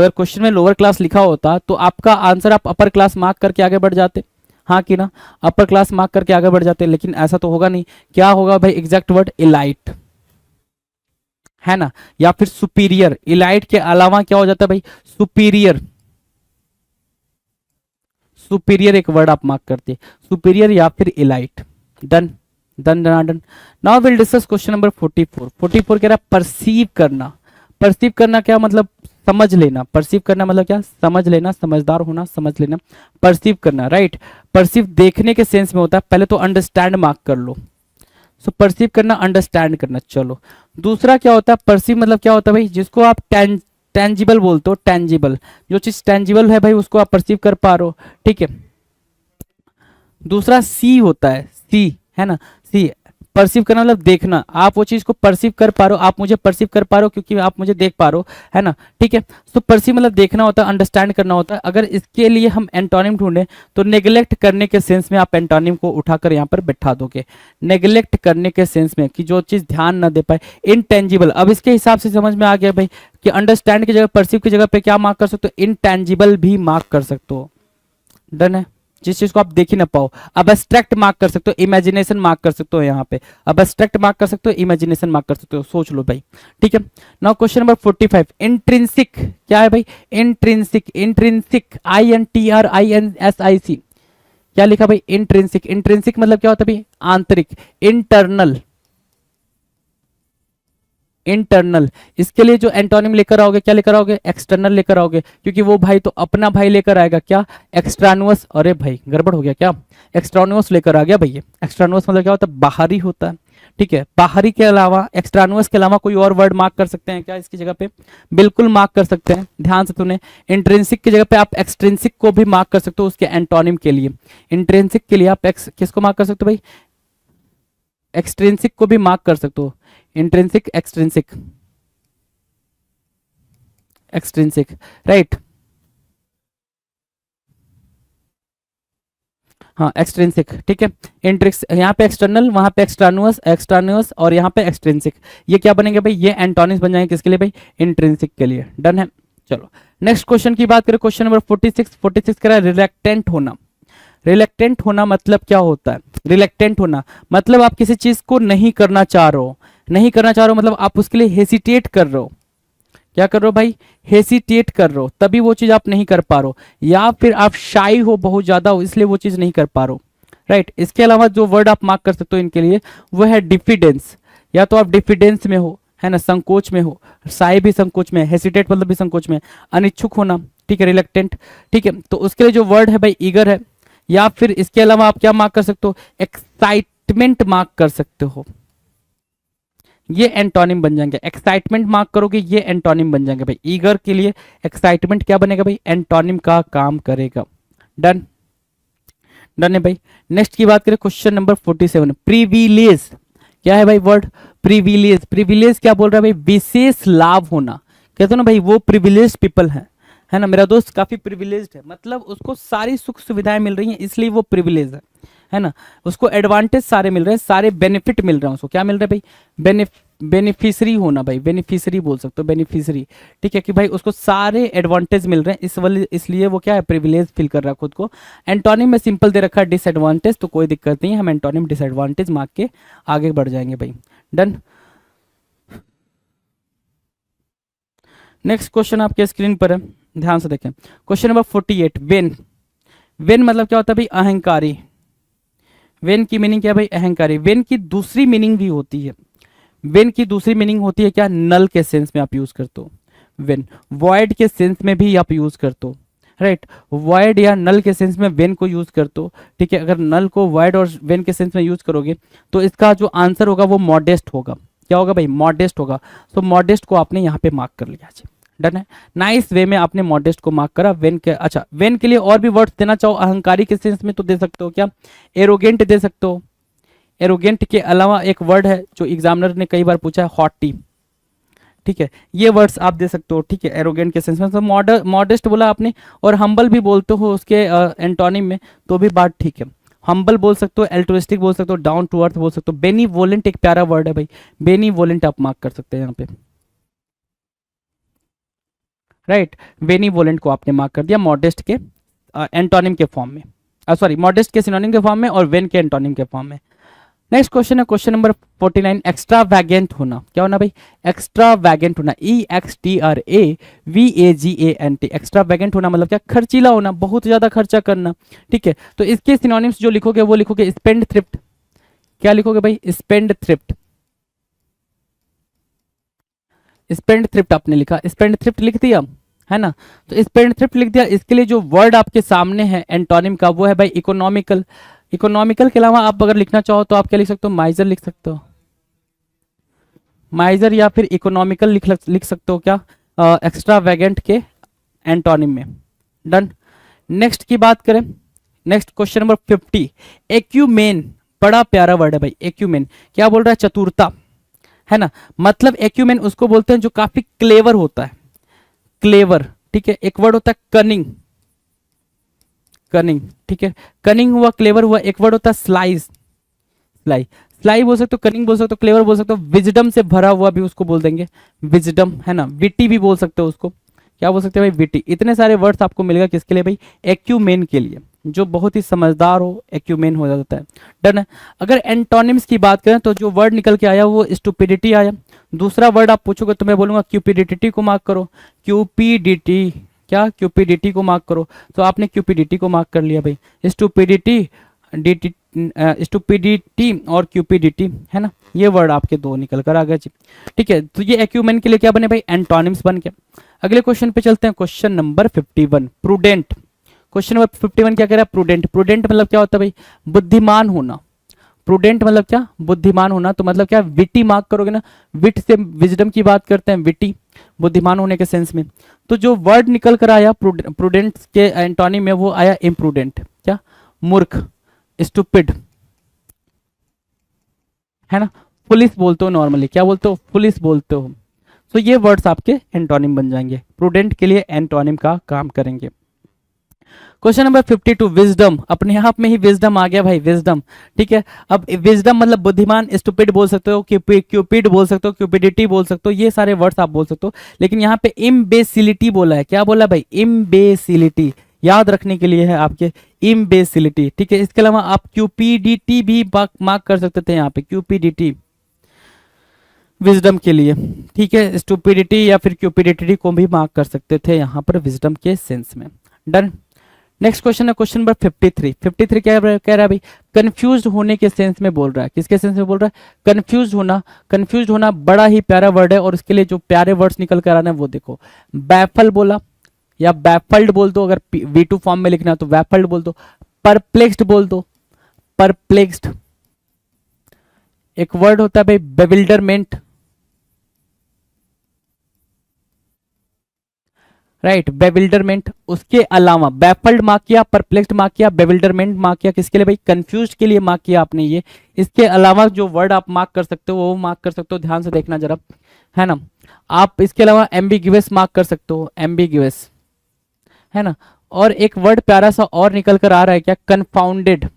क्वेश्चन में लोअर क्लास लिखा होता तो आपका आंसर आप अपर क्लास मार्क करके आगे बढ़ जाते, हाँ कि ना, अपर क्लास मार्क करके आगे बढ़ जाते, लेकिन ऐसा तो होगा नहीं। क्या होगा भाई, एग्जैक्ट वर्ड इलाइट, है ना, या फिर सुपीरियर। इलाइट के अलावा क्या हो जाता है भाई, सुपीरियर। सुपीरियर एक वर्ड आप मार्क करते, सुपीरियर या फिर elite. Done done done done. Now will discuss question number 44 कह रहा है परसीव करना। परसीव करना क्या मतलब, समझ लेना। परसीव करना मतलब क्या, समझ लेना, समझदार होना, समझ लेना, परसीव करना, राइट। परसीव देखने के सेंस में होता है, पहले तो अंडरस्टैंड मार्क कर लो। सो परसीव करना, अंडरस्टैंड करना। चलो दूसरा क्या होता है, परसीव मतलब क्या होता है भाई, जिसको आप टेंजिबल बोलते हो, टेंजिबल, जो चीज टेंजिबल है भाई उसको आप परसीव कर पा रहे हो। ठीक है, दूसरा सी होता है, सी, है ना, सी। परसीव करना मतलब देखना, आप वो चीज को परसीव कर पा रहे हो, आप मुझे परसीव कर पा रहे हो क्योंकि आप मुझे देख पा रहे हो, है ना। ठीक है, तो परसीव मतलब देखना होता है, अंडरस्टैंड करना होता है। अगर इसके लिए हम एंटोनिम ढूंढें तो नेग्लेक्ट करने के सेंस में आप एंटोनिम को उठाकर यहाँ पर बैठा दोगे, नेग्लेक्ट करने के सेंस में कि जो चीज ध्यान न दे पाए, इनटेंजिबल। अब इसके हिसाब से समझ में आ गया भाई कि अंडरस्टैंड की जगह, परसीव की जगह पे क्या मार्क कर सकते हो, इनटेंजिबल भी मार्क कर सकते हो। डन है, जिस चीज को आप देख ही ना पाओ। अब एब्स्ट्रैक्ट मार्क कर सकते हो, इमेजिनेशन मार्क कर सकते हो, यहाँ पे अब एब्स्ट्रैक्ट मार्क कर सकते हो, इमेजिनेशन मार्क कर सकते हो, सोच लो भाई। ठीक है, नाउ क्वेश्चन नंबर 45, इंट्रिंसिक क्या है भाई, इंट्रिंसिक, इंट्रिंसिक INTRINSIC, क्या लिखा भाई, इंट्रिंसिक। इंट्रिंसिक मतलब क्या होता है भाई, आंतरिक, इंटरनल, इंटरनल। इसके लिए जो एंटोनिम लेकर आओगे, क्या लेकर आओगे, एक्सटर्नल लेकर आओगे, क्योंकि वो भाई तो अपना भाई लेकर आएगा क्या, एक्सट्रानुअस। अरे भाई गड़बड़ हो गया क्या, एक्सट्रानुअस लेकर आ गया भाई। ये एक्सट्रानुअस मतलब क्या होता है, बाहरी होता है। ठीक है, बाहरी के अलावा, एक्सट्रानुअस के अलावा कोई और वर्ड मार्क कर सकते हैं क्या इसकी जगह पे, बिल्कुल मार्क कर सकते हैं, ध्यान से सुने। इंट्रिंसिक की जगह पे आप एक्सट्रिंसिक को भी मार्क कर सकते हो उसके एंटोनिम के लिए। इंट्रिंसिक के लिए आप किसको मार्क कर सकते हो भाई, एक्सट्रिंसिक को भी मार्क कर सकते हो, इंट्रिंसिक, एक्सट्रिंसिक, एक्सट्रिंसिक, राइट। हाँ एक्सट्रिंसिक, ठीक है। इंट्रिक्स यहाँ पे एक्सटर्नल, वहां पे एक्सट्रानुअस, एक्सट्रानुअस और यहाँ पे एक्सट्रिंसिक। ये क्या बनेंगे भाई, ये एंटोनिम्स बन जाएंगे किसके लिए भाई, इंट्रिंसिक के लिए। डन है, चलो नेक्स्ट क्वेश्चन की बात करें, क्वेश्चन नंबर 46 कह रहा है रिलैक्टेंट होना। रिलैक्टेंट होना मतलब क्या होता है, रिलैक्टेंट होना मतलब आप किसी चीज को नहीं करना चाह रहे हो, नहीं करना चाह रहे हो मतलब आप उसके लिए हेसिटेट कर रहे हो। क्या कर रहे हो भाई, हेसिटेट कर रहे हो, तभी वो चीज आप नहीं कर पा रहे हो, या फिर आप शाई हो बहुत ज्यादा हो इसलिए वो चीज नहीं कर पा रहे हो, राइट। इसके अलावा जो वर्ड आप मार्क कर सकते हो इनके लिए वो है डिफिडेंस, या तो आप डिफिडेंस में हो, है ना, संकोच में हो, शाई भी संकोच में, हेसिटेट मतलब भी संकोच में, अनिच्छुक होना, ठीक है, रिलक्टेंट, ठीक है। तो उसके लिए जो वर्ड है भाई ईगर है, या फिर इसके अलावा आप क्या मार्क कर सकते हो, एक्साइटमेंट मार्क कर सकते हो, ये एंटोनिम बन जाएंगे। एक्साइटमेंट मार्क करोगे ये एंटोनिम बन जाएंगे भाई। ईगर के लिए एक्साइटमेंट क्या बनेगा भाई, एंटोनिम का काम करेगा। डन, डन है भाई। नेक्स्ट की बात करें क्वेश्चन नंबर 47, प्रिविलेज क्या है भाई वर्ड, प्रिविलेज। प्रिविलेज क्या बोल रहा है भाई, विशेष लाभ होना। कहते हो ना भाई वो प्रिविलेज पीपल है ना, मेरा दोस्त काफी प्रिविलेज्ड है, मतलब उसको सारी सुख सुविधाएं मिल रही हैं इसलिए वो प्रिविलेज है ना, उसको एडवांटेज सारे मिल रहे हैं, सारे बेनिफिट मिल रहे हैं उसको। क्या मिल रहा है भाई, बेनिफिशरी होना भाई, बेनिफिशरी बोल सकते हो, बेनिफिशरी, ठीक है, कि भाई उसको सारे एडवांटेज मिल रहे हैं इसलिए वो क्या है, प्रिविलेज फील कर रहा है खुद को। एंटोनिम में सिंपल दे रखा है डिसएडवांटेज, तो कोई दिक्कत नहीं है, हम एंटोनिम डिसएडवांटेज मार्क के आगे बढ़ जाएंगे भाई। डन। नेक्स्ट क्वेश्चन आपके स्क्रीन पर है, ध्यान से देखें। Question number 48, when. वेन मतलब क्या होता है भाई, अहंकारी। वेन की मीनिंग क्या है भाई, अहंकारी। वेन की दूसरी मीनिंग भी होती है, वेन की दूसरी मीनिंग होती है क्या, नल के सेंस में आप यूज करते हो वेन, वॉइड के सेंस में भी आप यूज करते हो, राइट। वॉइड या नल के सेंस में वेन को यूज करते हो, ठीक है। अगर नल को वॉइड और वेन के सेंस में यूज करोगे तो इसका जो आंसर होगा वो मॉडेस्ट होगा। क्या होगा भाई, मॉडेस्ट होगा। तो मॉडेस्ट को आपने यहाँ पे मार्क कर लिया। डन है, नाइस वे में आपने मॉडेस्ट को मार्क करा। वेन के, अच्छा वेन के लिए और भी वर्ड्स देना चाहो अहंकारी के सेंस में तो दे सकते हो, क्या एरोगेंट दे सकते हो। एरोगेंट के अलावा एक वर्ड है जो एग्जामिनर ने कई बार पूछा है, हॉटी, ठीक है, ये वर्ड्स आप दे सकते हो, ठीक है, एरोगेंट के सेंस में। तो मॉडेस्ट बोला आपने, और हम्बल भी बोलते हो उसके एंटोनिम में, तो भी बात ठीक है। हम्बल बोल सकते हो, एल्ट्रुइस्टिक बोल सकते हो, डाउन टू अर्थ बोल सकते हो। बेनीवोलेंट एक प्यारा वर्ड है भाई, बेनीवोलेंट आप मार्क कर सकते हैं यहाँ पे, राइट। बेनीवोलेंट को आपने मार्क कर दिया मॉडेस्ट के एंटोनिम के फॉर्म में, सॉरी मॉडेस्ट के सिनोनिम के फॉर्म में और वेन के एंटोनिम के फॉर्म में। नेक्स्ट क्वेश्चन है क्वेश्चन नंबर 49, एक्स्ट्रा वैगेंट होना। क्या होना भाई, एक्स्ट्रा वैगेंट होना, EXTRAVAGANT। एक्स्ट्रा वैगेंट होना मतलब क्या, खर्चीला होना, बहुत ज्यादा खर्चा करना, ठीक है। तो इसके सिनोनिम्स जो लिखोगे वो लिखोगे स्पेंड थ्रिफ्ट। क्या लिखोगे भाई, स्पेंड थ्रिफ्ट। स्पेंड थ्रिफ्ट आपने लिखा, स्पेंड थ्रिफ्ट लिख दिया है ना, तो स्पेंड थ्रिफ्ट लिख दिया। इसके लिए जो वर्ड आपके सामने है एंटोनिम का वो है भाई इकोनॉमिकल। इकोनॉमिकल के अलावा आप अगर लिखना चाहो तो आप क्या लिख सकते हो, माइजर लिख सकते हो, माइजर या फिर इकोनॉमिकल लिख सकते हो, क्या एक्स्ट्रा वैगेंट के एंटोनिम में। डन। नेक्स्ट की बात करें, नेक्स्ट क्वेश्चन नंबर 50, एक्यूमेन। बड़ा प्यारा वर्ड है भाई एक्यूमेन। क्या बोल रहा है, चतुरता, है ना, मतलब एक्यूमेन उसको बोलते हैं जो काफी क्लेवर होता है, क्लेवर, ठीक है। एक वर्ड होता है कनिंग, कनिंग, ठीक है, कनिंग हुआ, क्लेवर हुआ। एक वर्ड होता है स्लाइस, स्लाई, स्लाई बोल सकते हो, कनिंग बोल सकते हो, क्लेवर बोल सकते हो, विजडम से भरा हुआ भी उसको बोल देंगे, विजडम, है ना। विटी भी बोल सकते हो उसको, क्या बोल सकते हैं भाई, विटी। इतने सारे वर्ड्स आपको मिलेगा किसके लिए भाई, एक्यूमेन के लिए, जो बहुत ही समझदार हो एक्यूमेन हो जाता है। डन है। अगर एंटोनिम्स की बात करें तो जो वर्ड निकल के आया वो स्टुपिडिटी आया। दूसरा वर्ड आप पूछोगे तो मैं बोलूंगा क्यूपिडिटी को मार्क करो, क्यूपीडीटी, क्या क्यूपीडीटी को मार्क करो, तो आपने क्यूपीडीटी को मार्क कर लिया भाई। स्टुपिडिटी, डीटी, स्टुपिडिटी और क्यूपीडिटी, है ना, ये वर्ड आपके दो निकल कर आ गए जी, ठीक है। तो ये एक्यूमेन के लिए क्या बने भाई, एंटोनिम्स बन गया। अगले क्वेश्चन पे चलते हैं, question number 51, prudent. Question number 51 क्या कह रहा है, प्रूडेंट। प्रूडेंट मतलब क्या होता है भाई, बुद्धिमान होना। प्रूडेंट मतलब क्या, बुद्धिमान होना। तो मतलब क्या, विटी मार्क करोगे ना, विट से विजडम की बात करते हैं, विटी बुद्धिमान होने के सेंस में। तो जो वर्ड निकल कर आया प्रूडेंट के एंटोनिम में वो आया इम्प्रूडेंट। क्या, मूर्ख, स्टूपिड, है ना, पुलिस बोलते हो नॉर्मली, क्या बोलते हो, पुलिस बोलते हो। तो ये वर्ड्स आपके एंटोनिम बन जाएंगे, प्रूडेंट के लिए एंटोनिम का काम करेंगे। Question number 52, wisdom. अपने आप में ही विजडम आ गया भाई, विजडम, ठीक है। अब विजडम मतलब बुद्धिमान, स्टूपिड बोल सकते हो, क्यूपिड बोल सकते हो, क्यूपिडिटी बोल सकते हो, ये सारे वर्ड्स आप बोल सकते हो। लेकिन यहाँ पे इम्बेसिलिटी बोला है। क्या बोला भाई, इम्बेसिलिटी, याद रखने के लिए है आपके, इम्बेसिलिटी, ठीक है। इसके अलावा आप क्यूपीडीटी भी मार्क कर सकते थे यहाँ पे, क्यूपीडीटी विजडम के लिए, ठीक है। स्टूपिडिटी या फिर क्यूपिडिटी को भी मार्क कर सकते थे यहाँ पर विजडम के सेंस में। डन। नेक्स्ट क्वेश्चन है क्वेश्चन नंबर 53। 53 क्या कह रहा है भाई, कंफ्यूज होने के सेंस में बोल रहा है। किसके सेंस में बोल रहा है, कंफ्यूज होना। कंफ्यूज होना बड़ा ही प्यारा वर्ड है और इसके लिए जो प्यारे वर्ड्स निकल कर आना है वो देखो, बैफल बोला, या बैफल्ड बोल दो, अगर V2 फॉर्म में लिखना है तो बैफल्ड बोल दो, परप्लेक्स्ड बोल दो, परप्लेक्स्ड। एक वर्ड होता है भाई बेविल्डरमेंट, राइट, बेविल्डरमेंट। उसके अलावा बैफल्ड मार्क किया, परप्लेक्स्ड मार्क किया, बेविल्डरमेंट मार्क किया, किसके लिए भाई, कंफ्यूज के लिए मार्क किया आपने ये। इसके अलावा जो वर्ड आप मार्क कर सकते हो वो मार्क कर सकते हो, ध्यान से देखना जरा, है ना। आप इसके अलावा एम्बिग्यूअस मार्क कर सकते हो, एम्बिग्यूअस, है ना। और एक वर्ड प्यारा सा और निकल कर आ रहा है क्या, कन्फाउंडेड,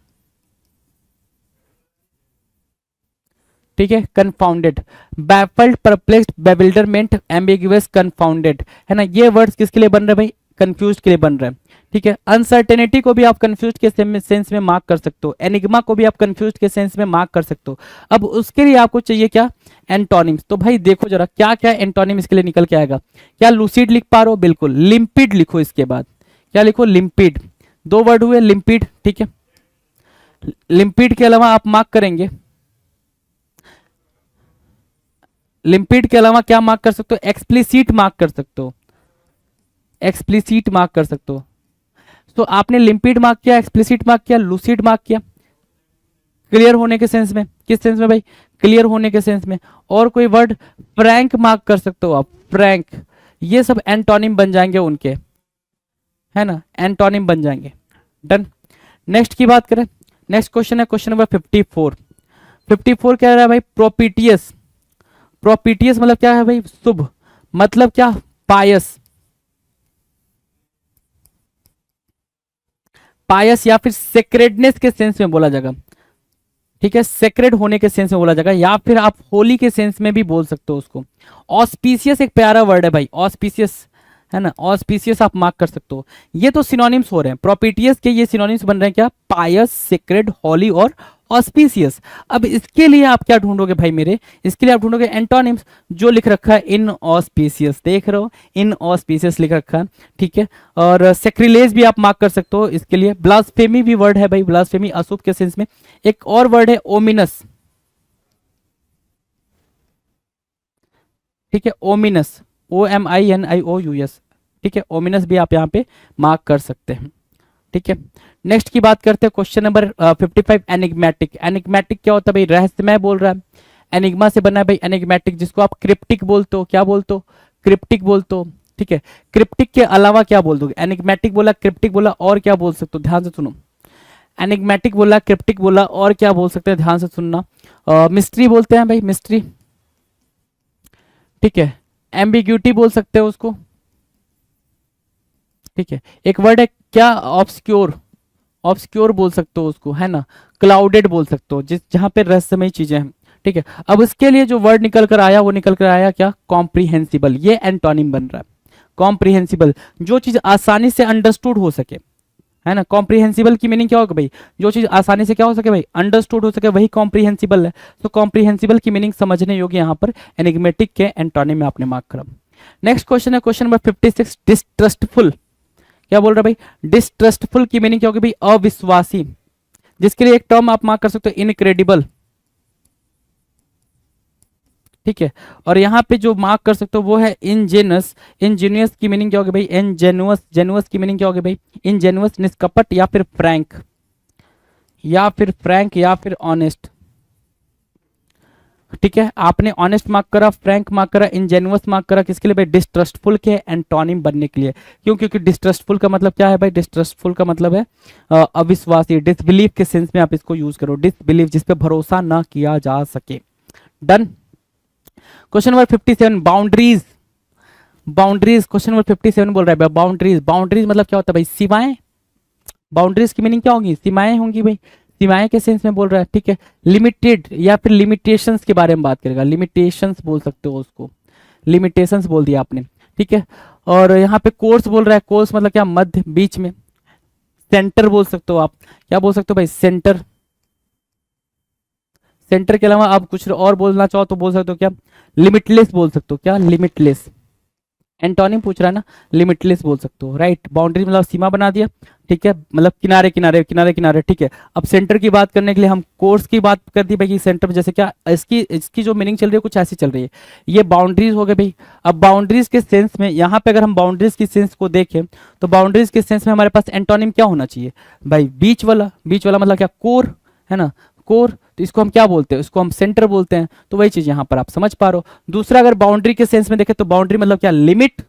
ठीक है, कन्फाउंडेड, बैफल्ड, परप्लेक्स्ड, बेविल्डरमेंट, एम्बिग्यूअस, कन्फाउंडेड, है ना। ये वर्ड्स किसके लिए बन रहे हैं भाई, कंफ्यूज के लिए बन रहे हैं, ठीक है। अनसर्टेनिटी को भी आप कंफ्यूज के सेंस में मार्क कर सकते हो, एनिग्मा को भी आप कंफ्यूज के सेंस में मार्क कर सकते हो। अब उसके लिए आपको चाहिए क्या, एंटोनिम्स। तो भाई देखो जरा क्या क्या एंटोनिम इसके लिए निकल के आएगा। क्या लूसिड लिख पा रहे हो, बिल्कुल, लिम्पिड लिखो, इसके बाद क्या लिखो, लिम्पिड। दो वर्ड हुए लिम्पिड, ठीक है। लिम्पिड के अलावा आप मार्क करेंगे, लिम्पिड के अलावा क्या मार्क कर सकते हो, एक्सप्लिसिट मार्क कर सकते हो, एक्सप्लिसिट मार्क कर सकते हो। तो आपने लिम्पिड मार्क किया, एक्सप्लिसिट मार्क किया, लूसिड मार्क किया, क्लियर होने के सेंस में, किस सेंस में भाई, क्लियर होने के सेंस में। और कोई वर्ड फ्रैंक मार्क कर सकते हो आप, फ्रैंक। ये सब एंटोनिम बन जाएंगे उनके, है ना, एंटोनिम बन जाएंगे। डन। नेक्स्ट की बात करें, नेक्स्ट क्वेश्चन है क्वेश्चन नंबर 54। 54 क्या रहा है भाई, प्रोपिटियस। प्रोपिटियस मतलब क्या है भाई, शुभ, मतलब क्या, पायस, पायस या फिर सेक्रेडनेस के सेंस में बोला जाएगा, ठीक है, सेक्रेड होने के सेंस में बोला जाएगा, या फिर आप होली के सेंस में भी बोल सकते हो उसको। ऑस्पिशियस एक प्यारा वर्ड है भाई, ऑस्पिशियस, है ना, ऑस्पिशियस आप मार्क कर सकते हो। ये तो सिनोनिम्स हो रहे हैं, प्रोपिटियस के ये सिनोनिम्स बन रहे हैं क्या, पायस, सेक्रेड, होली और ऑस्पिशियस। अब इसके लिए आप क्या ढूंढोगे भाई मेरे, इसके लिए आप ढूंढोगे एंटोनिम्स, जो लिख रखा है इन ऑस्पिशियस, देख रहे हो, इन ऑस्पिशियस लिख रखा है, ठीक है। और सेक्रिलेज भी आप मार्क कर सकते हो इसके लिए। ब्लास्फेमी भी वर्ड है भाई, ब्लास्फेमी अशुभ के सेंस में। एक और वर्ड है ओमिनस, ठीक है, ओमिनस, OMINIOUS, ठीक है, ओमिनस भी आप यहाँ पे मार्क कर सकते हैं, ठीक है। नेक्स्ट की बात करते हैं क्वेश्चन नंबर 55, एनिग्मेटिक। एनिग्मेटिक क्या होता है भाई, रहस्यमय बोल रहा है, एनिग्मा से बना है भाई एनिग्मेटिक, जिसको आप क्रिप्टिक बोलते हो, क्या बोलते हो, क्रिप्टिक बोलते हो, ठीक है। क्रिप्टिक के अलावा क्या बोल दोगे, एनिग्मेटिक बोला, क्रिप्टिक बोला, और क्या बोल सकते हो, ध्यान से सुनो। एनिग्मेटिक बोला, क्रिप्टिक बोला, और क्या बोल सकते हैं, ध्यान से सुनना। मिस्ट्री बोलते हैं भाई, मिस्ट्री, ठीक है। एम्बिग्यूटी बोल सकते हो उसको, ठीक है। एक वर्ड है क्या, ऑब्सक्योर, ऑब्सक्योर बोल सकते हो उसको, है ना। क्लाउडेड बोल सकते हो, जिस जहां पे रहस्यमय चीजें हैं, ठीक है। अब इसके लिए जो वर्ड निकल कर आया वो निकल कर आया क्या, कॉम्प्रिहेंसिबल। ये एंटोनिम बन रहा है, कॉम्प्रिहेंसिबल, जो चीज आसानी से अंडरस्टूड हो सके, है ना। कॉम्प्रिहेंसिबल की मीनिंग क्या होगा भाई, जो चीज आसानी से क्या हो सके भाई, अंडरस्टूड हो सके, वही कॉम्प्रिहेंसिबल है। तो कॉम्प्रिहेंसिबल की मीनिंग समझने योग्य यहाँ पर एनिग्मेटिक के एंटोनिम में आपने मार्क करा। नेक्स्ट क्वेश्चन है क्वेश्चन नंबर 56, डिस्ट्रस्टफुल। क्या बोल रहा है भाई, डिस्ट्रस्टफुल की मीनिंग क्या होगी भाई, अविश्वासी, जिसके लिए एक टर्म आप मार्क कर सकते हो, इनक्रेडिबल, ठीक है। और यहाँ पे जो मार्क कर सकते हो वो है इंजेनस। इंजीनियस की मीनिंग क्या होगी भाई, इंजेनुअस, जेनुअस की मीनिंग क्या होगी भाई, इंजेनुअस, निष्कपट, या फिर फ्रैंक, या फिर फ्रैंक, या फिर ऑनेस्ट, ठीक है। आपने ऑनेस्ट मार्क करा, फ्रैंक मार्क करा, इंजेनुअस मार्क करा, किसके लिए भाई, डिस्ट्रस्टफुल के एंटोनिम बनने के लिए। क्यों, क्योंकि डिस्ट्रस्टफुल का मतलब क्या है भाई, डिस्ट्रस्टफुल का मतलब है अविश्वासी, डिसबिलीव के सेंस में आप इसको यूज करो, डिसबिलीव, जिस पे भरोसा ना किया जा सके। Done. Question number 57, boundaries. Boundaries, question number 57 बोल रहा है बाउंड्रीज। बाउंड्रीज मतलब क्या होता है भाई, सीमाएं। बाउंड्रीज की मीनिंग क्या होगी, सीमाएं होंगी भाई, सीमाएं के सेंस में बोल रहा है, ठीक है। लिमिटेड या फिर लिमिटेशंस के बारे में बात करेगा, लिमिटेशंस बोल सकते हो उसको, लिमिटेशंस बोल दिया आपने, ठीक है। और यहाँ पे कोर्स बोल रहा है, कोर्स मतलब क्या, मध्य, बीच में। सेंटर बोल सकते हो आप, क्या बोल सकते हो भाई, सेंटर। सेंटर के अलावा आप कुछ और बोलना चाहो तो बोल सकते हो क्या, लिमिटलेस बोल सकते हो, क्या, लिमिटलेस। एंटोनिम पूछ रहा है ना, लिमिटलेस बोल सकते हो, राइट। बाउंड्री मतलब सीमा बना दिया, ठीक है, मतलब किनारे किनारे किनारे किनारे, ठीक है। अब सेंटर की बात करने के लिए हम कोर्स की बात कर दी भाई कि सेंटर जैसे क्या, इसकी इसकी जो मीनिंग चल रही है कुछ ऐसी चल रही है। ये बाउंड्रीज हो गए भाई। अब बाउंड्रीज के सेंस में यहाँ पे अगर हम बाउंड्रीज की सेंस को देखें तो बाउंड्रीज के सेंस में हमारे पास एंटोनिम क्या होना चाहिए भाई, बीच वाला। बीच वाला मतलब क्या, कोर, है ना, कोर। तो इसको हम क्या बोलते हैं, इसको हम सेंटर बोलते हैं। तो वही चीज यहाँ पर आप समझ पा रहे हो। दूसरा अगर बाउंड्री के सेंस में देखें तो बाउंड्री मतलब क्या, लिमिट,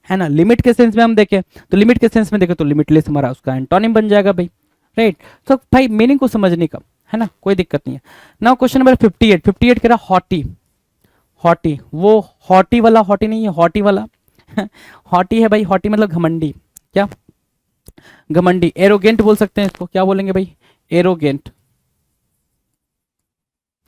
है ना। लिमिट के सेंस में हम देखें तो लिमिट के सेंस में देखें तो लिमिटलेस हमारा उसका एंटोनिम बन जाएगा भाई, राइट। तो भाई मीनिंग को समझने का, है ना, कोई दिक्कत नहीं है। Now question number 58। 58 कह रहा हॉटी। हॉटी, वो हॉटी वाला हॉटी नहीं है, हॉटी वाला हॉटी है भाई। हॉटी मतलब घमंडी, क्या, घमंडी। एरोगेंट बोल सकते हैं इसको, क्या बोलेंगे भाई, एरोगेंट,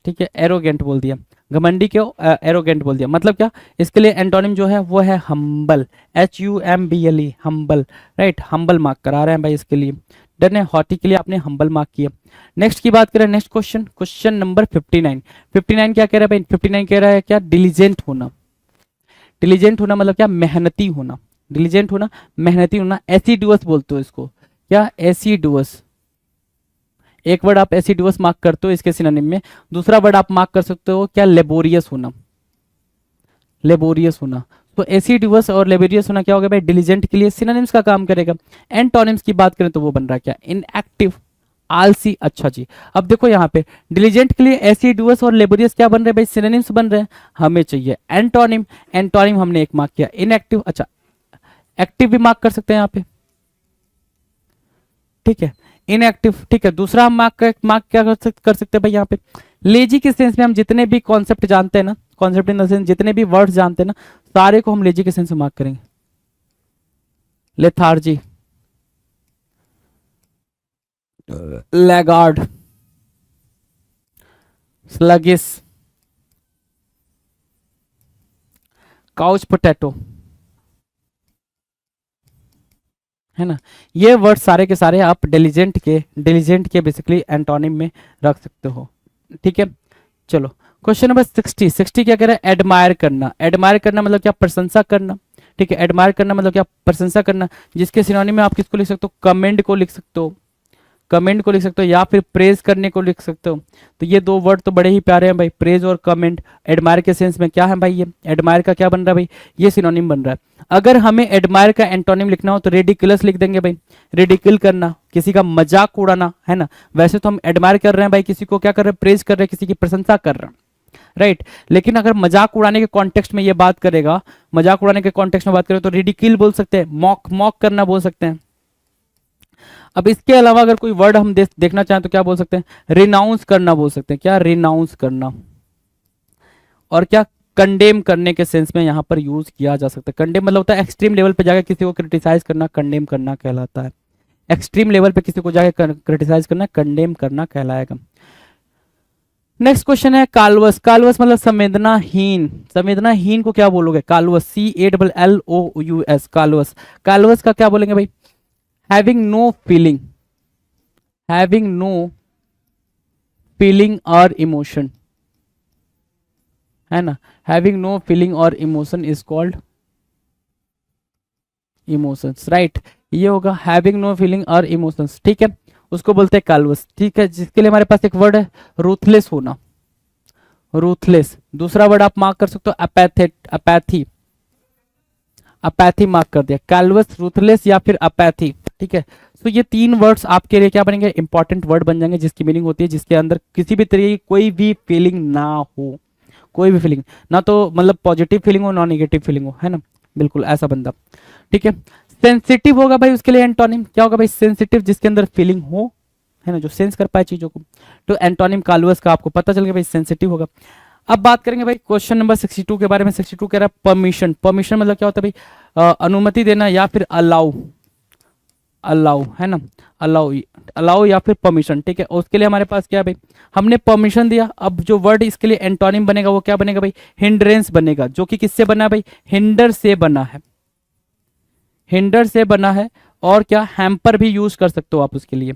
ठीक है, एरोगेंट बोल दिया। घमंडी क्यों, एरोगेंट बोल दिया, मतलब क्या, इसके लिए एंटोनिम जो है वो है humble, HUMBLE, humble, right. Humble mark करा रहे हैं भाई इसके लिए, डन है। हॉटी के लिए आपने हम्बल मार्क किया। नेक्स्ट की बात करें, नेक्स्ट क्वेश्चन, क्वेश्चन नंबर 59। 59 क्या कह रहा है भाई, 59 कह रहा है क्या, डिलीजेंट होना। डिलीजेंट होना मतलब क्या, मेहनती होना। डिलीजेंट होना, मेहनती होना। एसिडुअस बोलते हो इसको, क्या, एसिडुअस। एक वर्ड आप एसिडुअस मार्क करते हो इसके सिनोनिम में। दूसरा वर्ड आप मार्क कर सकते हो क्या, लेबोरियस होना। लेबोरियस होना। तो एसिडुअस और लेबोरियस होना क्या होगा भाई, डिलीजेंट के लिए सिनोनिम्स का काम करेगा। एंटोनिम्स की बात करें तो वो बन रहा है क्या, इनएक्टिव, आलसी। अच्छा जी, अब देखो यहाँ पे डिलीजेंट के लिए एसिडुअस और लेबोरियस क्या बन रहे हैं भाई, सिनोनिम्स बन रहे हैं। हमें चाहिए एंटोनिम। एंटोनिम हमने एक मार्क किया, इनएक्टिव। अच्छा, एक्टिव भी मार्क कर सकते हैं यहाँ पे, ठीक है, इनएक्टिव, ठीक है। दूसरा हम मार्क क्या कर सकते हैं भाई यहाँ पे, लेजी के सेंस में हम जितने भी कॉन्सेप्ट जानते हैं ना, कॉन्सेप्ट इन द सेंस जितने भी वर्ड्स जानते हैं ना, सारे को हम लेजी के सेंस में मार्क करेंगे। Lethargy, laggard, sluggish, couch potato, है ना। ये वर्ड सारे के सारे आप डिलीजेंट के बेसिकली एंटोनिम में रख सकते हो, ठीक है। चलो क्वेश्चन नंबर 60। 60 क्या कह रहा है, एडमायर करना। एडमायर करना मतलब क्या, प्रशंसा करना, ठीक है। एडमायर करना मतलब क्या, प्रशंसा करना। जिसके सिनोनिम में आप किसको लिख सकते हो, कमेंड को लिख सकते हो, कमेंट को लिख सकते हो, या फिर प्रेज करने को लिख सकते हो। तो ये दो वर्ड तो बड़े ही प्यारे हैं भाई, प्रेज और कमेंट। एडमायर के सेंस में क्या है भाई, ये एडमायर का क्या बन रहा है भाई, ये सिनोनिम बन रहा है। अगर हमें एडमायर का एंटोनिम लिखना हो तो रेडिकुलस लिख देंगे भाई। रेडिकल करना, किसी का मजाक उड़ाना, है ना। वैसे तो हम एडमायर कर रहे हैं भाई, किसी को क्या कर रहे हैं, प्रेज कर रहे हैं, किसी की प्रशंसा कर रहे हैं, राइट। लेकिन अगर मजाक उड़ाने के कॉन्टेक्स्ट में ये बात करेगा, मजाक उड़ाने के कॉन्टेक्स्ट में बात करें तो रेडिकल बोल सकते हैं, मॉक करना बोल सकते हैं। अब इसके अलावा अगर कोई वर्ड हम देखना चाहें तो क्या बोल सकते हैं, रिनाउंस करना बोल सकते हैं, क्या, रिनाउंस करना। और क्या, कंडेम करने के सेंस में यहां पर यूज किया जा सकता है। कंडेम मतलब होता है एक्सट्रीम लेवल पे जाकर किसी को क्रिटिसाइज करना, कंडेम करना कहलाता है। एक्सट्रीम लेवल पे किसी को जाकर क्रिटिसाइज करना, कंडेम करना कहलाएगा। नेक्स्ट क्वेश्चन है कालवस। कालवस मतलब संवेदनाहीन। संवेदनाहीन को क्या बोलोगे, कालवस, CALLOUS, कालवस। कालवस का क्या बोलेंगे भाई, having no feeling, having no feeling or emotion, है ना। having no feeling or emotion is called emotions, right। ये होगा having no feeling or emotions, ठीक है, उसको बोलते हैं कालवस, ठीक है। जिसके लिए हमारे पास एक वर्ड है रूथलेस होना, रूथलेस। दूसरा वर्ड आप मार्क कर सकते हो अपैथी, अपैथी मार्क कर दिया। कालवस, रूथलेस या फिर अपैथी, ठीक है। तो ये तीन वर्ड्स आपके लिए क्या बनेंगे, इंपॉर्टेंट वर्ड बन जाएंगे, जिसकी मीनिंग होती है जिसके अंदर किसी भी तरीके की कोई भी फीलिंग ना हो, कोई भी फीलिंग ना, तो मतलब पॉजिटिव फीलिंग हो ना नेगेटिव फीलिंग हो, है ना, बिल्कुल ऐसा बंदा, ठीक है। सेंसिटिव होगा भाई उसके लिए एंटोनिम क्या होगा भाई, सेंसिटिव, जिसके अंदर फीलिंग हो, है ना, जो सेंस कर पाए चीजों को। तो एंटोनिम कालवस का आपको पता चल गया भाई, सेंसिटिव होगा। अब बात करेंगे भाई क्वेश्चन नंबर 62 के बारे में। 62 कह रहा है परमिशन। परमिशन मतलब क्या होता है भाई, अनुमति देना या फिर अलाउ, अलाउ, है ना, अलाउ, अलाउ या फिर परमिशन, ठीक है। उसके लिए हमारे पास क्या है भाई, हमने परमिशन दिया। अब जो वर्ड इसके लिए एंटोनिम बनेगा वो क्या बनेगा भाई, हिंड्रेंस बनेगा, जो कि किससे बना है भाई, हिंडर से बना है, हिंडर से बना है। और क्या, हैम्पर भी यूज कर सकते हो आप उसके लिए,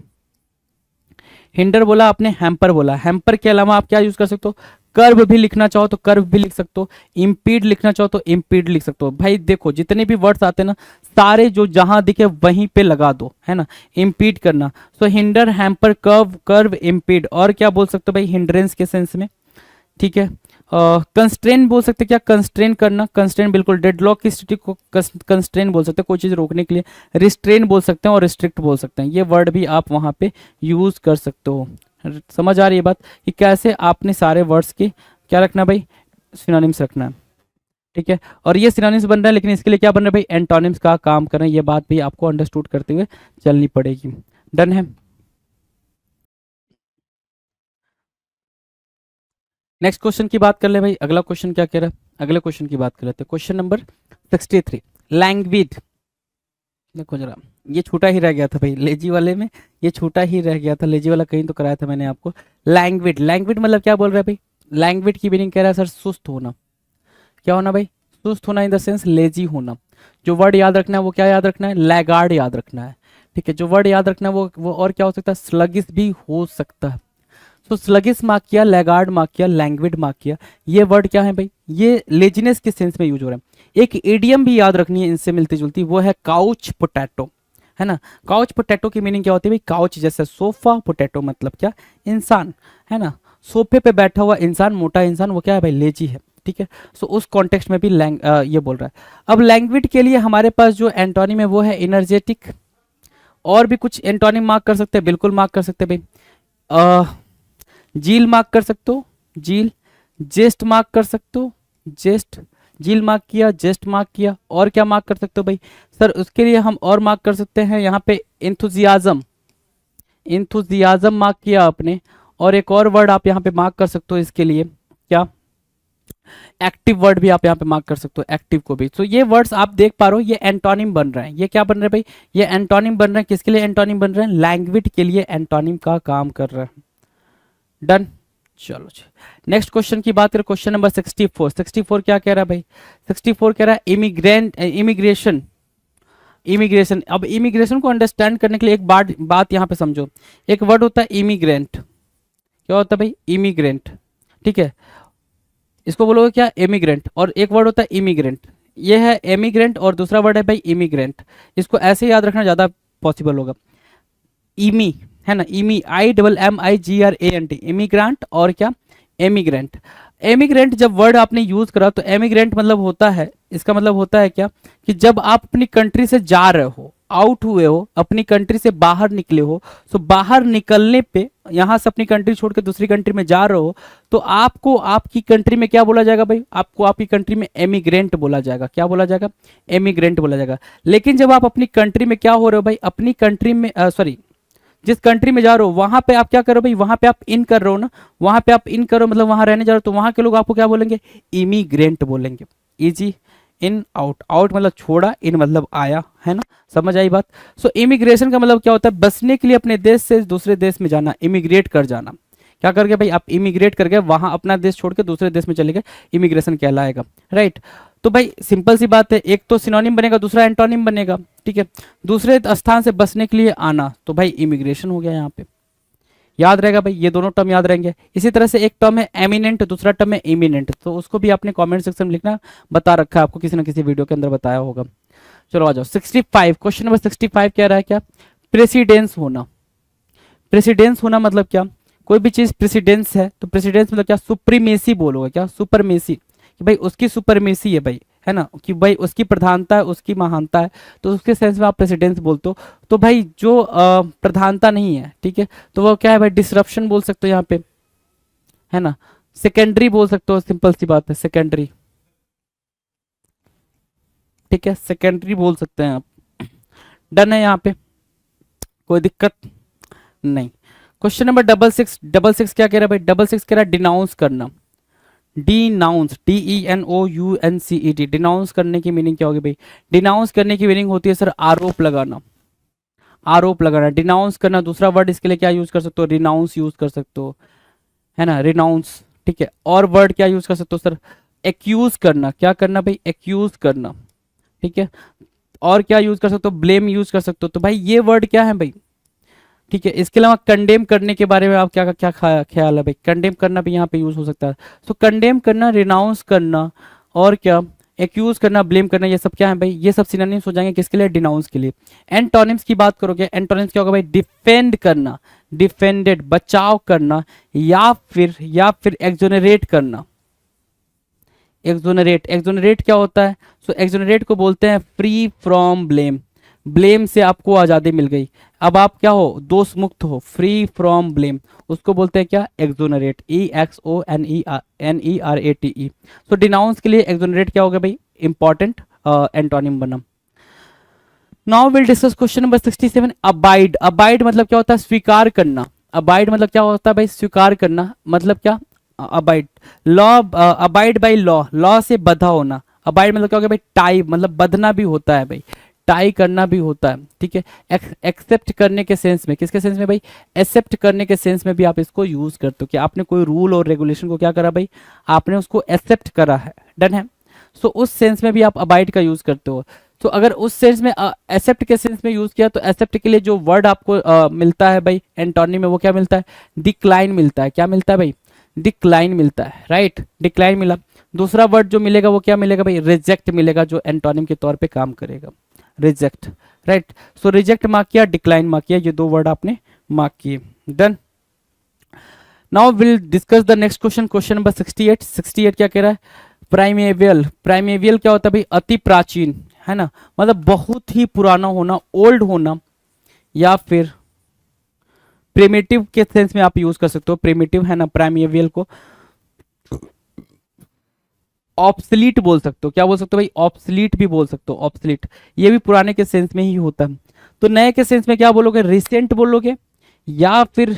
हिंडर बोला आपने, हैम्पर बोला। हैम्पर के अलावा आप क्या यूज कर सकते हो? कर्व भी लिखना चाहो तो कर्व भी लिख सकते हो, इम्पीड लिखना चाहो तो इम्पीड लिख सकते हो। भाई देखो जितने भी वर्ड्स आते हैं ना, सारे जो जहां दिखे वहीं पे लगा दो, है ना। इम्पीड करना, so hinder, hamper, curb, curb, impede. और क्या बोल सकते हो भाई हिंड्रेंस के सेंस में, ठीक है। कंस्ट्रेन बोल सकते हैं, क्या कंस्ट्रेन करना, कंस्ट्रेन बिल्कुल। डेडलॉक की स्थिति को कंस्ट्रेन बोल सकते हैं, कोई चीज रोकने के लिए। रिस्ट्रेन बोल सकते हैं और रिस्ट्रिक्ट बोल सकते हैं, ये वर्ड भी आप वहां पे यूज कर सकते हो। समझ आ रही है बात कि कैसे आपने सारे वर्ड्स के क्या रखना है भाई, सिनोनिम्स रखना है, ठीक है। और ये सिनोनिम्स बन रहा है, लेकिन इसके लिए क्या बन रहा है भाई, एंटोनिम्स का काम कर रहे हैं। ये बात भी आपको अंडरस्टूड करते हुए चलनी पड़ेगी। डन है। नेक्स्ट क्वेश्चन की बात कर ले भाई, अगला क्वेश्चन क्या कह रहा है, अगले क्वेश्चन की बात कर लेते हैं। Question number 63, language. देखो जरा, ये छूटा ही रह गया था भाई लेजी वाले में, ये छूटा ही रह गया था, लेजी वाला कहीं तो कराया था मैंने आपको। लैंग्वेज, लैंग्वेज मतलब क्या बोल रहा है भाई, लैंग्वेज की मीनिंग कह रहा है सर सुस्त होना। क्या होना भाई, सुस्त होना, इन द सेंस लेजी होना। जो वर्ड याद रखना है वो क्या याद रखना है, लैगार्ड याद रखना है, ठीक है। जो वर्ड याद रखना है वो और क्या हो सकता है, स्लगिस भी हो सकता है। तो स्लगिस मार्क किया, लैगार्ड मार्क किया, लैंग्वेज मार्क किया। ये वर्ड क्या है भाई, ये लेजीनेस के सेंस में यूज हो रहा है। एक इडियम भी याद रखनी है इनसे मिलती जुलती, वो है काउच पोटैटो, है ना। काउच पोटैटो की मीनिंग क्या होती है भाई, काउच जैसे सोफा, पोटैटो मतलब क्या, इंसान, है ना। सोफे पे बैठा हुआ इंसान, मोटा इंसान, वो क्या है भाई, लेजी है, ठीक है। सो उस कॉन्टेक्स्ट में भी ये बोल रहा है। अब लैंग्वेज के लिए हमारे पास जो एंटोनिम है वो है एनर्जेटिक। और भी कुछ एंटोनिम मार्क कर सकते हैं, बिल्कुल मार्क कर सकते हैं भाई। जील मार्क कर सकते हो, जील। जेस्ट मार्क कर सकते हो, जेस्ट। जील मार्क किया, जेस्ट मार्क किया। और क्या मार्क कर सकते हो भाई सर, उसके लिए हम और मार्क कर सकते हैं यहाँ पे इंथुजियाज्म, इंथुजियाज्म मार्क किया आपने। और एक और वर्ड आप यहाँ पे मार्क कर सकते हो इसके लिए, क्या, एक्टिव वर्ड भी आप यहाँ पे मार्क कर सकते हो, एक्टिव को भी। तो ये वर्ड्स आप देख पा रहे हो, ये एंटोनिम बन रहे हैं। ये क्या बन रहा है भाई, ये एंटोनिम बन रहे हैं। किसके लिए एंटोनिम बन रहे हैं, लैंग्वेज के लिए एंटोनिम का काम कर रहा है। डन। चलो जी, नेक्स्ट क्वेश्चन की बात करें, क्वेश्चन नंबर 64। 64 क्या कह रहा है भाई, 64 कह रहा है इमिग्रेंट, इमिग्रेशन, इमिग्रेशन। अब इमिग्रेशन को अंडरस्टैंड करने के लिए एक बात यहाँ पे समझो। एक वर्ड होता है इमिग्रेंट, क्या होता है भाई, इमिग्रेंट, ठीक है। इसको बोलोगे क्या, इमिग्रेंट। और एक वर्ड होता है इमिग्रेंट, ये है एमिग्रेंट, और दूसरा वर्ड है भाई इमिग्रेंट। इसको ऐसे याद रखना ज़्यादा पॉसिबल होगा। इमी, है ना, इमी, IMMIGRANT, इमिग्रेंट। और क्या, एमिग्रेंट। एमिग्रेंट जब वर्ड आपने यूज करा तो एमिग्रेंट मतलब होता है, इसका मतलब होता है क्या, कि जब आप अपनी कंट्री से जा रहे हो, आउट हुए हो, अपनी कंट्री से बाहर निकले हो, तो बाहर निकलने पे, यहां से अपनी कंट्री छोड़ के दूसरी कंट्री में जा रहे हो, तो आपको आपकी कंट्री में क्या बोला जाएगा भाई, आपको आपकी कंट्री में एमिग्रेंट बोला जाएगा। क्या बोला जाएगा, एमिग्रेंट बोला जाएगा। लेकिन जब आप अपनी कंट्री में क्या हो रहे हो भाई, अपनी कंट्री में सॉरी, जिस कंट्री में जा रहे हो वहां पे आप क्या कर रहे हो भाई, वहां पे आप इन कर रहे हो ना, वहां पे आप इन करो मतलब वहां रहने जा रहे हो, तो वहां के लोग आपको क्या बोलेंगे, इमिग्रेंट बोलेंगे। इजी, इन, आउट, आउट मतलब छोड़ा, इन मतलब आया, है ना। समझ आई बात। सो इमिग्रेशन का मतलब क्या होता है, बसने के लिए अपने देश से दूसरे देश में जाना, इमिग्रेट कर जाना। क्या करके भाई, आप इमिग्रेट कर गए, वहां अपना देश छोड़ के दूसरे देश में चले गए, इमिग्रेशन कहलाएगा, राइट। तो भाई सिंपल सी बात है, एक तो सिनोनिम बनेगा, दूसरा एंटोनिम बनेगा, ठीक है। दूसरे स्थान से बसने के लिए आना, तो भाई इमिग्रेशन हो गया यहाँ पे। याद रहेगा भाई, ये दोनों टर्म याद रहेंगे। इसी तरह से एक टर्म है एमिनेंट, दूसरा टर्म है इमिनेंट, तो उसको भी आपने कमेंट सेक्शन में लिखना, बता रखा है आपको, किसी ना किसी वीडियो के अंदर बताया होगा। चलो आ जाओ 65, क्वेश्चन नंबर 65 कह रहा है क्या, प्रेसिडेंस होना। प्रेसिडेंस होना मतलब क्या, कोई भी चीज प्रेसिडेंस है तो प्रेसिडेंस मतलब क्या, सुप्रीमेसी बोलोगे, क्या, सुपरमेसी, कि भाई उसकी सुपरमेसी है भाई, है ना, कि भाई उसकी प्रधानता है, उसकी महानता है, तो उसके सेंस में आप प्रेसिडेंस बोलते हो। तो भाई जो प्रधानता नहीं है, ठीक है, तो वो क्या है भाई, डिसरप्शन बोल सकते हो यहाँ पे, है ना। सेकेंडरी बोल सकते हो, सिंपल सी बात है, सेकेंडरी, ठीक है, सेकेंडरी बोल सकते हैं आप। डन है यहाँ पे, कोई दिक्कत नहीं। क्वेश्चन नंबर 66, 66 क्या कह रहा है भाई, 66 कह रहा है डिनाउंस करना। डिनाउंस, DENOUNCED, डिनाउंस करने की मीनिंग क्या होगी भाई, डिनाउंस करने की मीनिंग होती है सर आरोप लगाना, आरोप लगाना, डिनाउंस करना। दूसरा वर्ड इसके लिए क्या यूज कर सकते हो, रिनाउंस यूज कर सकते हो, है ना, रिनाउंस, ठीक है। और वर्ड क्या यूज कर सकते हो सर, एक्यूज करना। क्या करना भाई, एक्यूज करना, ठीक है। और क्या यूज कर सकते हो, ब्लेम यूज कर सकते हो। तो भाई ये वर्ड क्या है भाई, ठीक है। इसके अलावा कंडेम करने के बारे में आप क्या क्या ख्याल है भाई? कंडेम करना भी यहाँ पे यूज हो सकता है। तो कंडेम करना, रिनाउंस करना, और क्या, एक्यूज करना, ब्लेम करना, ये सब क्या है भाई? ये सब सिनोनिम्स हो जाएंगे किसके लिए? डिनाउंस के लिए। एंटोनिम्स की बात करोगे, एंटोनिम्स क्या होगा भाई? डिफेंड करना, डिफेंडेड, बचाव करना, या फिर एक्सोनरेट करना। एक्सोनरेट, एक्सोनरेट क्या होता है? सो एक्सोनरेट को बोलते हैं फ्री फ्रॉम ब्लेम। ब्लेम से आपको आज़ादी मिल गई, अब आप क्या हो? दोष मुक्त हो, फ्री फ्रॉम ब्लेम, उसको बोलते हैं क्या? Exonerate, EXONERATE। सो डिनाउंस के लिए एक्सोनरेट क्या होगा भाई? इंपॉर्टेंट एंटोनिम बना। Now will discuss question number 67, abide. Abide मतलब क्या होता है? स्वीकार करना। अबाइड मतलब क्या होता है भाई? स्वीकार करना। मतलब क्या? Abide, law, abide by law, law से बधा होना। अबाइड मतलब क्या हो गया भाई? टाई, मतलब बधना भी होता है भाई, टाई करना भी होता है, ठीक है। एक्सेप्ट करने के सेंस में, किसके सेंस में भाई? एक्सेप्ट करने के सेंस में भी आप इसको यूज करते हो कि आपने कोई रूल और रेगुलेशन को क्या करा भाई? आपने उसको एक्सेप्ट करा है, डन है। सो उस सेंस में भी आप अबाइड का यूज करते हो। तो अगर उस सेंस में एक्सेप्ट के सेंस में यूज किया, तो एक्सेप्ट के लिए जो वर्ड आपको मिलता है भाई एंटोनिम में, वो क्या मिलता है? डिक्लाइन मिलता है। क्या मिलता है भाई? डिक्लाइन मिलता है, राइट, डिक्लाइन मिला। दूसरा वर्ड जो मिलेगा वो क्या मिलेगा भाई? रिजेक्ट मिलेगा, जो एंटोनिम के तौर पे काम करेगा, रिजेक्ट, राइट। सो रिजेक्ट मार्क किया, डिक्लाइन मार्क किया, ये दो वर्ड आपने मार्क किए, done. Now will discuss the next question, question number 68। 68 क्या कह रहा है? प्राइमेवियल। प्राइमेवियल क्या होता है भाई? अति प्राचीन, है ना, मतलब बहुत ही पुराना होना, ओल्ड होना, या फिर प्रिमिटिव के सेंस में आप यूज कर सकते हो, प्रिमिटिव, है ना, प्राइमेवियल को ऑब्सलीट बोल सकते हो। क्या बोल सकते हो भाई? ऑब्सलीट भी बोल सकते हो, ऑब्सलीट, ये भी पुराने के सेंस में ही होता है। तो नए के सेंस में क्या बोलोगे? रिसेंट बोलोगे, या फिर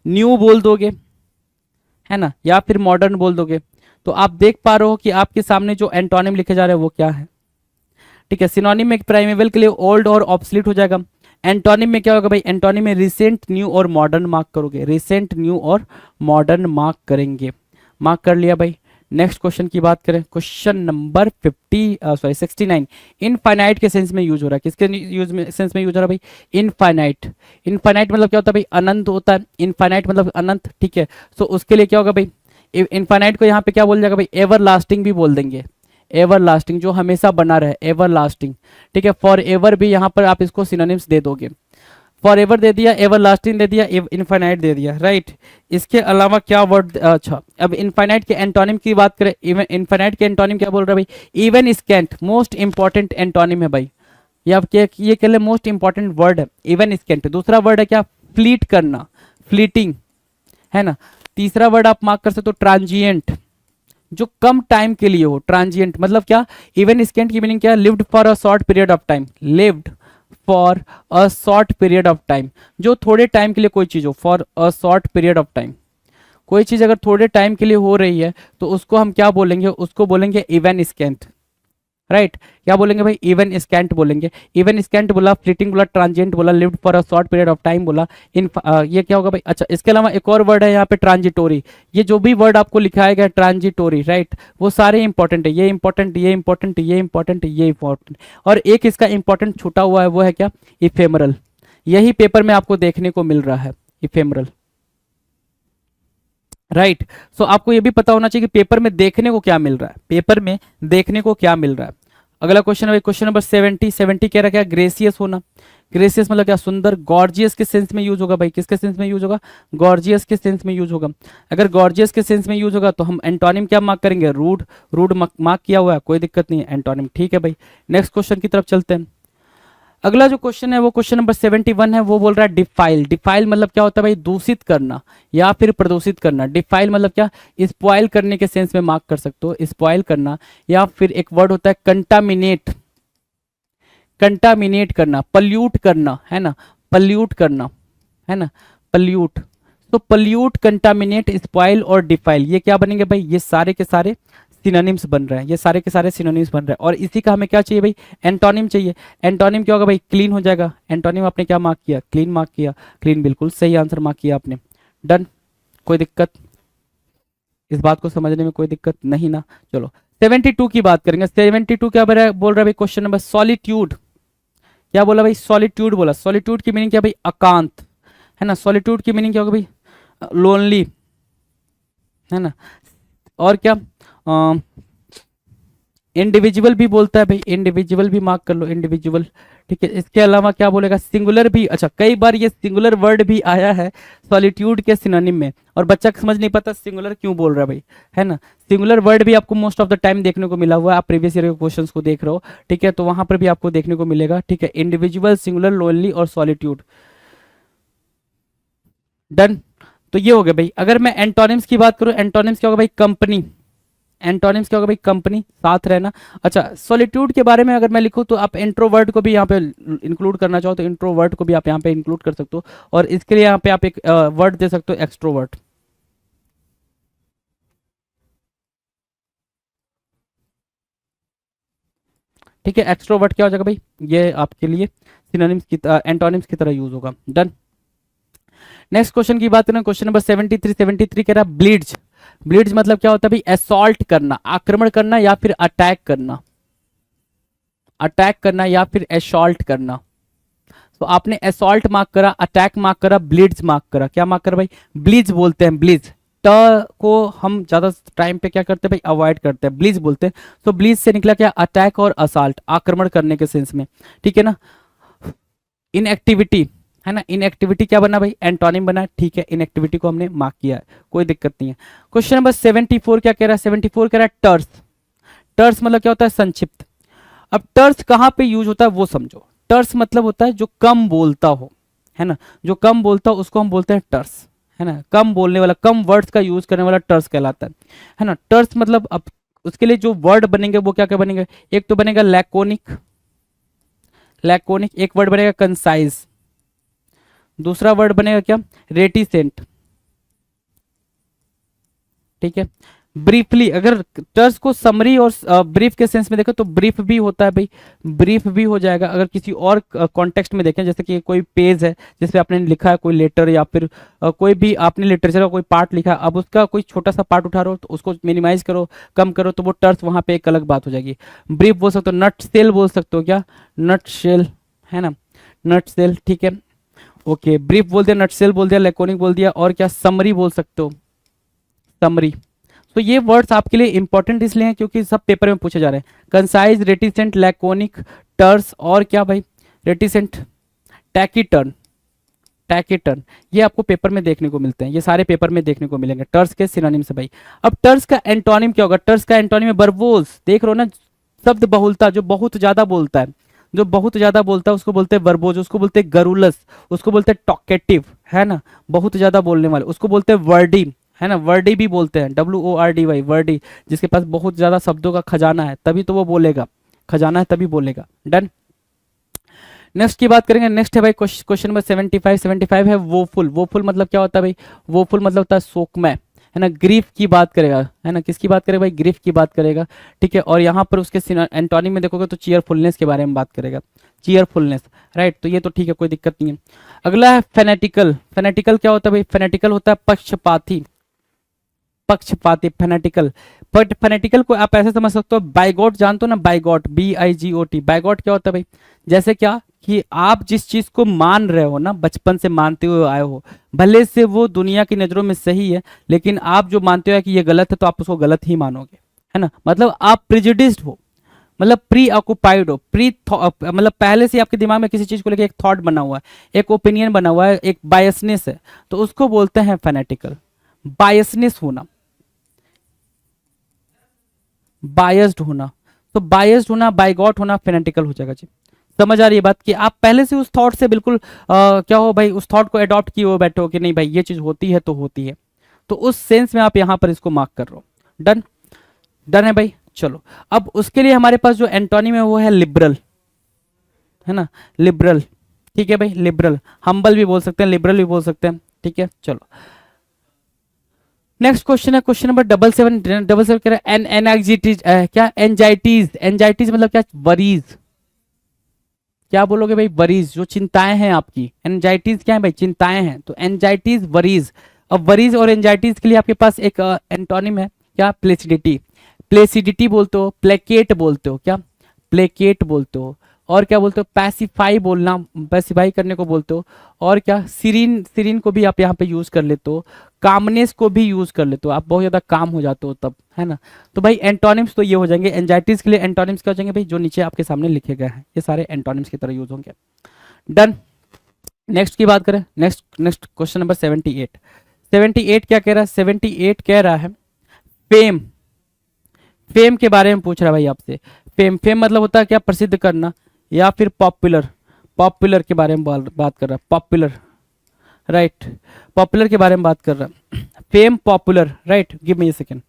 न्यू बोल दोगे, है ना, या फिर मॉडर्न बोल दोगे। तो आप देख पा रहे हो कि आपके सामने जो एंटोनिम लिखे जा रहे हैं वो क्या है, ठीक है। सिनोनिम में प्राइमेवल के लिए ओल्ड और ऑब्सलीट हो जाएगा। एंटोनिम में क्या होगा भाई? एंटोनिम में रिसेंट, न्यू और मॉडर्न मार्क करोगे, रिसेंट, न्यू और मॉडर्न मार्क करेंगे। मार्क कर लिया भाई। नेक्स्ट क्वेश्चन की बात करें, क्वेश्चन नंबर 69। इनफाइनाइट के सेंस में यूज हो रहा है, किसके यूज में, सेंस में यूज हो रहा है भाई? इनफाइनाइट। इनफाइनाइट मतलब क्या होता है भाई? अनंत होता है, इनफाइनाइट मतलब अनंत, ठीक है। सो उसके लिए क्या होगा भाई? इनफाइनाइट को यहाँ पे क्या बोल जाएगा भाई? एवर लास्टिंग भी बोल देंगे, एवर लास्टिंग, जो हमेशा बना रहे, एवर लास्टिंग, ठीक है। फॉर एवर भी यहाँ पर आप इसको सिनोनिम्स दे दोगे, फॉर एवर दे दिया, एवर लास्टिंग दे दिया, इनफाइनाइट दे दिया, राइट। इसके अलावा क्या वर्ड? अच्छा, अब इनफाइनाइट के एंटोनिम की बात करें, इवन इनफाइनाइट के एंटोनिम क्या बोल रहा है भाई? Even scent, most important antonym है भाई, या ये कह ले मोस्ट इंपॉर्टेंट वर्ड है, इवन स्कैंट। दूसरा वर्ड है क्या? फ्लीट करना, फ्लीटिंग, है ना। तीसरा वर्ड आप मार्क कर सकते हो ट्रांजिएंट, जो कम टाइम के लिए हो, ट्रांजिएंट मतलब क्या? इवन स्कैंट की मीनिंग क्या है? Lived for a short period of time, lived for a short period of time, जो थोड़े टाइम के लिए कोई चीज हो, for a short period of time. कोई चीज अगर थोड़े टाइम के लिए हो रही है तो उसको हम क्या बोलेंगे? उसको बोलेंगे इवन स्कैंट, राइट। क्या बोलेंगे भाई? इवन स्कैंट बोलेंगे। इवन स्कैंट बोला, फ्लीटिंग बोला, ट्रांजिएंट बोला, lived for a short period of time बोला, ये क्या होगा भाई? अच्छा, इसके अलावा एक और वर्ड है यहाँ पे ट्रांजिटोरी। ये जो भी वर्ड आपको लिखाया गया ट्रांजिटोरी, राइट, वो सारे इंपॉर्टेंट है, ये इंपॉर्टेंट, ये इंपॉर्टेंट, ये इंपॉर्टेंट, ये इंपॉर्टेंट, और एक इसका इंपॉर्टेंट छूटा हुआ है, वो है क्या? इफेमरल। यही पेपर में आपको देखने को मिल रहा है, इफेमरल, राइट। सो आपको ये भी पता होना चाहिए कि पेपर में देखने को क्या मिल रहा है, पेपर में देखने को क्या मिल रहा है। अगला क्वेश्चन है क्वेश्चन नंबर 70 कह रहा है क्या? ग्रेसियस होना। ग्रेसियस मतलब क्या? सुंदर। गॉर्जियस के सेंस में यूज होगा भाई, किसके सेंस में यूज होगा? गॉर्जियस के सेंस में यूज होगा। अगर गॉर्जियस के सेंस में यूज होगा तो हम एंटोनिम क्या मार्क करेंगे? रूड। रूड मार्क किया हुआ है, कोई दिक्कत नहीं है, एंटोनिम, ठीक है भाई। नेक्स्ट क्वेश्चन की तरफ चलते हैं। अगला जो क्वेश्चन है वो क्वेश्चन नंबर 71 है, वो बोल रहा है डिफाइल। डिफाइल मतलब क्या होता है भाई? दूषित करना या फिर प्रदूषित करना। डिफाइल मतलब क्या? स्पॉइल करने के सेंस में मार्क कर सकते हो, स्पॉइल करना, या फिर एक वर्ड होता है कंटामिनेट, कंटामिनेट करना, पल्यूट करना, है ना, पल्यूट करना, है ना, पल्यूट। तो पल्यूट, कंटामिनेट, स्पॉइल और डिफाइल, ये क्या बनेंगे भाई? ये सारे के सारे सिनोनिम्स बन रहे हैं, ये सारे के सारे सिनोनिम्स बन रहे हैं। और इसी का हमें क्या चाहिए भाई? एंटोनिम चाहिए। एंटोनिम क्या होगा भाई? क्लीन हो जाएगा। एंटोनिम आपने क्या मार्क किया? क्लीन मार्क किया। क्लीन बिल्कुल सही आंसर मार्क किया आपने, डन। कोई दिक्कत इस बात को समझने में? कोई दिक्कत नहीं ना। चलो 72 की बात करेंगे। 72 क्या बोल रहा है भाई? Question number solitude. क्या बोला भाई? सॉलिट्यूड बोला। सॉलिट्यूड की मीनिंग क्या भाई? एकांत। है ना। सॉलिट्यूड की मीनिंग क्या होगा भाई, लोनली, है ना। और क्या, इंडिविजुअल भी बोलता है भाई, इंडिविजुअल भी मार्क कर लो, इंडिविजुअल, ठीक है। इसके अलावा क्या बोलेगा, सिंगुलर भी, अच्छा कई बार ये सिंगुलर वर्ड भी आया है सॉलिट्यूड के सिनोनिम में, और बच्चा समझ नहीं पाता सिंगुलर क्यों बोल रहा है भाई, है ना। सिंगुलर वर्ड भी आपको मोस्ट ऑफ द टाइम देखने को मिला हुआ है, आप प्रीवियस ईयर के क्वेश्चंस को देख रहे हो, ठीक है, तो वहां पर भी आपको देखने को मिलेगा, ठीक है। इंडिविजुअल, सिंगुलर, लोनली और सॉलिट्यूड, डन। तो ये हो गया भाई। अगर मैं एंटोनिम्स की बात करूं, एंटोनिम्स क्या होगा भाई, कंपनी, एंटोनिम्स क्या होगा भाई, कंपनी, साथ रहना। अच्छा, सॉलिट्यूड के बारे में अगर मैं लिखूं तो आप इंट्रोवर्ट को भी यहाँ पे इंक्लूड करना चाहो तो इंट्रोवर्ट को भी आप यहाँ पे इंक्लूड कर सकते हो, और इसके लिए यहाँ पे आप एक वर्ड दे सकते हो, एक्सट्रोवर्ट, ठीक है। एक्सट्रोवर्ट क्या हो जाएगा भाई, ये आपके लिए सिनोनिम्स की, एंटोनिम्स की तरह यूज होगा, डन। नेक्स्ट क्वेश्चन की बात करें, क्वेश्चन नंबर 73 कह रहा है ब्लीड्स। ब्लीड्स मतलब क्या होता है भाई, असॉल्ट करना, आक्रमण करना या फिर अटैक करना, अटैक करना या फिर असॉल्ट करना। तो आपने असॉल्ट मार्क करा, अटैक मार्क करा, ब्लीड्स मार्क करा, क्या मार्क करा भाई, ब्लीज बोलते हैं, ब्लीज, ट को हम ज्यादा टाइम पे क्या करते हैं भाई, अवॉइड करते हैं, ब्लीज बोलते हैं। तो ब्लीज से निकला क्या, अटैक और असॉल्ट, आक्रमण करने के सेंस में, ठीक है ना। इनएक्टिविटी, है ना, इनएक्टिविटी क्या बना भाई, एंटोनिम बना, ठीक है। इनएक्टिविटी को हमने मार्क किया है, कोई दिक्कत नहीं है। क्वेश्चन नंबर 74 क्या कह रहा है, 74 कह रहा है टर्स। टर्स मतलब क्या होता है, संक्षिप्त। अब टर्स कहाँ पे यूज होता है वो समझो। टर्स मतलब होता है जो कम बोलता हो, है ना, जो कम बोलता हो उसको हम बोलते हैं टर्स, है ना। कम बोलने वाला, कम वर्ड्स का यूज करने वाला टर्स कहलाता है ना। टर्स मतलब, अब उसके लिए जो वर्ड बनेंगे वो क्या क्या बनेंगे, एक तो बनेगा लैकोनिक, लैकोनिक, एक वर्ड बनेगा कंसाइज, दूसरा वर्ड बनेगा क्या, रेटिसेंट, ठीक है। ब्रीफली, अगर टर्स को समरी और ब्रीफ के सेंस में देखो तो ब्रीफ भी होता है भाई, ब्रीफ भी हो जाएगा। अगर किसी और कॉन्टेक्स्ट में देखें, जैसे कि कोई पेज है जिसपे आपने लिखा है कोई लेटर, या फिर कोई भी आपने लिटरेचर का कोई पार्ट लिखा है, अब उसका कोई छोटा सा पार्ट उठा रहे हो तो उसको मिनिमाइज करो, कम करो, तो वो टर्स वहां पे एक अलग बात हो जाएगी। ब्रीफ बोल सकते हो, नट सेल बोल सकते हो, क्या, नट शेल, है ना, नट सेल, ठीक है। ओके, ब्रीफ बोल दिया, नट सेल बोल दिया, लैकोनिक बोल दिया, और क्या, समरी बोल सकते हो, समरी। तो ये वर्ड्स आपके लिए इंपॉर्टेंट इसलिए हैं क्योंकि सब पेपर में पूछे जा रहे हैं। कंसाइज, रेटिसेंट, लैकोनिक, टर्स, और क्या भाई, रेटिसेंट, टैकीटर्न, टैकीटर्न, ये आपको पेपर में देखने को मिलते हैं, ये सारे पेपर में देखने को मिलेंगे टर्स के सिनोनिम से भाई। अब टर्स का एंटोनिम क्या होगा, टर्स का एंटोनिम है वर्बोज, देख रहे हो ना, शब्द बहुलता, जो बहुत ज्यादा बोलता है, जो बहुत ज्यादा बोलता है उसको बोलते हैं वर्बोज, उसको बोलते हैं गरुलस, उसको बोलते हैं टॉकेटिव, है ना, बहुत ज्यादा बोलने वाले, उसको बोलते हैं वर्डी, है ना, वर्डी भी बोलते हैं, WORDY, वर्डी, जिसके पास बहुत ज्यादा शब्दों का खजाना है तभी तो वो बोलेगा, खजाना है तभी बोलेगा, डन। नेक्स्ट की बात करेंगे, नेक्स्ट है भाई क्वेश्चन नंबर 75 है वोफुल। वोफुल मतलब क्या होता है भाई, वोफुल मतलब होता है शोकमय, है ना। ग्रीफ की बात करेगा, है ना, किसकी बात करेगा भाई, ग्रीफ की बात करेगा, ठीक है। और यहाँ पर उसके एंटोनिम में देखोगे तो चीयरफुलनेस के बारे में बात करेगा, चीयरफुलनेस, राइट। तो ये तो ठीक है, कोई दिक्कत नहीं है। अगला है फेनेटिकल। फेनेटिकल क्या होता है भाई, फेनेटिकल होता है पक्षपाती, पक्षपाती, फेनेटिकल। बट फेनेटिकल को आप ऐसे समझ सकते हो, बाइगॉट जानते हो ना, बाइगॉट, BIGOT, बाइगॉट क्या होता है भाई, जैसे क्या कि आप जिस चीज को मान रहे हो ना, बचपन से मानते हुए आए हो, भले से वो दुनिया की नजरों में सही है, लेकिन आप जो मानते हो कि ये गलत है तो आप उसको गलत ही मानोगे, है ना। मतलब आप प्रिजुडिस्ड हो, मतलब प्री ऑक्युपाइड हो, मतलब पहले से आपके दिमाग में किसी चीज को लेकर एक थॉट बना हुआ है, एक ओपिनियन बना हुआ है, एक बायसनेस है, तो उसको बोलते हैं फेनेटिकल, बायसनेस होना, बायस्ड होना। तो बायस्ड होना, बाइगॉट होना, फेनेटिकल हो जाएगा जी। समझ आ रही है बात, कि आप पहले से उस थॉट से बिल्कुल क्या हो भाई, उस थॉट को अडॉप्ट किए हुए बैठे हो कि नहीं भाई ये चीज होती है तो होती है, तो उस सेंस में आप यहां पर इसको मार्क कर रहे हो, डन, डन है भाई। चलो, अब उसके लिए हमारे पास जो एंटोनिम है वो है लिबरल, है ना, लिबरल, ठीक है भाई, लिबरल। हम्बल भी बोल सकते हैं, लिबरल भी बोल सकते हैं, ठीक है। चलो, नेक्स्ट क्वेश्चन है क्वेश्चन नंबर 77 कह रहा है एनएग्जिटीज, क्या, एंजाइटीज। एंजाइटीज मतलब क्या, वरीज, क्या बोलोगे भाई, वरीज, जो चिंताएं हैं आपकी, एंजाइटीज क्या है भाई, चिंताएं हैं, तो एंजाइटीज, वरीज। अब वरीज और एंजाइटीज के लिए आपके पास एक एंटोनिम है, क्या, प्लेसिडिटी, प्लेसिडिटी बोलते हो, प्लेकेट बोलते हो, क्या, प्लेकेट बोलते हो, और क्या बोलते हो, पैसिफाई बोलना, पैसिफाई करने को बोलते हो, और क्या सीरीन, सीरीन को भी आप यहाँ पे यूज कर लेते हो, कामनेस को भी यूज कर लेते हो, आप बहुत ज्यादा काम हो जाते हो तब, है ना। तो भाई एंटोनिम्स तो ये हो जाएंगे, एंजाइटीज के लिए एंटोनिम्स क्या हो जाएंगे भाई, जो नीचे आपके सामने लिखे गए हैं, ये सारे एंटोनिम्स की तरह यूज होंगे। डन। नेक्स्ट की बात करें, नेक्स्ट नेक्स्ट क्वेश्चन नंबर 78। 78 क्या कह रहा है, 78 कह रहा है फेम, फेम के बारे में पूछ रहा है भाई आपसे। फेम, फेम मतलब होता है क्या, प्रसिद्ध करना, या फिर पॉपुलर, पॉपुलर के बारे में बात कर रहा है, पॉपुलर, राइट, पॉपुलर के बारे में बात कर रहा है, fame popular, right, give me a second.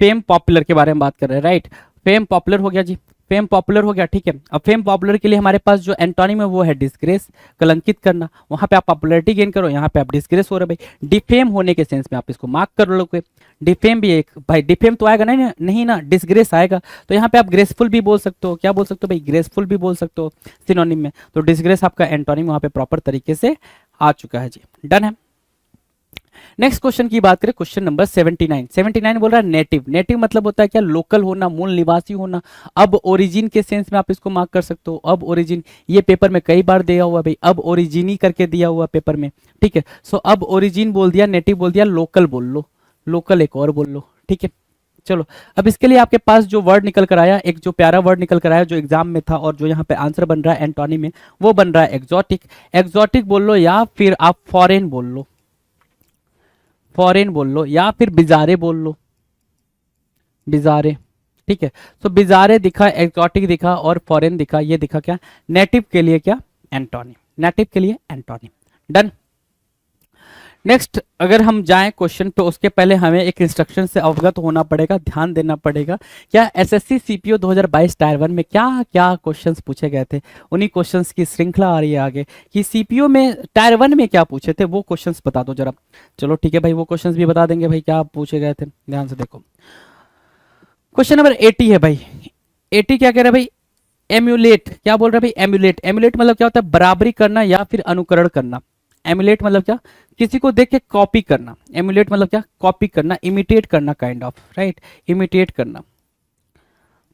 Fame popular के बारे में बात कर रहे हैं, राइट, फेम पॉपुलर हो गया जी, फेम पॉपुलर हो गया, ठीक है। अब फेम पॉपुलर के लिए हमारे पास जो एंटोनिम है वो है डिस्ग्रेस, कलंकित करना, वहां पे आप पॉपुलैरिटी गेन करो, यहाँ पे आप डिस्ग्रेस हो रहे भाई, डिफेम होने के सेंस में आप इसको मार्क कर लोगे। डिफेम भी एक भाई, डिफेम तो आएगा नहीं, नहीं ना, डिस्ग्रेस आएगा, तो यहाँ पे आप ग्रेसफुल भी बोल सकते हो, क्या बोल सकते हो भाई, ग्रेसफुल भी बोल सकते हो सिनोनिम में, तो डिस्ग्रेस आपका एंटोनिम वहां पे प्रॉपर तरीके से आ चुका है जी, डन है। नेक्स्ट क्वेश्चन की बात करें, क्वेश्चन नंबर 79। 79 बोल रहा है नेटिव, नेटिव मतलब होता है क्या, लोकल होना, मूल निवासी होना। अब ओरिजिन के सेंस में आप इसको मार्क कर सकते हो, अब ओरिजिन, ये पेपर में कई बार दिया हुआ भाई, अब ओरिजिन ही करके दिया हुआ पेपर में, ठीक है। सो अब ओरिजिन बोल दिया, नेटिव बोल दिया, लोकल बोल लो, लोकल एक और बोल लो, ठीक है। चलो, अब इसके लिए आपके पास जो वर्ड निकल कर आया, एक जो प्यारा वर्ड निकल कर आया जो एग्जाम में था और जो यहाँ पे आंसर बन रहा है एंटोनिम में, वो बन रहा है एक्सोटिक। एक्सोटिक बोल लो, या फिर आप फॉरेन बोल लो, फॉरेन बोल लो, या फिर बिजारे बोल लो, बिजारे, ठीक है। तो बिजारे दिखा, एक्सोटिक दिखा और फॉरेन दिखा, ये दिखा क्या, नेटिव के लिए क्या, एंटोनिम, नेटिव के लिए एंटोनिम, डन। नेक्स्ट अगर हम जाएं क्वेश्चन पे, उसके पहले हमें एक इंस्ट्रक्शन से अवगत होना पड़ेगा, ध्यान देना पड़ेगा, क्या एसएससी सीपीओ 2022 टायर 1 में क्या क्या क्वेश्चंस पूछे गए थे, उन्हीं क्वेश्चंस की श्रृंखला आ रही है आगे, कि सीपीओ में टायर 1 में क्या पूछे थे वो क्वेश्चंस बता दो जरा। चलो ठीक है भाई, वो क्वेश्चंस भी बता देंगे भाई, क्या पूछे गए थे, ध्यान से देखो। क्वेश्चन नंबर 80 है भाई, 80 क्या कह रहा है भाई, एम्यूलेट, क्या बोल रहा है भाई, एम्यूलेट, एम्यूलेट मतलब क्या होता है, बराबरी करना या फिर अनुकरण करना। एमुलेट मतलब क्या, किसी को देख के कॉपी करना, एमुलेट मतलब क्या, कॉपी करना, इमिटेट करना, काइंड ऑफ, राइट, इमिटेट करना।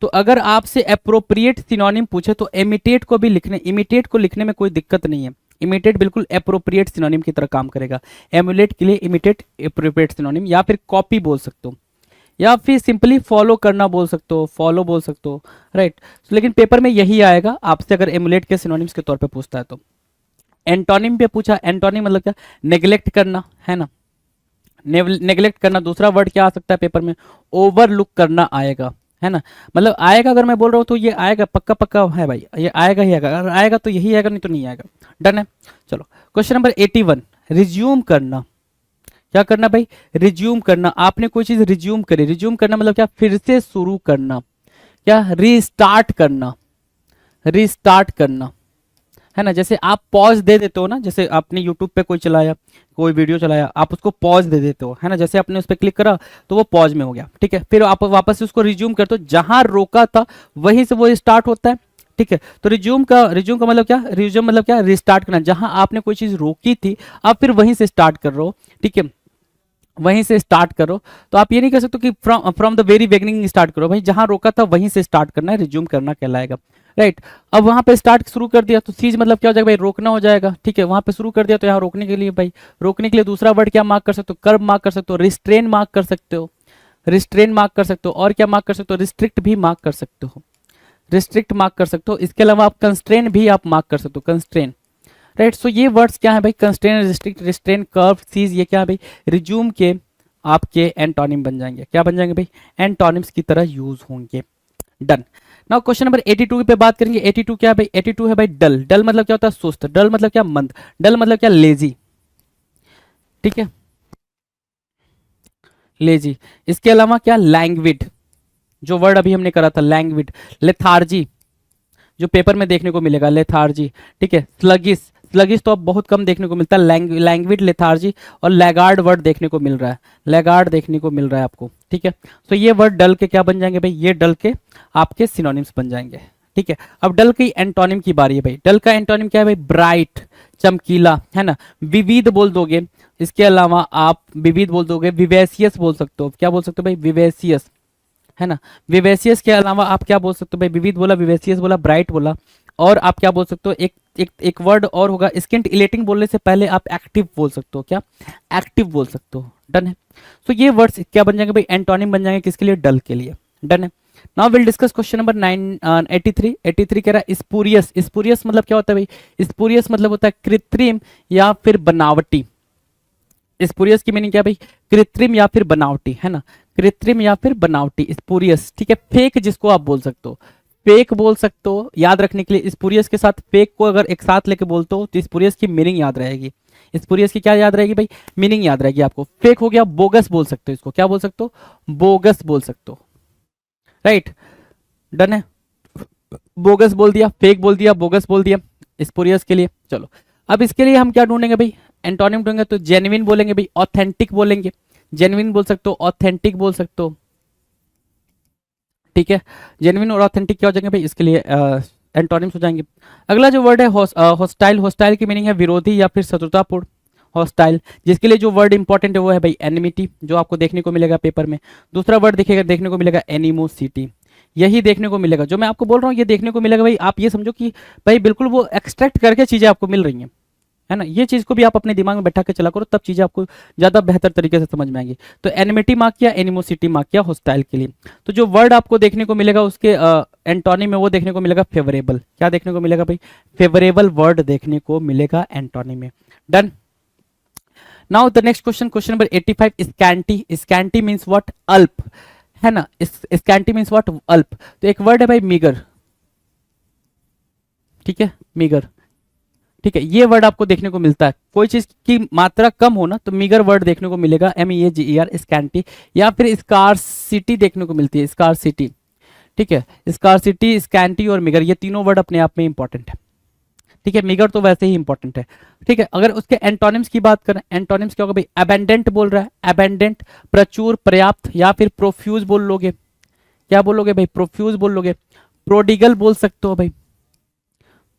तो अगर आपसे अप्रोप्रिएट सिनोनिम पूछे तो इमिटेट को भी लिखने, इमिटेट को लिखने में कोई दिक्कत नहीं है, इमिटेट बिल्कुल अप्रोप्रिएट सिनोनिम की तरह काम करेगा। एमुलेट के लिए इमिटेट अप्रोप्रिएट सिनोनिम, या फिर कॉपी बोल सकते हो, या फिर सिंपली फॉलो करना बोल सकते हो, फॉलो बोल सकते हो, राइट। लेकिन पेपर में यही आएगा आपसे अगर एमुलेट के सिनोनिम्स के तौर पे पूछता है तो। एंटोनिम पे पूछा, एंटोनिम मतलब क्या, नेग्लेक्ट करना, है ना, नेग्लेक्ट करना। दूसरा वर्ड क्या आ सकता है पेपर में, ओवरलुक करना आएगा, है ना, मतलब आएगा, अगर मैं बोल रहा हूँ तो ये आएगा, पक्का पक्का है भाई, ये आएगा ही आएगा, अगर आएगा तो यही आएगा, नहीं तो नहीं आएगा, डन है। चलो क्वेश्चन नंबर 81, रिज्यूम करना, क्या करना भाई, रिज्यूम करना, आपने कोई चीज रिज्यूम करी, रिज्यूम करना मतलब क्या, फिर से शुरू करना, क्या, रीस्टार्ट करना, रीस्टार्ट करना, है ना। जैसे आप पॉज दे देते हो ना, जैसे आपने यूट्यूब पे कोई चलाया, कोई वीडियो चलाया, आप उसको पॉज दे देते हो, है ना, जैसे आपने उस पर क्लिक करा तो वो पॉज में हो गया, ठीक है, फिर आप वापस से उसको रिज्यूम करते हो, जहां रोका था वहीं से वो स्टार्ट होता है, ठीक है। तो रिज्यूम का मतलब क्या, रिज्यूम मतलब क्या, रिस्टार्ट करना, जहां आपने कोई चीज रोकी थी आप फिर वहीं से स्टार्ट कर रहे हो, ठीक है, वहीं से स्टार्ट करो। तो आप ये नहीं कर सकते कि from the very beginning start करो, भाई जहां रोका था वहीं से स्टार्ट करना है, रिज्यूम करना कहलाएगा, राइट। अब वहां पे स्टार्ट शुरू कर दिया तो सीज मतलब क्या हो जाएगा भाई, रोकना हो जाएगा, ठीक है। वहां पे शुरू कर दिया तो यहाँ रोकने के लिए भाई, रोकने के लिए दूसरा वर्ड क्या मार्क कर सकते हो, कर्ब मार्क कर सकते हो, रिस्ट्रेन मार्क कर सकते हो, रिस्ट्रेन मार्क कर सकते हो, और क्या मार्क कर सकते हो, रिस्ट्रिक्ट भी मार्क कर सकते हो, रिस्ट्रिक्ट मार्क कर सकते हो। इसके अलावा आप कंस्ट्रेन भी आप मार्क कर सकते हो, कंस्ट्रेन, राइट। सो ये वर्ड्स क्या है भाई, constrain, restrict, restrain, curb, cease, ये क्या है भाई, रिज्यूम के आपके एंटोनिम बन जाएंगे, क्या बन जाएंगे भाई, एंटोनिम्स की तरह यूज होंगे, डन। नाउ क्वेश्चन नंबर 82 पे बात करेंगे। 82 क्या है भाई, 82 है भाई डल, डल मतलब क्या होता है, सुस्त, डल मतलब क्या, मंद, डल मतलब क्या, लेजी, ठीक है, लेजी। इसके अलावा क्या, लैंग्विड, जो वर्ड अभी हमने करा था लैंग्विड, लेथार्जी, जो पेपर में देखने को मिलेगा, लेथार्जी, ठीक है, स्लगिस, स्लगिस तो अब बहुत कम देखने को मिलता है, लैंग्विड, लेथार्जी, और लैगार्ड वर्ड देखने को मिल रहा है, लैगार्ड देखने को मिल रहा है आपको, ठीक है। तो ये वर्ड डल के क्या बन जाएंगे भाई, ये डल के आपके सिनोनिम्स बन जाएंगे, ठीक है। अब डल की एंटोनिम की बारी है भाई, डल का एंटोनिम क्या है भाई, ब्राइट, चमकीला, है ना, विविध बोल दोगे। इसके अलावा आप विविध बोल दोगे, विवेसियस बोल सकते हो, क्या बोल सकते हो भाई, विवेसियस, है ना। विवेसियस के अलावा आप क्या बोल सकते हो भाई, विविध बोला, विवेसियस बोला, ब्राइट बोला, और आप क्या बोल सकते हो, एक वर्ड और होगा, स्किंटिलेटिंग बोलने से पहले आप एक्टिव बोल सकते हो, क्या एक्टिव बोल सकते हो। डन है। तो ये वर्ड्स क्या बन जाएंगे भाई, एंटोनिम बन जाएंगे, किसके लिए, डल के लिए। डन है। Now will discuss question number 83 कह रहा है स्पूरियस। स्पूरियस मतलब क्या होता है भाई, स्पूरियस मतलब होता है कृत्रिम या फिर बनावटी। स्पूरियस की मीनिंग क्या है भाई, कृत्रिम या फिर बनावटी, है ना, कृत्रिम या फिर बनावटी, स्पूरियस। ठीक है, फेक जिसको आप बोल सकते हो, फेक बोल सकते हो। याद रखने के लिए स्पूरियस के साथ फेक को अगर एक साथ लेके बोलते हो तो स्पूरियस की मीनिंग याद रहेगी। स्पूरियस की क्या याद रहेगी भाई, मीनिंग याद रहेगी आपको। फेक हो गया, बोगस बोल सकते हो इसको, क्या बोल सकते हो, बोगस बोल सकते हो। राइट, डन है। बोगस बोल दिया, फेक बोल दिया, बोगस बोल दिया स्पूरियस के लिए। चलो अब इसके लिए हम क्या ढूंढेंगे भाई, एंटोनिम ढूंढेंगे तो जेन्युइन बोलेंगे भाई, ऑथेंटिक बोलेंगे, जेन्युइन बोल सकते हो, ऑथेंटिक बोल सकते हो। ठीक है, जेन्युइन और ऑथेंटिक क्या हो जाएंगे भाई, इसके लिए एंटोनिम्स हो जाएंगे। अगला जो वर्ड है हॉस्टाइल। हॉस्टाइल की मीनिंग है विरोधी या फिर शत्रुतापूर्ण। हॉस्टाइल, जिसके लिए जो वर्ड इंपॉर्टेंट है वो है भाई एनिमिटी, जो आपको देखने को मिलेगा पेपर में। दूसरा वर्ड दिखेगा, देखने को मिलेगा एनिमोसिटी, यही देखने को मिलेगा। जो मैं आपको बोल रहा हूँ ये देखने को मिलेगा भाई, आप ये समझो कि भाई बिल्कुल वो एक्सट्रैक्ट करके चीजें आपको मिल रही हैं, है ना। ये चीज को भी आप अपने दिमाग में बैठा के चला करो, तब चीजें आपको ज्यादा बेहतर तरीके से समझ में आएंगी। तो एनिमिटी मार्क किया, एनिमोसिटी मार्क किया हॉस्टाइल के लिए। तो जो वर्ड आपको देखने को मिलेगा उसके एंटोनिम में, वो देखने को मिलेगा फेवरेबल। क्या देखने को मिलेगा भाई, फेवरेबल वर्ड देखने को मिलेगा एंटोनिम में। Done. Now the next question, question number 85, scanty. Scanty means what, अल्प, है ना। स्कैंटी मीन्स व्हाट, अल्प। तो एक वर्ड है भाई मीगर, ठीक है, मीगर। ठीक है, ये वर्ड आपको देखने को मिलता है, कोई चीज की मात्रा कम हो ना तो मीगर वर्ड देखने को मिलेगा, MEAGER, स्कैंटी। या फिर स्कार्सिटी देखने को मिलती है, स्कार्सिटी। ठीक है, स्कार्सिटी, स्कैंटी और मीगर, ये तीनों वर्ड अपने आप में इंपॉर्टेंट है। ठीक है, मीगर तो वैसे ही इंपॉर्टेंट है। ठीक है, अगर उसके एंटोनिम्स की बात करें, एंटोनिम्स क्या होगा भाई, एबेंडेंट बोल रहा है, एबेंडेंट, प्रचुर, पर्याप्त, या फिर प्रोफ्यूज बोल लोगे। क्या बोलोगे भाई, प्रोफ्यूज बोल लोगे। प्रोडिगल बोल सकते हो भाई,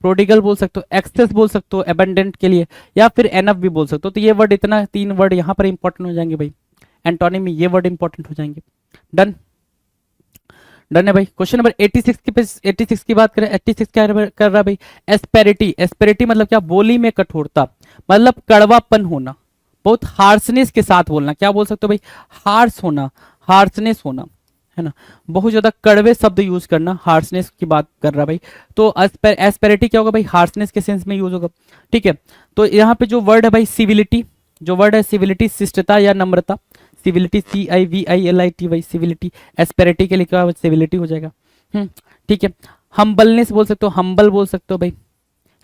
प्रोडिगल बोल सकते हो, एक्सेस बोल सकते हो एबेंडेंट के लिए, या फिर एनफ भी बोल सकते हो। तो ये वर्ड, इतना 3 वर्ड यहाँ पर इंपॉर्टेंट हो जाएंगे भाई, एंटोनिम में ये वर्ड इंपॉर्टेंट हो जाएंगे। डन, डन है भाई। क्वेश्चन नंबर 86 की 86 की बात करें, 86 क्या कर रहा है भाई, एस्पेरिटी। एस्पेरिटी मतलब क्या, बोली में कठोरता, मतलब कड़वापन होना, बहुत हार्सनेस के साथ बोलना। क्या बोल सकते हो भाई, हार्स होना, हार्सनेस होना, है ना, बहुत ज्यादा कड़वे शब्द यूज करना, हार्सनेस की बात कर रहा भाई। तो एस्पेरिटी क्या होगा भाई, हार्सनेस के सेंस में यूज होगा। ठीक है, तो यहाँ पे जो वर्ड है भाई सिविलिटी, जो वर्ड है सिविलिटी, शिष्टता या नम्रता, सिविलिटी, CIVILITY भाई, सिविलिटी। एस्पेरिटी के लिए क्या सिविलिटी हो जाएगा। ठीक है, हम्बलनेस बोल सकते हो, हम्बल बोल सकते हो भाई,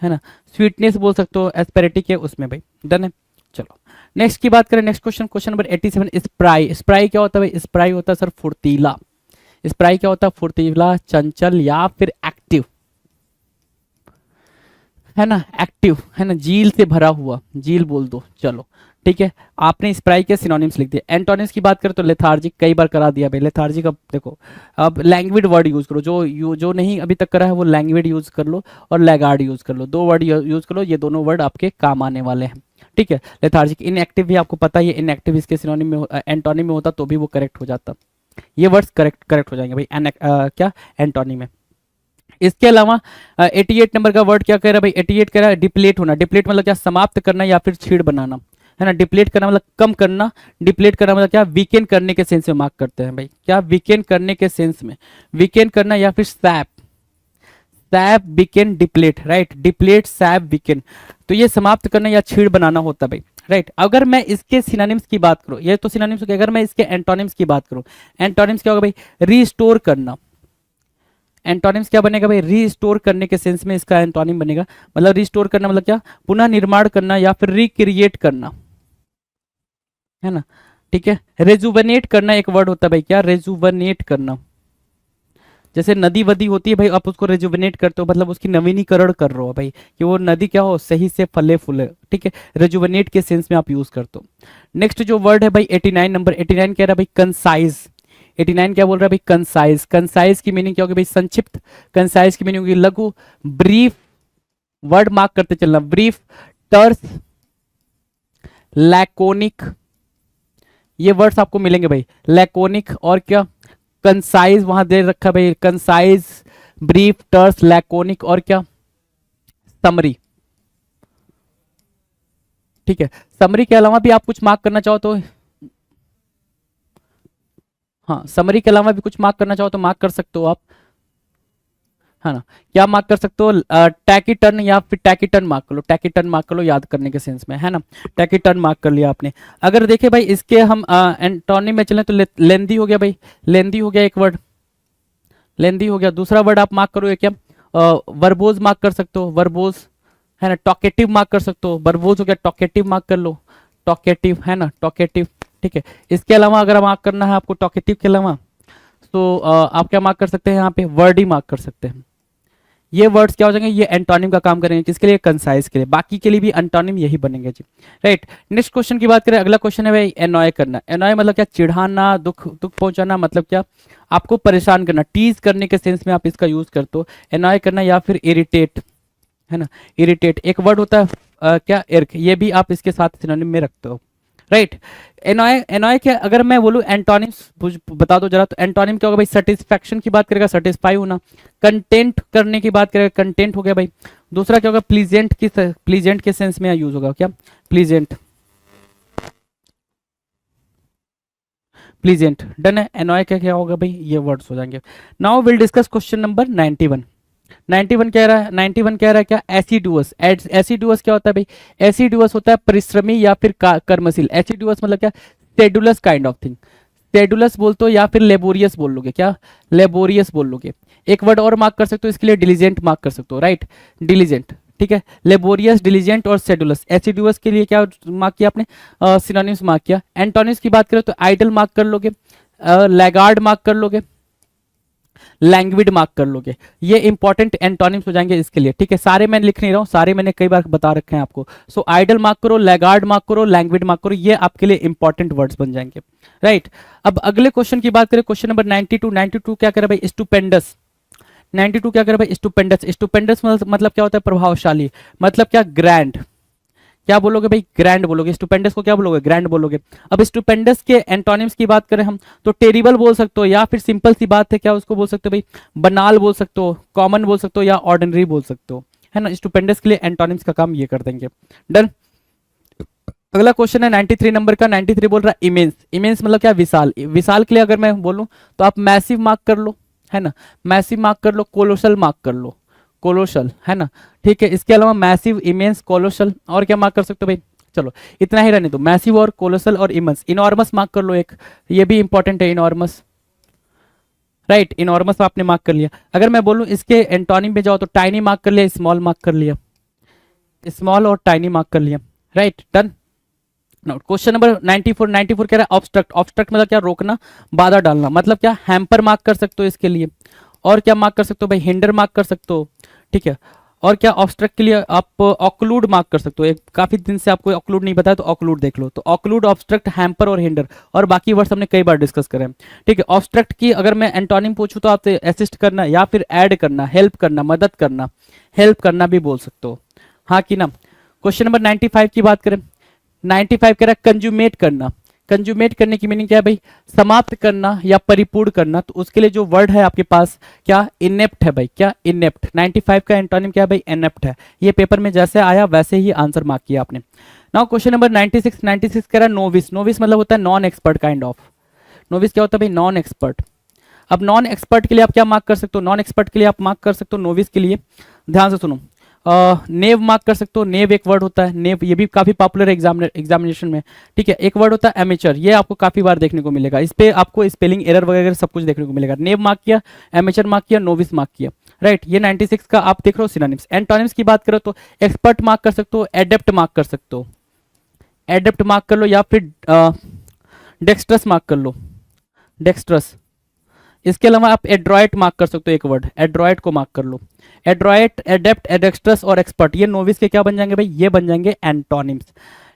है ना। स्वीटनेस बोल सकते हो एस्पेरिटी के उसमें भाई। डन है। चलो नेक्स्ट की बात करें, next question, question number 87, spry. Spry क्या होता है भाई, स्प्राई होता है सर फुर्तीला। स्प्राई क्या होता है, फुर्तीला, चंचल या फिर एक्टिव, है ना, एक्टिव, है ना, झील से भरा हुआ, झील बोल दो। चलो ठीक है, आपने स्प्राई के सिनोनिम्स लिख दिए। एंटोनिम्स की बात करें तो लेथार्जिक, कई बार करा दिया भाई लेथार्जिक। अब देखो, अब लैंग्वेज वर्ड यूज करो, जो नहीं अभी तक करा है वो लैंग्वेज यूज कर लो और लैगार्ड यूज कर लो, 2 वर्ड यूज कर लो, ये दोनों वर्ड आपके काम आने वाले हैं। ठीक है, लेथार्जिक, इनएक्टिव भी आपको पता ही है, इनएक्टिव इसके सिनोनिम में एंटोनिम में होता तो भी वो करेक्ट हो जाता। ये वर्ड्स करेक्ट हो जाएंगे भाई क्या, एंटोनिम में। इसके अलावा 88 नंबर का वर्ड क्या कह रहा है भाई, 88 कह रहा है डिप्लेट होना। डिप्लेट मतलब क्या, समाप्त करना या फिर छीड़ बनाना, है ना। डिप्लेट करना मतलब कम करना, डिप्लेट करना मतलब क्या, वीकेंड करने के सेंस में मार्क करते हैं भाई, क्या, वीकेंड करने के सेंस में, वीकेंड करना या फिर SAP, SAP weekend deplete, right, deplete SAP weekend. तो ये समाप्त करना या छीड़ बनाना होता है भाई, राइट। अगर मैं इसके सिनोनिम्स की बात करूं, ये तो सिनोनिम्स हो गया, अगर मैं इसके एंटोनिम्स की बात करूं, एंटोनिम्स क्या होगा भाई, रीस्टोर करना। एंटोनिम्स क्या बनेगा भाई, रीस्टोर करने के सेंस में इसका एंटोनिम बनेगा। मतलब रीस्टोर करना मतलब क्या, पुनः निर्माण करना या फिर रिक्रिएट करना, है ना। ठीक है, रेजुवनेट करना एक वर्ड होता है भाई, क्या, रेजुवनेट करना। जैसे नदी वदी होती है भाई, आप उसको रेजुवनेट करते हो, मतलब उसकी नवीनीकरण कर रहे हो भाई, कि वो नदी क्या हो, सही से फले फूले। ठीक है, रेजुवनेट के सेंस में आप यूज करते हो। नेक्स्ट जो वर्ड है भाई 89 नंबर, 89 कह रहा है भाई कंसाइज। 89 क्या बोल रहा है भाई, कंसाइज। कंसाइज की मीनिंग क्या होगी भाई, संक्षिप्त। कंसाइज की मीनिंग होगी लघु, ब्रीफ, वर्ड मार्क करते चलना, ब्रीफ, टर्स, लैकोनिक, ये वर्ड्स आपको मिलेंगे भाई, लैकोनिक और क्या, कंसाइज वहां दे रखा है भाई, कंसाइज, ब्रीफ, टर्स, लैकोनिक और क्या, समरी। ठीक है, समरी के अलावा भी आप कुछ मार्क करना चाहो तो, हाँ समरी के अलावा भी कुछ मार्क करना चाहो तो मार्क कर सकते हो आप, है ना। क्या मार्क कर सकते हो, टैकीटर्न या फिर टैकीटर्न मार्क कर लो, टैकीटर्न मार्क कर लो याद करने के सेंस में, है ना। टैकीटर्न मार्क कर लिया आपने। अगर देखे भाई इसके हम एंटोनिम में चलें तो लेंदी हो गया भाई, लेंदी हो गया एक वर्ड, लेंदी हो गया। दूसरा वर्ड आप मार्क करो ये क्या, वर्बोज मार्क कर सकते हो, वर्बोज, है ना। टॉकेटिव मार्क कर सकते हो, वर्बोज हो गया, टॉकेटिव मार्क कर लो, टॉकेटिव, है ना, टॉकेटिव। ठीक है, इसके अलावा अगर मार्क करना है आपको टॉकेटिव के अलावा, तो आप क्या मार्क कर सकते हैं यहाँ पे, वर्ड ही मार्क कर सकते हैं। ये वर्ड्स क्या हो जाएंगे, ये एंटोनिम का काम करेंगे, किसके लिए, कंसाइज के लिए। बाकी के लिए भी एंटोनिम यही बनेंगे जी, राइट। नेक्स्ट क्वेश्चन की बात करें, अगला क्वेश्चन है भाई एनॉय करना। एनॉय मतलब क्या, चिढ़ाना, दुख दुख पहुंचाना, मतलब क्या, आपको परेशान करना, टीज करने के सेंस में आप इसका यूज करते हो, एनॉय करना। या फिर इरिटेट, है ना, इरिटेट। एक वर्ड होता है क्या, इर्क, ये भी आप इसके साथ सिनोनिम में रखते हो, राइट। एनॉय, एनॉय क्या, अगर मैं बोलूं एंटोनिम्स बता दो जरा, तो एंटोनिम क्या होगा भाई, सेटिस्फैक्शन की बात करेगा, सेटिस्फाई होना। कंटेंट करने की बात करेगा, कंटेंट हो गया भाई। दूसरा क्या होगा, प्लीजेंट की, प्लीजेंट के सेंस में यूज होगा क्या, प्लीजेंट, प्लीजेंट। डन है। एनॉय क्या क्या होगा भाई, ये वर्ड्स हो जाएंगे। Now will discuss question number 91। 91 कह रहा है, 91 कह रहा है क्या, एसिडुअस। एसिडुअस क्या होता है भाई, एसिडुअस होता है परिश्रमी या फिर कर्मशील। एसिडुअस मतलब क्या, sedulous kind of thing. Sedulous बोल तो या फिर लेबोरियस बोल लोगे, क्या, लेबोरियस बोल लोगे। एक वर्ड और मार्क कर सकते हो इसके लिए, डिलीजेंट मार्क कर सकते हो, राइट, डिलीजेंट। ठीक है, लेबोरियस, डिलीजेंट और सेडुलस। एसिडुअस के लिए क्या मार्क किया आपने, सिनोनिम्स मार्क किया। एंटोनिम्स की बात करें तो आइडल मार्क कर लोगे, लैगार्ड मार्क कर लोगे, लैंग्विड मार्क कर लोगे। ये इंपॉर्टेंट एंटोनिम्स हो जाएंगे इसके लिए, ठीक है। सारे मैं लिख नहीं रहा हूँ, सारे मैंने कई बार बता रखे हैं आपको। सो आइडल मार्क करो, लैगार्ड मार्क करो, लैंग्विड मार्क करो, ये आपके लिए इंपॉर्टेंट वर्ड्स बन जाएंगे, राइट। अब अगले क्वेश्चन की बात करें, क्वेश्चन नंबर 92। 92 क्या करे भाई, स्टुपेंडस। 92 क्या करे भाई, स्टुपेंडस। स्टुपेंडस मतलब क्या होता है, प्रभावशाली, मतलब क्या, ग्रैंड। क्या बोलोगे भाई, ग्रैंड बोलोगे। स्टुपेंडस को क्या बोलोगे, ग्रैंड बोलोगे। अब स्टुपेंडस के एंटोनिम्स की बात करें हम, तो टेरिबल बोल सकते हो, या फिर सिंपल सी बात है क्या उसको बोल सकते हो भाई, बनाल बोल सकते हो, कॉमन बोल सकते हो, या ऑर्डिनरी बोल सकते हो, है ना। स्टुपेंडस के लिए एंटोनिम्स का काम ये कर देंगे। डन। अगला क्वेश्चन है 93 नंबर का। 93 बोल रहा है इमेंस। इमेंस मतलब क्या, विशाल। विशाल के लिए अगर मैं बोलूं तो आप मैसिव मार्क कर लो, है ना, मैसिव मार्क कर लो, कोलोसल मार्क कर लो, कोलोसल, है ना। ठीक है, इसके अलावा मैसिव, इमेंस, कोलोसल, और क्या मार्क कर सकते हो भाई, चलो इतना ही रहने दो, मैसिव और कोलोसल और इमेंस। इनॉर्मस मार्क कर लो एक, ये भी इंपॉर्टेंट है, इनॉर्मस, राइट। इनॉर्मस आपने मार्क कर लिया। अगर मैं बोलूं इसके एंटोनिम में जाओ तो टाइनी मार्क कर लिया, स्मॉल मार्क कर लिया, स्मॉल और टाइनी मार्क कर लिया, राइट। डन। Question number 94। 94 कह रहा है ऑब्स्ट्रक्ट। ऑब्स्ट्रक्ट मतलब क्या, रोकना, बाधा डालना, मतलब क्या, हैम्पर मार्क कर सकते हो इसके लिए। और क्या मार्क कर सकते हो भाई, हिंडर मार्क कर सकते हो, ठीक है। और क्या, ऑब्स्ट्रक्ट के लिए आप ऑक्लूड मार्क कर सकते हो। एक काफी दिन से आपको ऑक्लूड नहीं बताया तो ऑक्लूड देख लो, तो ऑक्लूड, ऑब्स्ट्रक्ट, हैम्पर और हिंडर, और बाकी वर्ड्स हमने कई बार डिस्कस करे हैं, ठीक है। ऑब्स्ट्रक्ट की अगर मैं एंटोनिम पूछूं तो आपसे असिस्ट करना या फिर ऐड करना, हेल्प करना, मदद करना, हेल्प करना भी बोल सकते हो, हाँ कि ना। क्वेश्चन नंबर 95 की बात करें, 95 कह रहा है कंज्यूमेट करना। कंज्यूमेट करने की मीनिंग क्या है भाई, समाप्त करना या परिपूर्ण करना। तो उसके लिए जो वर्ड है आपके पास, क्या, इनेप्ट है भाई, क्या, इनेप्ट। 95 का एंटोनिम क्या है भाई, इनेप्ट है। ये पेपर में जैसे आया वैसे ही आंसर मार्क किया आपने। Now question number 96। 96 कह रहा है नोविस। नोविस मतलब होता है non expert kind of. Novice क्या होता है भाई, नॉन एक्सपर्ट। अब नॉन एक्सपर्ट के लिए आप क्या मार्क कर सकते हो, नॉन एक्सपर्ट के लिए आप मार्क कर सकते हो नोविस के लिए, ध्यान से सुनो, नेव मार्क कर सकते हो। नेव एक वर्ड होता है, नेव, ये भी काफी पॉपुलर है एग्जामिनेशन में, ठीक है। एक वर्ड होता है एमेचर, ये आपको काफी बार देखने को मिलेगा, इस पे आपको स्पेलिंग एरर वगैरह सब कुछ देखने को मिलेगा। नेव मार्क किया, एमेचर मार्क किया, नोविस मार्क किया, राइट। ये 96 का आप देख रहे हो सिनोनिम्स। एंटोनिम्स की बात करो तो एक्सपर्ट मार्क कर सकते हो, एडेप्ट मार्क कर सकते हो, एडेप्ट मार्क कर लो, या फिर डेक्स्ट्रस मार्क कर लो, डेक्स्ट्रस। इसके अलावा आप एड्रॉइट मार्क कर सकते हो, एक वर्ड एड्रॉइट को मार्क कर लो। एड्रॉइट, एडेप्ट, एडेक्स्ट्रस और एक्सपर्ट, ये नोविस के क्या बन जाएंगे भाई, ये बन जाएंगे एंटोनिम्स।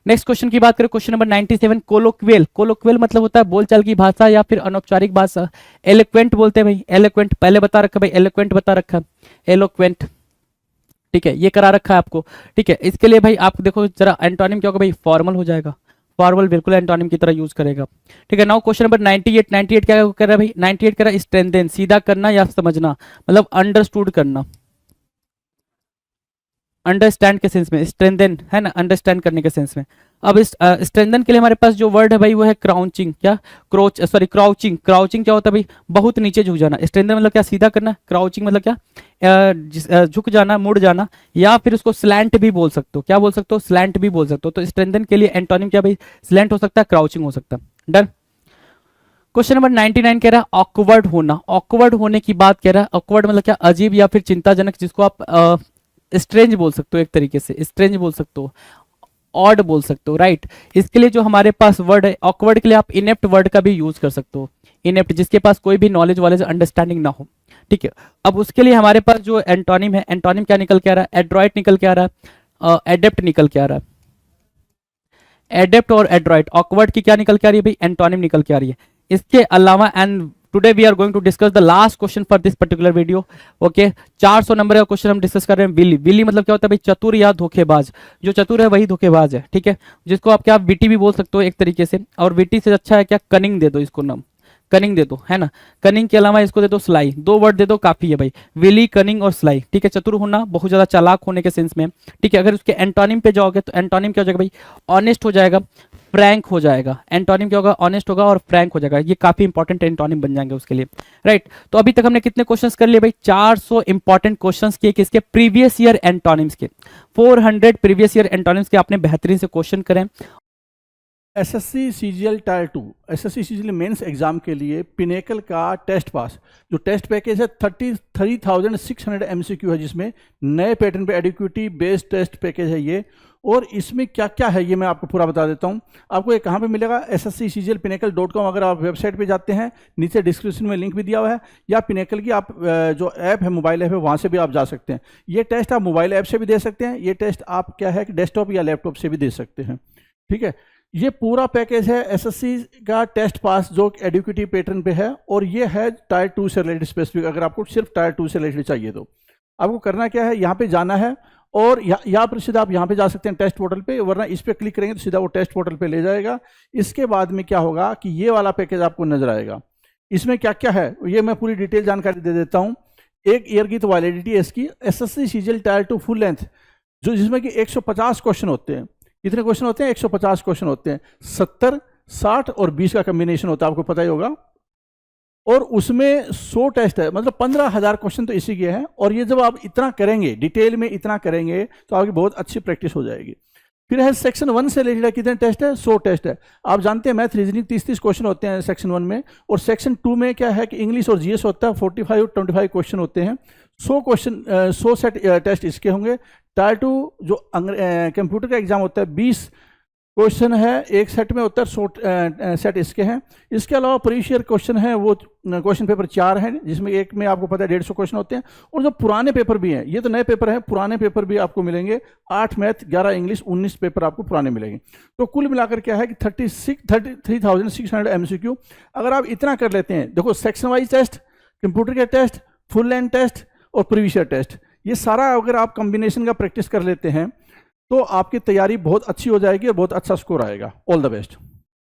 नेक्स्ट क्वेश्चन की बात करें, क्वेश्चन नंबर 97। कोलोक्वियल। कोलोक्वियल मतलब होता है बोलचाल की भाषा या फिर अनौपचारिक भाषा। एलोक्वेंट बोलते हैं भाई, एलोक्वेंट पहले बता रखा भाई, एलोक्वेंट बता रखा, एलोक्वेंट, ठीक है, ये करा रखा है आपको, ठीक है। इसके लिए भाई आप देखो जरा एंटोनिम क्या होगा भाई, फॉर्मल हो जाएगा, फॉर्मल बिल्कुल एंटोनिम की तरह यूज करेगा। ठीक है, नाउ क्वेश्चन नंबर 98। 98 क्या कर रहा है भाई? 98 कर रहा है स्ट्रेंथन, सीधा करना या समझना, मतलब अंडरस्टूड करना, अंडरस्टैंड के सेंस में, स्ट्रेंथन है ना, अंडरस्टैंड करने के सेंस में। अब इस स्ट्रेंथन के लिए हमारे पास जो वर्ड है भाई वो है क्राउचिंग, क्या क्रोच, सॉरी क्राउचिंग। क्राउचिंग क्या होता है भाई? बहुत नीचे झुक जाना। स्ट्रेंथन मतलब क्या? सीधा करना। क्राउचिंग मतलब क्या? झुक जाना, मुड़ जाना, या फिर उसको स्लैंट भी बोल सकते हो। क्या बोल सकते हो? स्लैंट भी बोल सकते हो। तो स्ट्रेंथन के लिए एंटोनिम क्या भाई? स्लैंट हो सकता है, क्राउचिंग हो सकता है। डन। क्वेश्चन नंबर 99 कह रहा है ऑकवर्ड होना। ऑकवर्ड होने की बात कह रहा है। ऑकवर्ड मतलब क्या? अजीब या फिर चिंताजनक, जिसको आप स्ट्रेंज बोल सकते हो, एक तरीके से स्ट्रेंज बोल सकते हो, ऑड बोल सकते हो, राइट। इसके लिए जो हमारे पास वर्ड है ऑकवर्ड के लिए, आप इनेप्ट वर्ड का भी यूज कर सकते हो। इनेप्ट, जिसके पास कोई भी नॉलेज वाले अंडरस्टैंडिंग ना हो। ठीक है, अब उसके लिए हमारे पास जो एंटोनिम है, एंटोनिम क्या निकल के आ रहा है? एड्रॉइट निकल के आ रहा है, एडेप्ट निकल के आ रहा है। एडेप्ट और एड्रॉइट, ऑकवर्ड की क्या निकल के आ रही है भाई? एंटोनिम निकल के आ रही है। इसके अलावा, and today we are going to discuss the last question for this particular video. Okay, 400 number का क्वेश्चन हम डिस्कस कर रहे हैं। विली। विली मतलब क्या होता है भाई? चतुर या धोखेबाज। जो चतुर है वही धोखेबाज है। ठीक है, जिसको आप क्या विटी भी बोल सकते हो एक तरीके से, और विटी से अच्छा है क्या? कनिंग दे दो इसको नाम, कनिंग दे दो, है ना। कनिंग के अलावा इसको दे दो स्लाई। 2 वर्ड दे दो, काफी है भाई। विली, कनिंग और स्लाई। ठीक है, चतुर होना, बहुत ज्यादा चालाक होने के सेंस में। ठीक है, अगर उसके एंटोनिम पे जाओगे तो एंटोनिम क्या हो जाएगा भाई? ऑनेस्ट हो जाएगा, फ्रैंक हो जाएगा। एंटोनिम क्या होगा? ऑनेस्ट होगा और फ्रैंक हो जाएगा। ये काफी इंपॉर्टेंट एंटोनिम बन जाएंगे उसके लिए, राइट। तो अभी तक हमने कितने क्वेश्चंस कर लिए भाई? 400 इंपॉर्टेंट क्वेश्चंस किए, किसके? प्रीवियस ईयर एंटोनिम्स के। 400 प्रीवियस ईयर एंटोनिम्स के आपने बेहतरीन से क्वेश्चन करें। SSC CGL tier 2 SSC CGL mains exam के लिए पिनेकल का टेस्ट पास जो टेस्ट पैकेज है 33,600 एमसीक्यू है, जिसमें नए पैटर्न पे एडिक्विटी बेस्ड टेस्ट पैकेज है ये। और इसमें क्या क्या है ये मैं आपको पूरा बता देता हूँ। आपको ये कहाँ पे मिलेगा? ssccgl.pinnacle.com। अगर आप वेबसाइट पे जाते हैं, नीचे डिस्क्रिप्शन में लिंक भी दिया हुआ है, या पिनेकल की आप जो ऐप है, मोबाइल ऐप है, वहाँ से भी आप जा सकते हैं। ये टेस्ट आप मोबाइल ऐप से भी दे सकते हैं, ये टेस्ट आप क्या है कि डेस्कटॉप या लैपटॉप से भी दे सकते हैं। ठीक है, ये पूरा पैकेज है एसएससी का टेस्ट पास जो एडुकेटिव पैटर्न पे है, और ये है टायर 2 से रिलेटेड स्पेसिफिक। अगर आपको सिर्फ टायर 2 से रिलेटेड चाहिए तो आपको करना क्या है? यहाँ पे जाना है, और यहाँ पर सीधा आप यहाँ पे जा सकते हैं टेस्ट पोर्टल पे, वरना इस पर क्लिक करेंगे तो सीधा वो टेस्ट पोर्टल पे ले जाएगा। इसके बाद में क्या होगा कि ये वाला पैकेज आपको नजर आएगा। इसमें क्या क्या है ये मैं पूरी डिटेल जानकारी दे देता हूँ। 1 ईयर की तो वैलिडिटी है इसकी। SSC CGL tier 2 full length, जो जिसमें कि 150 क्वेश्चन होते हैं। कितने क्वेश्चन होते हैं? 150 क्वेश्चन होते हैं। 70, 60 और 20 का कॉम्बिनेशन होता है, आपको पता ही होगा। और उसमें 100 टेस्ट है, मतलब 15,000 क्वेश्चन तो इसी के हैं। और ये जब आप इतना करेंगे, डिटेल में इतना करेंगे, तो आपकी बहुत अच्छी प्रैक्टिस हो जाएगी। फिर है सेक्शन 1 से रिलेटेड कितने टेस्ट है? 100 टेस्ट है। आप जानते हैं मैथ रीजनिंग 30-30 क्वेश्चन होते हैं सेक्शन 1 में, और सेक्शन 2 में क्या है कि इंग्लिश और जीएस होता है, 45 और 25 क्वेश्चन होते हैं। 100 क्वेश्चन 100 सेट टेस्ट इसके होंगे। टायर 2 जो कंप्यूटर का एग्जाम होता है 20 क्वेश्चन है एक सेट में, होता है 100 सेट इसके हैं। इसके अलावा प्रीवियस ईयर क्वेश्चन है वो क्वेश्चन पेपर 4 हैं, जिसमें एक में आपको पता है 150 क्वेश्चन होते हैं। और जो पुराने पेपर भी हैं, ये तो नए पेपर हैं, पुराने पेपर भी आपको मिलेंगे। 8 मैथ, 11 इंग्लिश, 19 पेपर आपको पुराने मिलेंगे। तो कुल मिलाकर क्या है कि 33,600 एमसीक्यू। अगर आप इतना कर लेते हैं, देखो सेक्शन वाइज टेस्ट, कंप्यूटर के टेस्ट, फुल लेंथ टेस्ट और प्रीवियस ईयर टेस्ट, ये सारा अगर आप कॉम्बिनेशन का प्रैक्टिस कर लेते हैं तो आपकी तैयारी बहुत अच्छी हो जाएगी और बहुत अच्छा स्कोर आएगा। All the best.